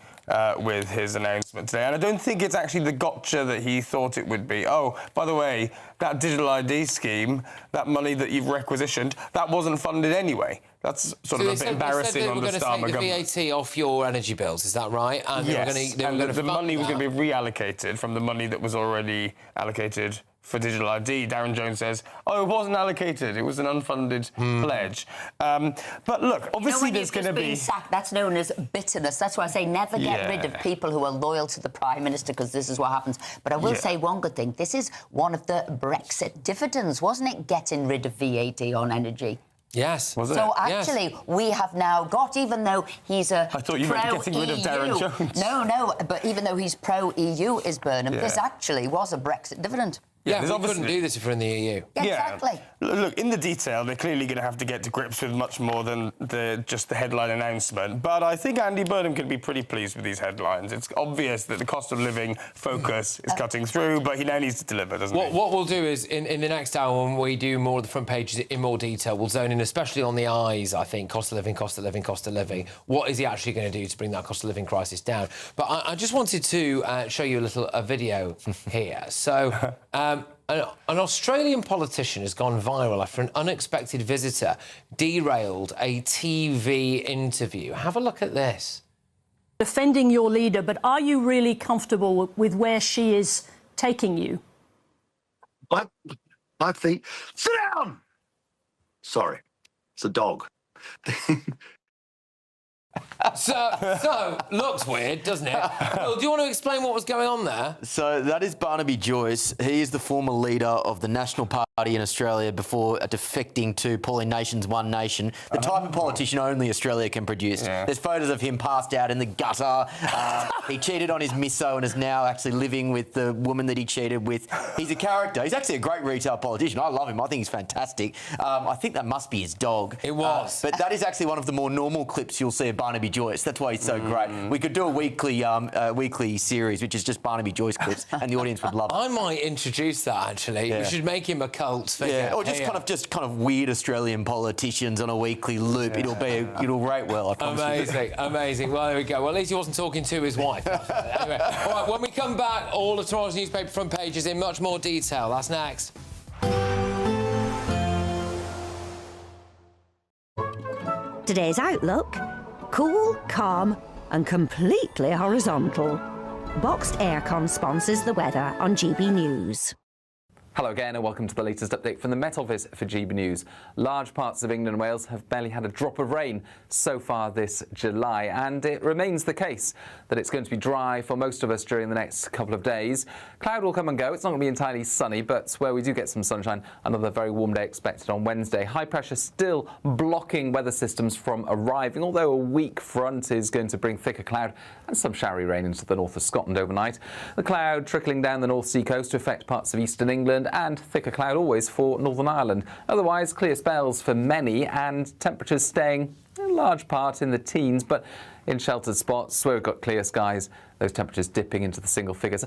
with his announcement today. And I don't think it's actually the gotcha that he thought it would be. Oh, by the way, that digital ID scheme, that money that you've requisitioned, that wasn't funded anyway. That's sort of a bit embarrassing on the Starmer government. We're going to take the VAT off your energy bills, is that right? And yes, the money was going to be reallocated from the money that was already allocated for digital ID. Darren Jones says, oh, it wasn't allocated. It was an unfunded pledge. But look, obviously there's going to be... sacked, that's known as bitterness. That's why I say never get rid of people who are loyal to the Prime Minister, because this is what happens. But I will say one good thing. This is one of the Brexit dividends, wasn't it, getting rid of VAT on energy? Yes. Was it? So actually, we have now got, even though he's a I thought you meant getting rid of Darren Jones. No, but even though he's pro-EU, is Burnham, this actually was a Brexit dividend. Yeah, we couldn't do this if we're in the EU. Exactly. Look, in the detail, they're clearly going to have to get to grips with much more than just the headline announcement. But I think Andy Burnham can be pretty pleased with these headlines. It's obvious that the cost of living focus is cutting through, but he now needs to deliver, doesn't he? What we'll do is, in the next hour, when we do more of the front pages in more detail, we'll zone in, especially on the I's, I think, cost of living, cost of living, cost of living. What is he actually going to do to bring that cost of living crisis down? But I just wanted to show you a video here. So... An Australian politician has gone viral after an unexpected visitor derailed a TV interview. Have a look at this. Defending your leader, but are you really comfortable with where she is taking you? I think... Sit down! Sorry, it's a dog. So, looks weird, doesn't it? Well, do you want to explain what was going on there? So that is Barnaby Joyce. He is the former leader of the National Party in Australia before defecting to Polling Nation's One Nation, the type of politician only Australia can produce. There's photos of him passed out in the gutter. He cheated on his misso and is now actually living with the woman that he cheated with. He's a character. He's actually a great retail politician. I love him. I think he's fantastic. I think that must be his dog. It was. But that is actually one of the more normal clips you'll see of Barnaby Joyce. That's why he's so great. We could do a weekly series, which is just Barnaby Joyce clips, and the audience would love it. I might introduce that, actually. Yeah. We should make him a cult figure. Yeah, or just kind of weird Australian politicians on a weekly loop. It'll rate well, I promise you. Amazing. Well, there we go. Well, at least he wasn't talking to his wife. Anyway, all right, when we come back, all of tomorrow's newspaper front pages in much more detail. That's next. Today's outlook: cool, calm and completely horizontal. Boxed Aircon sponsors the weather on GB News. Hello again and welcome to the latest update from the Met Office for GB News. Large parts of England and Wales have barely had a drop of rain so far this July, and it remains the case that it's going to be dry for most of us during the next couple of days. Cloud will come and go. It's not going to be entirely sunny, but where we do get some sunshine, another very warm day expected on Wednesday. High pressure still blocking weather systems from arriving, although a weak front is going to bring thicker cloud and some showery rain into the north of Scotland overnight. The cloud trickling down the North Sea coast to affect parts of eastern England, and thicker cloud always for Northern Ireland. Otherwise, clear spells for many and temperatures staying in large part in the teens, but in sheltered spots where we've got clear skies, those temperatures dipping into the single figures.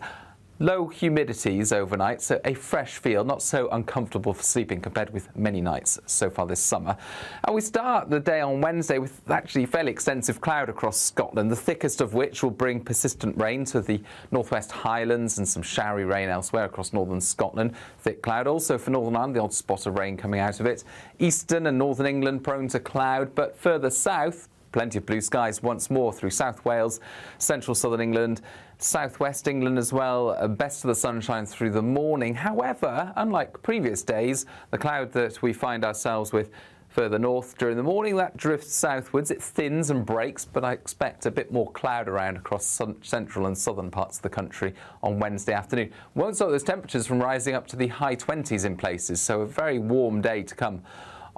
Low humidities overnight, so a fresh feel, not so uncomfortable for sleeping compared with many nights so far this summer. And we start the day on Wednesday with actually fairly extensive cloud across Scotland, the thickest of which will bring persistent rain to the northwest Highlands and some showery rain elsewhere across northern Scotland. Thick cloud also for Northern Ireland, the odd spot of rain coming out of it. Eastern and northern England prone to cloud, but further south, plenty of blue skies once more through South Wales, central southern England, southwest England as well. Best of the sunshine through the morning. However, unlike previous days, the cloud that we find ourselves with further north during the morning, that drifts southwards. It thins and breaks, but I expect a bit more cloud around across central and southern parts of the country on Wednesday afternoon. Won't stop those temperatures from rising up to the high 20s in places, so a very warm day to come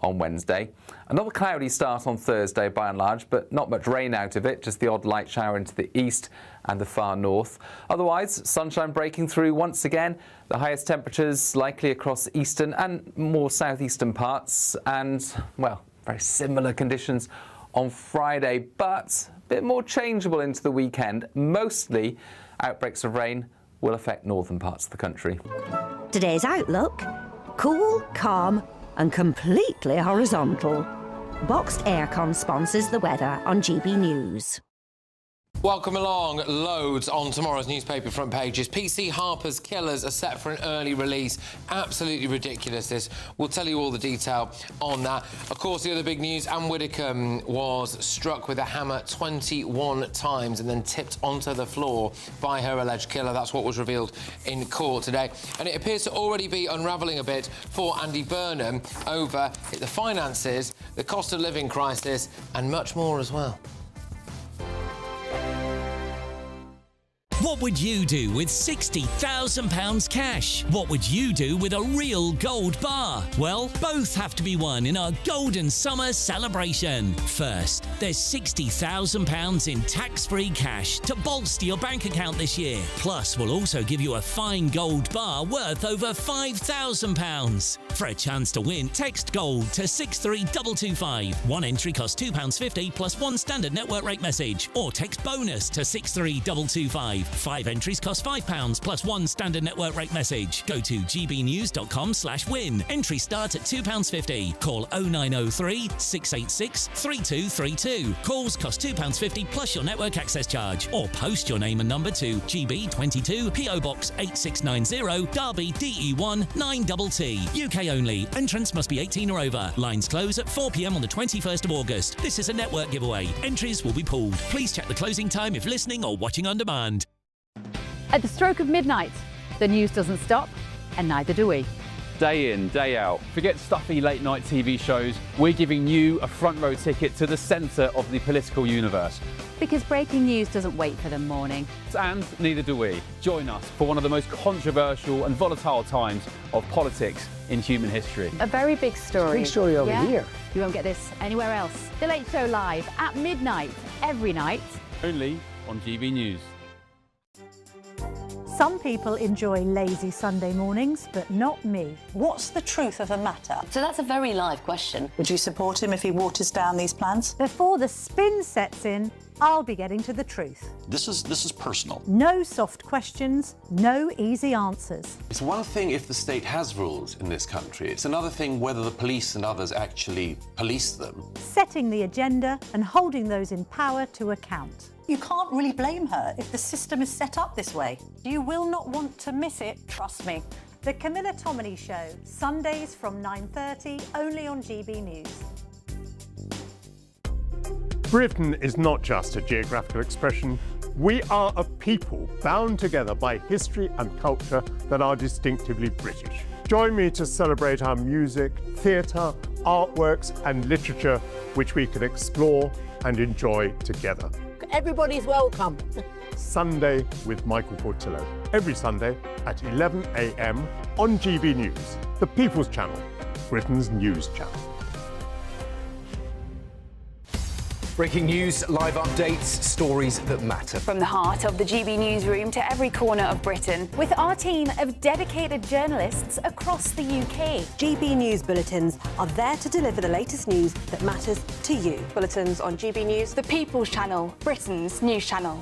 on Wednesday. Another cloudy start on Thursday by and large, but not much rain out of it, just the odd light shower into the east and the far north. Otherwise, sunshine breaking through once again. The highest temperatures likely across eastern and more southeastern parts, and, well, very similar conditions on Friday, but a bit more changeable into the weekend. Mostly outbreaks of rain will affect northern parts of the country. Today's outlook: cool, calm and completely horizontal. Boxed Aircon sponsors the weather on GB News. Welcome along. Loads on tomorrow's newspaper front pages. PC Harper's Killers are set for an early release. Absolutely ridiculous, this. We'll tell you all the detail on that. Of course, the other big news, Anne Widdecombe was struck with a hammer 21 times and then tipped onto the floor by her alleged killer. That's what was revealed in court today. And it appears to already be unravelling a bit for Andy Burnham over the finances, the cost of living crisis and much more as well. What would you do with £60,000 cash? What would you do with a real gold bar? Well, both have to be won in our Golden Summer celebration. First, there's £60,000 in tax-free cash to bolster your bank account this year. Plus, we'll also give you a fine gold bar worth over £5,000. For a chance to win, text GOLD to 63225. One entry costs £2.50 plus one standard network rate message. Or text BONUS to 63225. 5 entries cost £5 plus one standard network rate message. Go to gbnews.com/win. Entry starts at £2.50. Call 0903 686 3232. Calls cost £2.50 plus your network access charge. Or post your name and number to GB22 PO Box 8690 Derby DE1 9TT. UK only. Entrants must be 18 or over. Lines close at 4 p.m. on the 21st of August. This is a network giveaway. Entries will be pooled. Please check the closing time if listening or watching on demand. At the stroke of midnight, the news doesn't stop, and neither do we. Day in, day out. Forget stuffy late night TV shows. We're giving you a front row ticket to the centre of the political universe. Because breaking news doesn't wait for the morning. And neither do we. Join us for one of the most controversial and volatile times of politics in human history. A very big story. Big story over here. You won't get this anywhere else. The Late Show live at midnight, every night. Only on GB News. Some people enjoy lazy Sunday mornings, but not me. What's the truth of the matter? So that's a very live question. Would you support him if he waters down these plans? Before the spin sets in, I'll be getting to the truth. This is personal. No soft questions, no easy answers. It's one thing if the state has rules in this country. It's another thing whether the police and others actually police them. Setting the agenda and holding those in power to account. You can't really blame her if the system is set up this way. You will not want to miss it, trust me. The Camilla Tominey Show, Sundays from 9:30, only on GB News. Britain is not just a geographical expression. We are a people bound together by history and culture that are distinctively British. Join me to celebrate our music, theatre, artworks and literature which we can explore and enjoy together. Everybody's welcome. Sunday with Michael Portillo. Every Sunday at 11 a.m. on GB News, the People's Channel, Britain's news channel. Breaking news, live updates, stories that matter. From the heart of the GB newsroom to every corner of Britain, with our team of dedicated journalists across the UK. GB News bulletins are there to deliver the latest news that matters to you. Bulletins on GB News, the People's Channel, Britain's news channel.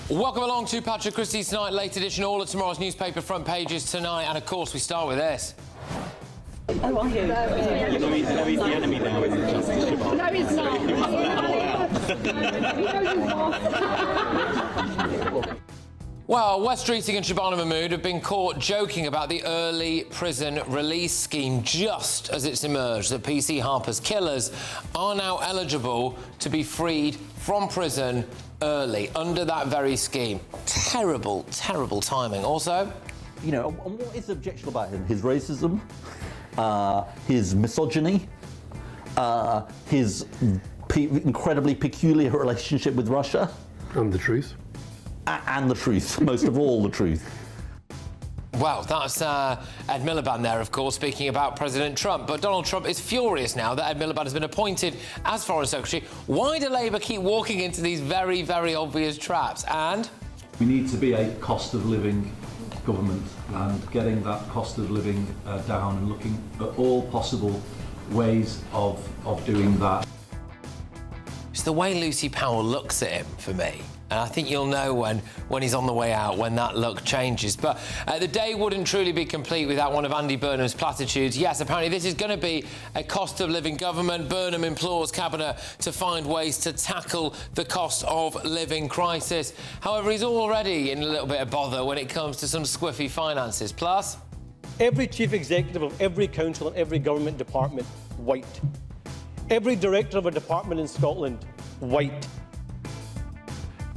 Welcome along to Patrick Christys Tonight, late edition, all of tomorrow's newspaper front pages tonight. And of course, we start with this. Oh, are you? You know he's the enemy now, isn't he? No, he's not. Well, Wes Streeting and Shabana Mahmood have been caught joking about the early prison release scheme just as it's emerged that PC Harper's killers are now eligible to be freed from prison early under that very scheme. Terrible, terrible timing. Also, you know, and what is objectionable about him? His racism, his misogyny, his incredibly peculiar relationship with Russia. And the truth. And the truth, most of all the truth. Well, that's Ed Miliband there, of course, speaking about President Trump. But Donald Trump is furious now that Ed Miliband has been appointed as Foreign Secretary. Why do Labour keep walking into these very, very obvious traps? And we need to be a cost of living government, and getting that cost of living down and looking at all possible ways of doing that. It's the way Lucy Powell looks at him for me. And I think you'll know when he's on the way out, when that look changes. But the day wouldn't truly be complete without one of Andy Burnham's platitudes. Yes, apparently this is going to be a cost of living government. Burnham implores Cabinet to find ways to tackle the cost of living crisis. However, he's already in a little bit of bother when it comes to some squiffy finances. Plus, every chief executive of every council and every government department, white. Every director of a department in Scotland, white.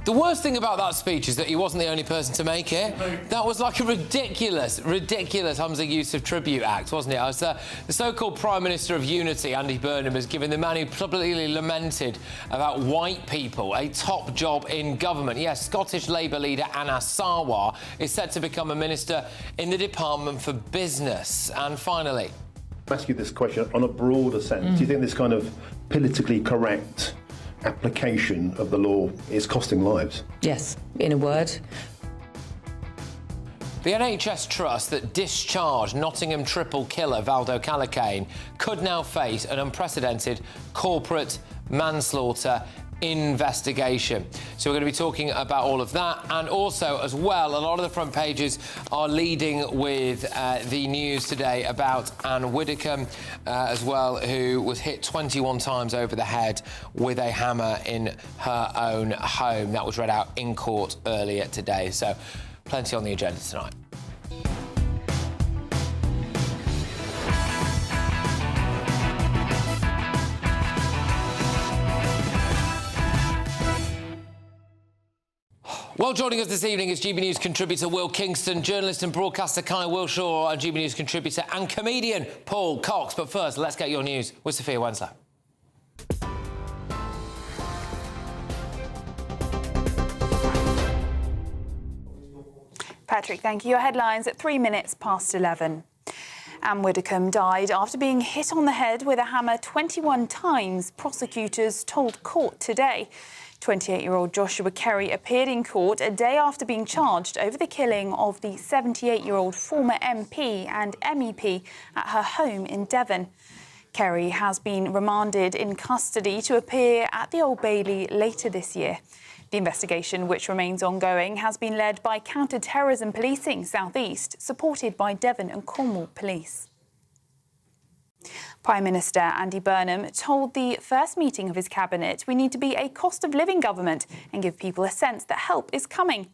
the worst thing about that speech is that he wasn't the only person to make it. That was like a ridiculous Hamza Yusuf tribute act, wasn't it? I was, the so-called Prime Minister of Unity, Andy Burnham, has given the man who publicly lamented about white people a top job in government. Yes, Scottish Labour leader Anas Sarwar is set to become a minister in the Department for Business. And finally, I'll ask you this question on a broader sense. Do you think this kind of politically correct application of the law is costing lives? Yes, in a word. the NHS trust that discharged Nottingham triple killer Valdo Calacane could now face an unprecedented corporate manslaughter investigation. So we're going to be talking about all of that, and also as well a lot of the front pages are leading with the news today about Anne Widdecombe as well, who was hit 21 times over the head with a hammer in her own home. That was read out in court earlier today, so plenty on the agenda tonight. Well, joining us this evening is GB News contributor Will Kingston, journalist and broadcaster Kai Wilshaw, and GB News contributor and comedian Paul Cox. But first, let's get your news with Sophia Wensler. Patrick, thank you. Your headlines at 3 minutes past 11. Anne Widdecombe died after being hit on the head with a hammer 21 times, prosecutors told court today. 28-year-old Joshua Kerry appeared in court a day after being charged over the killing of the 78-year-old former MP and MEP at her home in Devon. Kerry has been remanded in custody to appear at the Old Bailey later this year. The investigation, which remains ongoing, has been led by Counter-Terrorism Policing South East, supported by Devon and Cornwall Police. Prime Minister Andy Burnham told the first meeting of his cabinet we need to be a cost of living government and give people a sense that help is coming.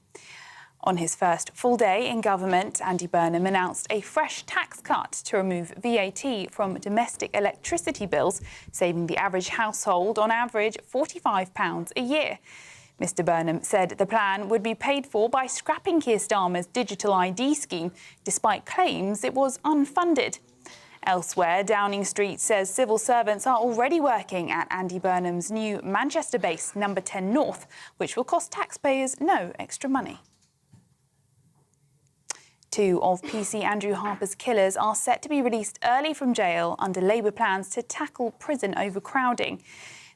On his first full day in government, Andy Burnham announced a fresh tax cut to remove VAT from domestic electricity bills, saving the average household on average £45 a year. Mr Burnham said the plan would be paid for by scrapping Keir Starmer's digital ID scheme, despite claims it was unfunded. Elsewhere, Downing Street says civil servants are already working at Andy Burnham's new Manchester-based Number 10 North, which will cost taxpayers no extra money. Two of PC Andrew Harper's killers are set to be released early from jail under Labour plans to tackle prison overcrowding.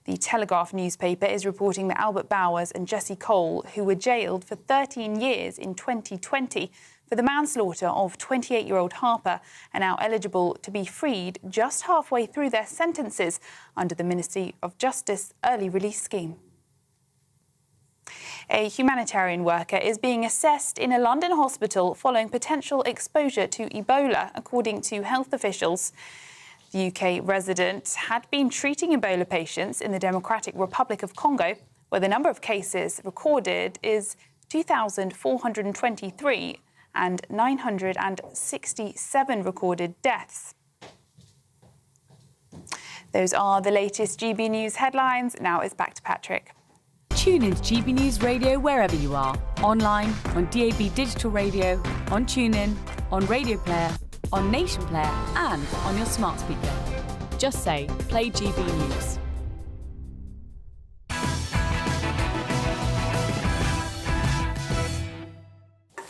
The Telegraph newspaper is reporting that Albert Bowers and Jesse Cole, who were jailed for 13 years in 2020 for the manslaughter of 28-year-old Harper, are now eligible to be freed just halfway through their sentences under the Ministry of Justice early release scheme. A humanitarian worker is being assessed in a London hospital following potential exposure to Ebola, according to health officials. The UK resident had been treating Ebola patients in the Democratic Republic of Congo, where the number of cases recorded is 2,423 and 967 recorded deaths. Those are the latest GB News headlines. Now it's back to Patrick. Tune in to GB News Radio wherever you are. Online, on DAB digital radio, on TuneIn, on Radio Player, on Nation Player and on your smart speaker. Just say, play GB News.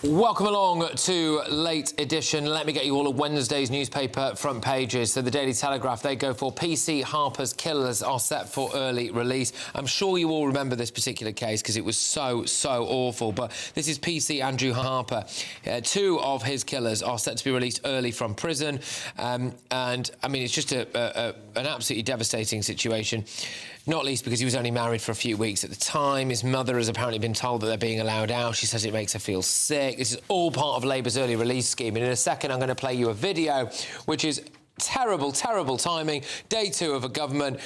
Welcome along to Late Edition. Let me get you all of Wednesday's newspaper front pages. So the Daily Telegraph, they go for PC Harper's killers are set for early release. I'm sure you all remember this particular case because it was so awful. But this is PC Andrew Harper. Two of his killers are set to be released early from prison. And, I mean, it's just an absolutely devastating situation. Not least because he was only married for a few weeks at the time. His mother has apparently been told that they're being allowed out. She says it makes her feel sick. This is all part of Labour's early release scheme. And in a second, I'm going to play you a video, which is terrible timing. Day 2 of a government,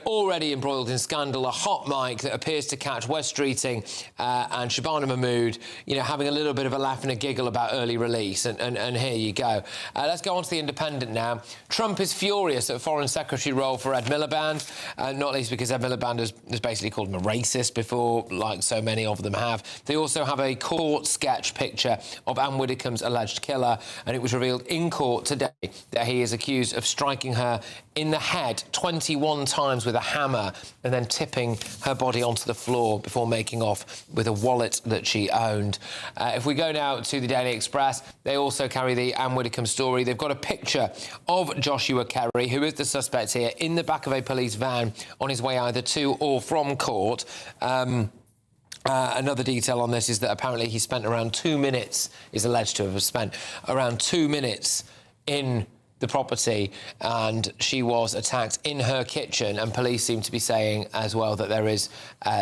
already embroiled in scandal. A hot mic that appears to catch Wes Streeting and Shabana Mahmood, having a little bit of a laugh and a giggle about early release. And here you go. Let's go on to The Independent now. Trump is furious at Foreign Secretary role for Ed Miliband, not least because Ed Miliband has basically called him a racist before, like so many of them have. They also have a court sketch picture of Anne Widdecombe's alleged killer, and it was revealed in court today that he is accused of striking her in the head 21 times with a hammer and then tipping her body onto the floor before making off with a wallet that she owned. If we go now to the Daily Express, they also carry the Anne Widdecombe story. They've got a picture of Joshua Kerry, who is the suspect here, in the back of a police van on his way either to or from court. Another detail on this is that apparently he spent around 2 minutes, is alleged to have spent around 2 minutes in the property, and she was attacked in her kitchen, and police seem to be saying as well that there is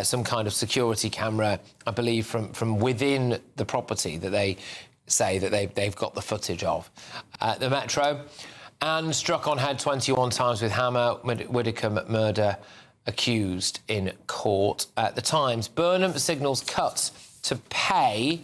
some kind of security camera, I believe, from within the property that they say that they've got the footage of. The Metro, Anne struck on head 21 times with hammer, Widdecombe murder accused in court. The Times, Burnham signals cuts to pay